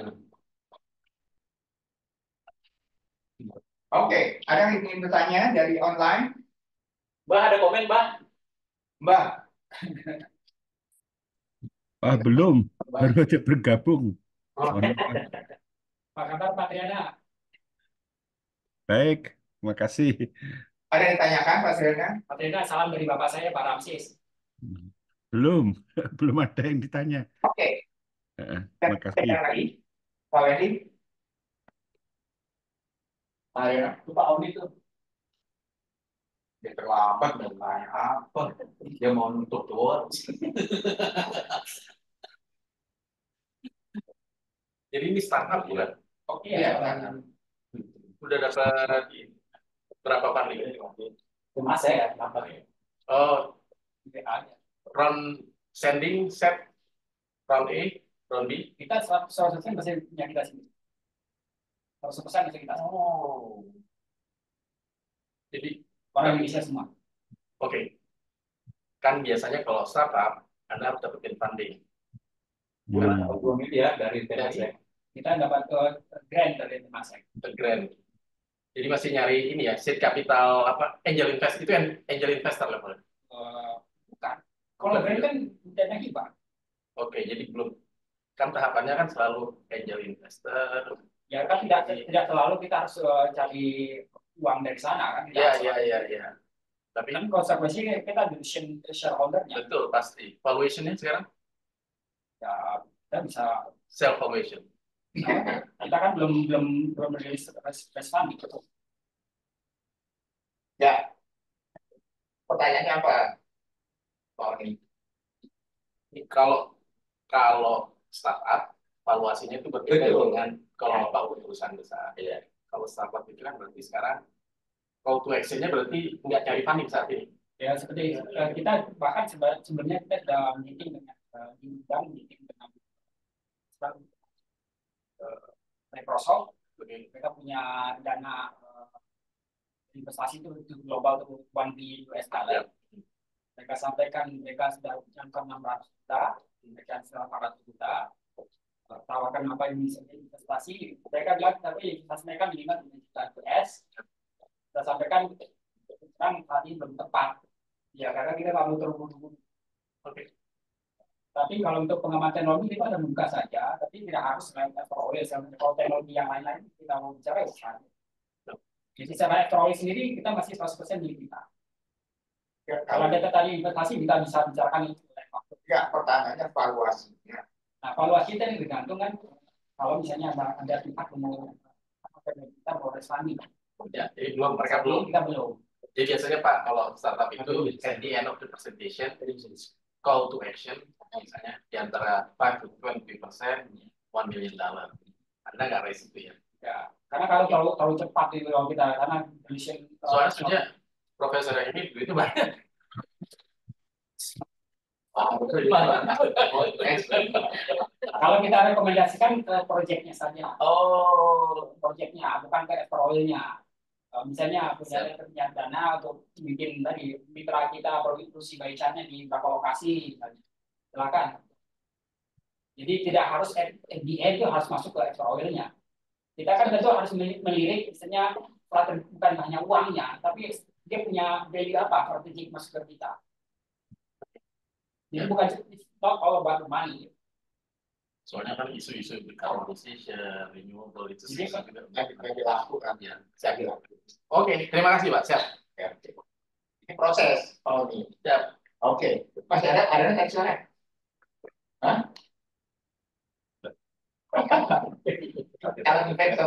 Oke, ada yang ingin bertanya dari online? Mbak ada komen Mbak? Mbak. Belum, baru aja bergabung. Pak kabar Pak Triana. Baik, terima kasih. Ada yang ditanyakan Pak Sirena? Pak Triana, salam dari bapak saya Pak Ramsis. Belum, belum ada yang ditanya. Oke. Terima kasih. Lagi, Pak Wendy. Pak Lupa Audi itu. Dia terlambat dan tanya apa? Dia mau nutup doang. Jadi ini startup bukan? Oke Iya, ya. Udah dapat berapa kali? Cuma saya dapat ya. Oh, ada. round sending set, round A, round B. Kita 100% bisa punya kita sendiri. 100% bisa kita. Oh, jadi Orang Indonesia semua. oke. Kan biasanya kalau startup Anda harus dapetin funding. Bulan 2 miliar dari Temasek. Kita dapat grant dari Temasek. Grant. Jadi masih nyari ini ya, seed capital apa? Angel invest itu angel investor level. Bukan. Kalau grant kan dana hibah. Oke, jadi belum. Kan tahapannya kan selalu angel investor. Ya kan tidak selalu kita harus cari uang dari sana kan. Iya. Tapi kan konsekuensi kita di shareholder-nya. betul pasti. Valuation-nya sekarang Ya kita bisa self valuation. kita kan belum rilis funding. Ya. Pertanyaannya apa? Pak ini. Kalau startup valuasinya itu berbeda dengan kalau perusahaan besar. Ya. Kalau startup itu kan berarti sekarang call to action-nya berarti nggak cari funding saat ini. Ya seperti kita bahkan sebenarnya kita sudah meeting dengan meeting dengan Microsoft. Mereka punya dana investasi itu global itu $1 billion. Mereka sampaikan mereka sudah mencapai 600 juta, mereka sudah 400 juta. Tawarkan apa yang bisa investasi. Mereka bilang tapi investasi mereka minimal 5 juta US. Kita sampaikan sekarang saat ini belum tepat. Ya karena kita nggak mau terburu-buru. Oke. Tapi kalau untuk pengamatan teknologi itu ada buka saja, tapi tidak harus selain elektrolis. Kalau teknologi yang lain-lain kita mau bicara ya. Jadi secara elektrolis sendiri kita masih 100% milik kita. Ya, Kalau data tadi investasi kita bisa bicarakan itu. ya, pertanyaannya valuasinya. Nah, valuasi itu tergantung kan kalau misalnya ada pihak yang mau kita mau resani. Ya, jadi mereka belum. Kita belum. Jadi biasanya Pak, kalau startup itu at the end of the presentation, call to action, misalnya di antara 5 to 20%, $1 million. Anda nggak raise itu ya? Ya, karena kalau terlalu cepat itu kalau kita karena soalnya sebenarnya profesor ini duitnya banyak. Kalau kita rekomendasikan ke proyeknya saja. Oh, proyeknya bukan ke explorernya. Misalnya punya dana untuk bikin tadi mitra kita produksi baicannya di beberapa lokasi, silakan. Jadi tidak harus at the end itu harus masuk ke explorernya. Kita kan tentu harus melirik, misalnya bukan hanya uangnya, tapi dia punya value apa strategik masuk ke kita. Jadi bukan not all about money. soalnya kan isu-isu decarbonization, renewable itu sih juga dilakukan ya, saya bilang. Oke, terima kasih Pak. Siap. Ya, ini proses kalau ini. Siap. Oke, Mas ada tadi sore? Hah? Kalau investor,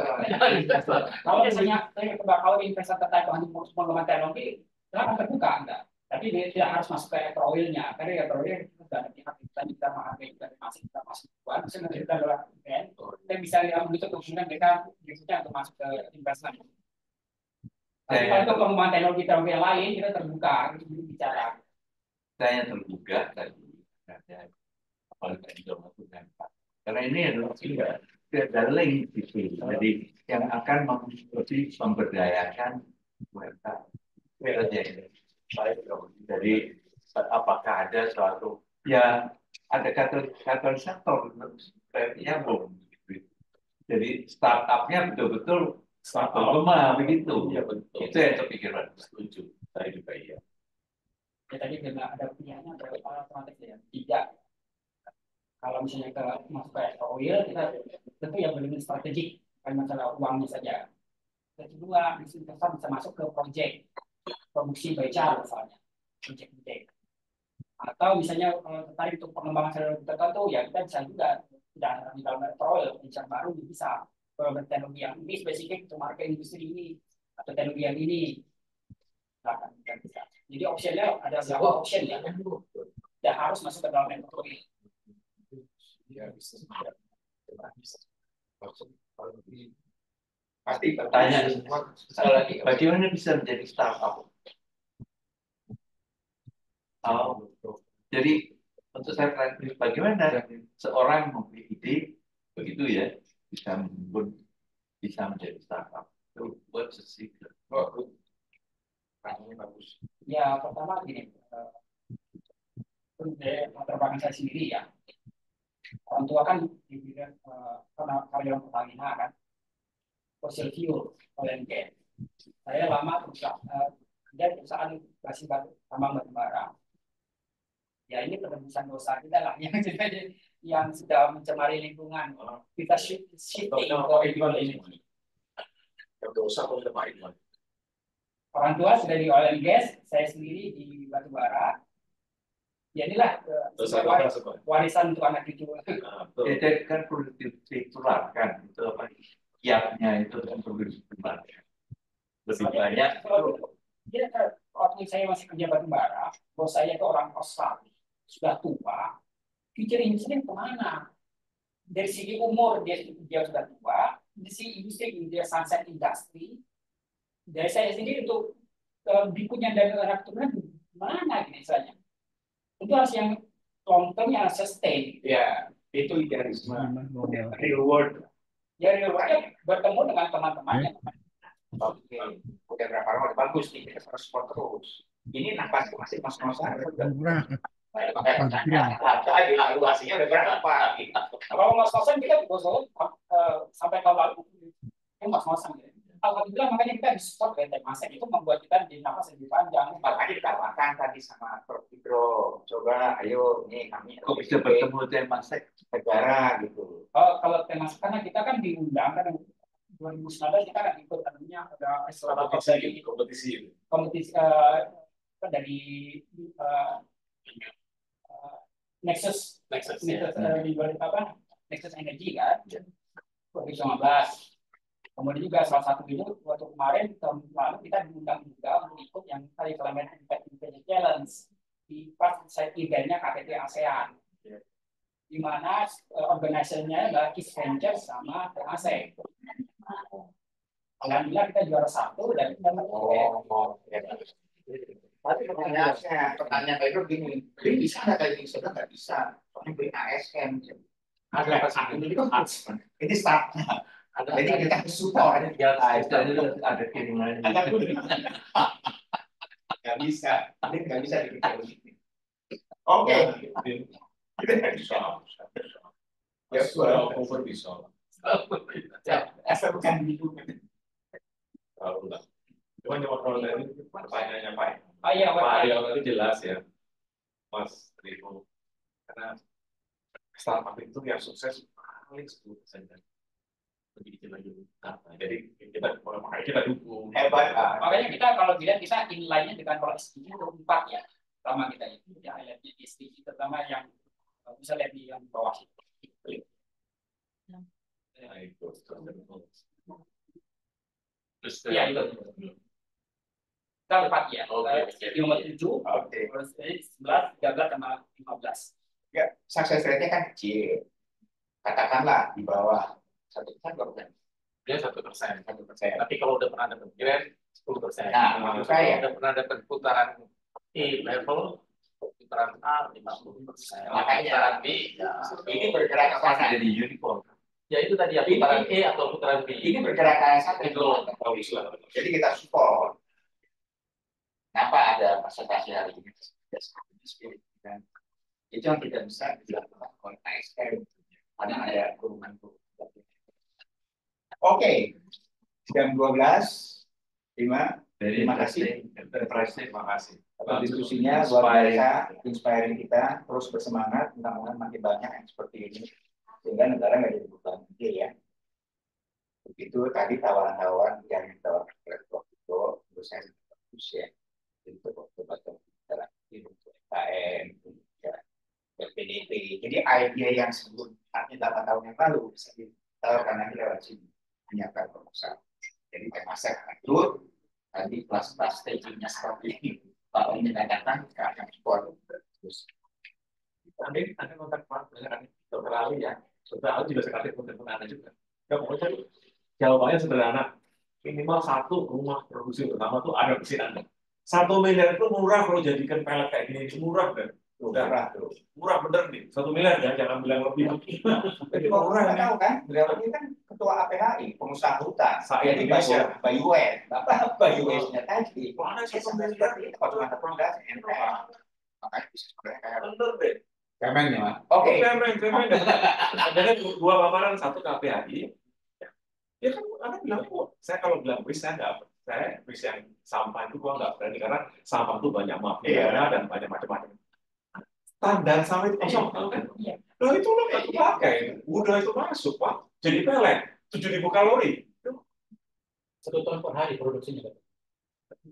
kalau misalnya kalau investor tertarik untuk pengembangan teknologi, silakan terbuka enggak. Tapi dia tidak harus masuk ke proilnya, karena ya proil itu sudah ada pihak kita menghargai kita masuk buat, misalnya kita adalah event, kita bisa lihat begitu kemudian mereka berikutnya untuk masuk ke investasi. Tapi kalau untuk pengembangan teknologi yang lain kita terbuka untuk bicara. Saya terbuka tadi ada apalagi juga melakukan Pak. Karena ini adalah tidak link gitu. Jadi yang akan lebih memberdayakan mereka. Jadi apakah ada suatu ya ada katalisator yang belum. Jadi startupnya betul-betul startup lemah begitu. Ya betul. Itu yang terpikiran. Setuju. Saya juga iya. Ya tadi memang ada pilihannya berapa alternatif ya? Tidak. Kalau misalnya masuk ke oil, kita tentu yang benar strategik, bukan masalah uangnya saja. Yang kedua, investor bisa masuk ke proyek produksi baca misalnya, proyek. Atau misalnya tertarik untuk pengembangan teknologi tertentu, ya kita bisa juga tidak di dalam oil, yang baru bisa berteknologi yang ini spesifik untuk market industri ini atau teknologi yang ini. Nah, bisa. Jadi optionnya ada beberapa option ya, tidak harus masuk ke dalam teknologi. Ya, bisa. Pasti pertanyaan sekali lagi, bagaimana bisa menjadi startup? Oh, jadi untuk saya bagaimana seorang memiliki ide begitu ya bisa menjadi startup? What's the secret? Pertanyaannya bagus. Ya pertama gini, latar belakang saya sendiri ya. Orang tua kan di bidang karyawan Pertamina kan, fossil fuel, oil and gas. Saya lama kerja di perusahaan batu tambang batubara. Ya ini penebusan dosa kita lah yang sudah mencemari lingkungan. Kita shifting ke ini. Dosa kalau tidak baik. Orang tua sudah di oil and gas, saya sendiri di batubara. Ya inilah warisan untuk anak cucu. Itu kan perlu ditularkan itu apa? Kiatnya itu kan perlu ditularkan. Lebih banyak. Dia waktu saya masih kerja batubara, bos saya itu orang Australia, sudah tua. Future industri kemana? Dari segi umur dia sudah tua, dari segi industri dia sunset industry. Dari saya sendiri untuk berikutnya dan anak turunan mana gini saja. Itu harus yang long term yang sustain. Ya, itu idealisme. Real world. Ya real world bertemu dengan teman-temannya. Oke, udah berapa lama? Bagus nih, kita harus support terus. Ini nafas masih mas-masan. Evaluasinya udah berapa? Kalau mas-masan kita sampai tahun lalu itu mas-masan. Alhamdulillah makanya kita disupport oleh Temasek itu membuat kita di nafas lebih panjang. Makanya dikatakan tadi sama Prof. Hidro, coba ayo nih kami kok bisa bertemu Temasek negara gitu. Kalau Temasek karena kita kan diundang kan 2019 kita kan ikut namanya ada kompetisi. dari uh, Nexus Nexus Energy kan 2015. Kemudian juga salah satu itu waktu kemarin tahun lalu kita diundang juga untuk ikut yang tadi Climate Impact Intelligence Challenge di pas side eventnya KTT ASEAN, di mana organisasinya adalah Kiss Venture sama Temasek. Alhamdulillah kita juara 1 dan kita Tapi pertanyaan Pak Eko gini, beli bisa nggak kayak gini? Sudah nggak bisa, soalnya beli ASN. Ada ini startnya. Jadi kita support. Ada kiriman. Nggak bisa, ini nggak bisa dibikin begini. Oke. Bisa. Ya, sudah over bisa. Asal bukan begitu. Kalau enggak. Cuma kalau tadi pertanyaannya Pak. iya, Pak Aryo tadi jelas ya, Mas Rino. Karena startup itu yang sukses paling 10% kan. Lebih kecil lagi. Jadi kita dukung. Hebat, Pak. Makanya kita kalau dilihat kita inline-nya dengan kalau SDG itu 4 ya. Pertama kita itu ya highlight di SDG terutama yang bisa lihat di yang bawah itu. Ya, itu. Iya itu. Kita 4 ya. Di nomor 7, terus 11, 13 sama 15. Ya, success rate-nya kan kecil. Katakanlah di bawah 1%, berapa? Dia 1%. Tapi kalau udah pernah dapat grant 10%. Nah, maksud saya udah pernah dapat putaran E level, putaran A 50%. Makanya putaran B, ya, ini bergerak ke sana. Jadi unicorn. ya itu tadi ya putaran E atau putaran B. Ini bergerak ke sana. Jadi kita support. Kenapa ada presentasi hari ini? Itu yang tidak bisa dilakukan oleh ASN karena ada kurungan. Oke, jam 12.05. Terima kasih. Terima kasih. Diskusinya luar biasa, inspiring kita, terus bersemangat, mudah-mudahan makin banyak yang seperti ini, sehingga negara nggak jadi beban ya. Begitu tadi tawaran-tawaran yang ditawarkan oleh Prof. Itu, terus saya bagus ya, untuk obat-obatan untuk KM, ya, PDP. Jadi idea yang sebelumnya 8 tahun yang lalu bisa ditawarkan lagi lewat sini, menyiapkan proposal. Jadi saya akan turun, tadi kelas-kelas stagingnya seperti ini. Kalau ini datang ke akan support terus. Nanti kontak Pak dengan Dr. Ali ya. Dr. Ali juga sekali kontak Anda juga. Ya, pokoknya jawabannya sederhana. Minimal 1 rumah produksi pertama tuh ada mesin Anda. 1 miliar itu murah kalau jadikan pelet kayak gini, murah kan? Udah murah bener nih. 1 miliar ya, jangan bilang lebih. Jadi murah tahu kan? Beliau ini kan ketua APHI, pengusaha hutan. Saya di Indonesia. Bayuen, Bapak Bayuen-nya tadi. Mana sih Seperti itu kalau cuma rekomendasi NPR. Makanya bisa sebenarnya kayak bener deh. kemen ya, Mas. Oke. Kemen. Ada 2 paparan, 1 ke APHI. Ya kan Anda bilang kok, saya kalau bilang wis saya nggak, saya wis yang sampah itu gua nggak berani karena sampah itu banyak mafia dan banyak macam-macam. Standar sama itu kosong, tahu kan? Loh itu lo nggak pakai, udah itu masuk Pak. Jadi pelet 7.000 kalori. 1 ton per hari produksinya.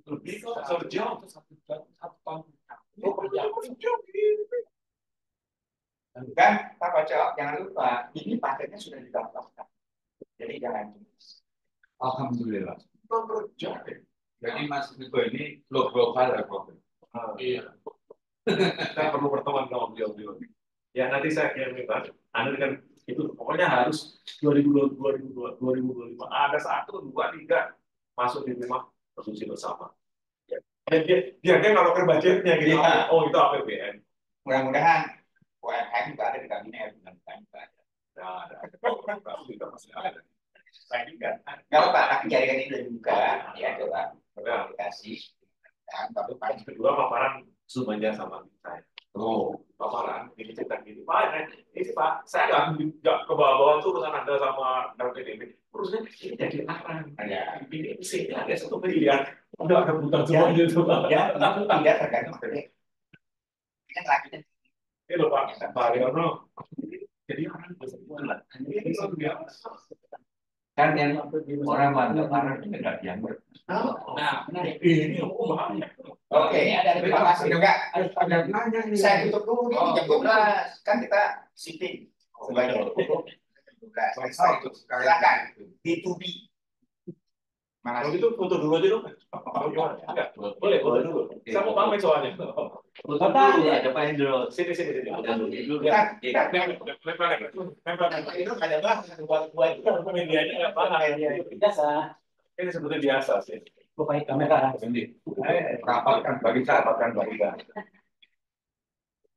Lebih kok, 1 jam. 1 ton. Kan Pak Kocok, jangan lupa ini paketnya sudah didaftarkan. Jadi jangan. Alhamdulillah. Jadi Mas Niko ini lo global ya Prof. Iya. Saya perlu berteman sama beliau. Ya nanti saya kirim minta. Anda dengan itu pokoknya harus 2025 ada 1, 2, 3 masuk di rumah produksi bersama. Ya. Dia kalau ke budgetnya gitu. Ya. Oh itu APBN. Mudah-mudahan UMKM juga ada di kabinet. Nah, ada. Juga masih ada. Saya juga. Nggak apa-apa, tapi jaringan ini udah dibuka. Ya, coba komunikasi. Dan tapi paling Kedua paparan Sumanja sama saya. Oh, paparan ini cerita gini. Pak, ini Pak, saya nggak ke bawah-bawah tuh urusan Anda sama LPDP. Urusannya ini jadi apa? ada. Ini sini ada 1 miliar. Udah ada bukan semua gitu Pak. Ya, itu tidak tergantung dari ini lanjutnya. Ini loh Pak, Pak Riono. Jadi orang ini luar biasa. Kan yang orang mantap itu nggak dianggap. Nah, benar. Ini banyak. Oke, terima kasih. Enggak, Ada nanya nih. saya tutup dulu nih jam 12. Kan kita sitting sebanyak 12. Setelah itu silakan B2B. Kalau Makasih. gitu foto dulu aja dong. Enggak, boleh foto dulu. Saya mau pamit soalnya. Foto dulu ada Pak Hendro. Sini. Dulu. Itu ada banget buat Medianya nggak parah. Biasa. Ini seperti biasa sih. Pakai kamera. Rapatkan bagi kita.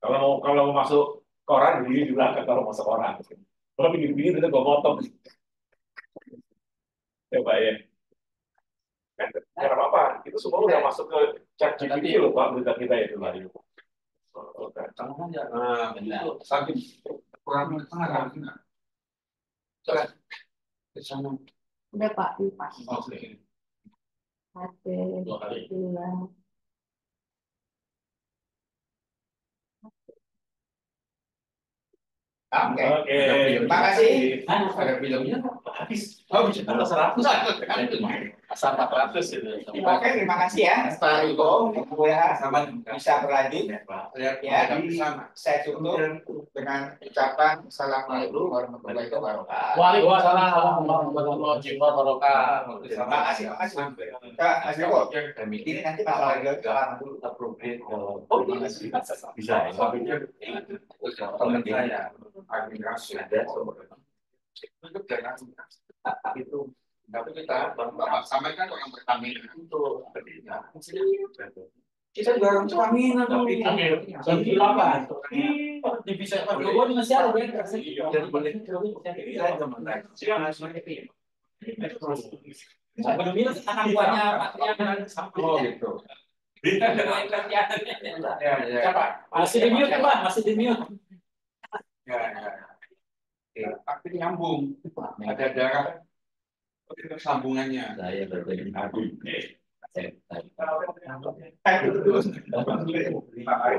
Kalau mau masuk koran begini di belakang kalau masuk koran. Kalau begini itu gue potong. Coba ya. Kan apa? Itu semua udah masuk ke chat GPT loh Pak berita kita itu Mario. Sakit kurang tengah kan? Udah Pak, lupa. Oke. Oke, Dua kali. dua. Oke. Terima kasih. Ada filmnya Habis. Oh, bisa tambah 100. Asal 400 itu. Oke, terima kasih ya Pak Iko. Mudah Sama bisa berlanjut. ya di sana. Saya tutup dengan ucapan Assalamualaikum warahmatullahi wabarakatuh. Waalaikumsalam warahmatullahi wabarakatuh. Terima kasih. Kak, Mas Joko, ini nanti masalah salam dulu. Appropriate kalau Terima kasih. bisa. Teman saya administrasi Ada itu jangan itu tapi kita bapak sampaikan orang Pertamina itu kita juga orang Pertamina Tapi apa? Divisi apa? Gua di masih ada ya. dan boleh saya teman Sebelumnya anak buahnya Pak yang oh gitu Siapa? Masih di mute Pak, masih di mute. ya tapi nyambung ada darah sambungannya saya berbeda aku. Terima kasih.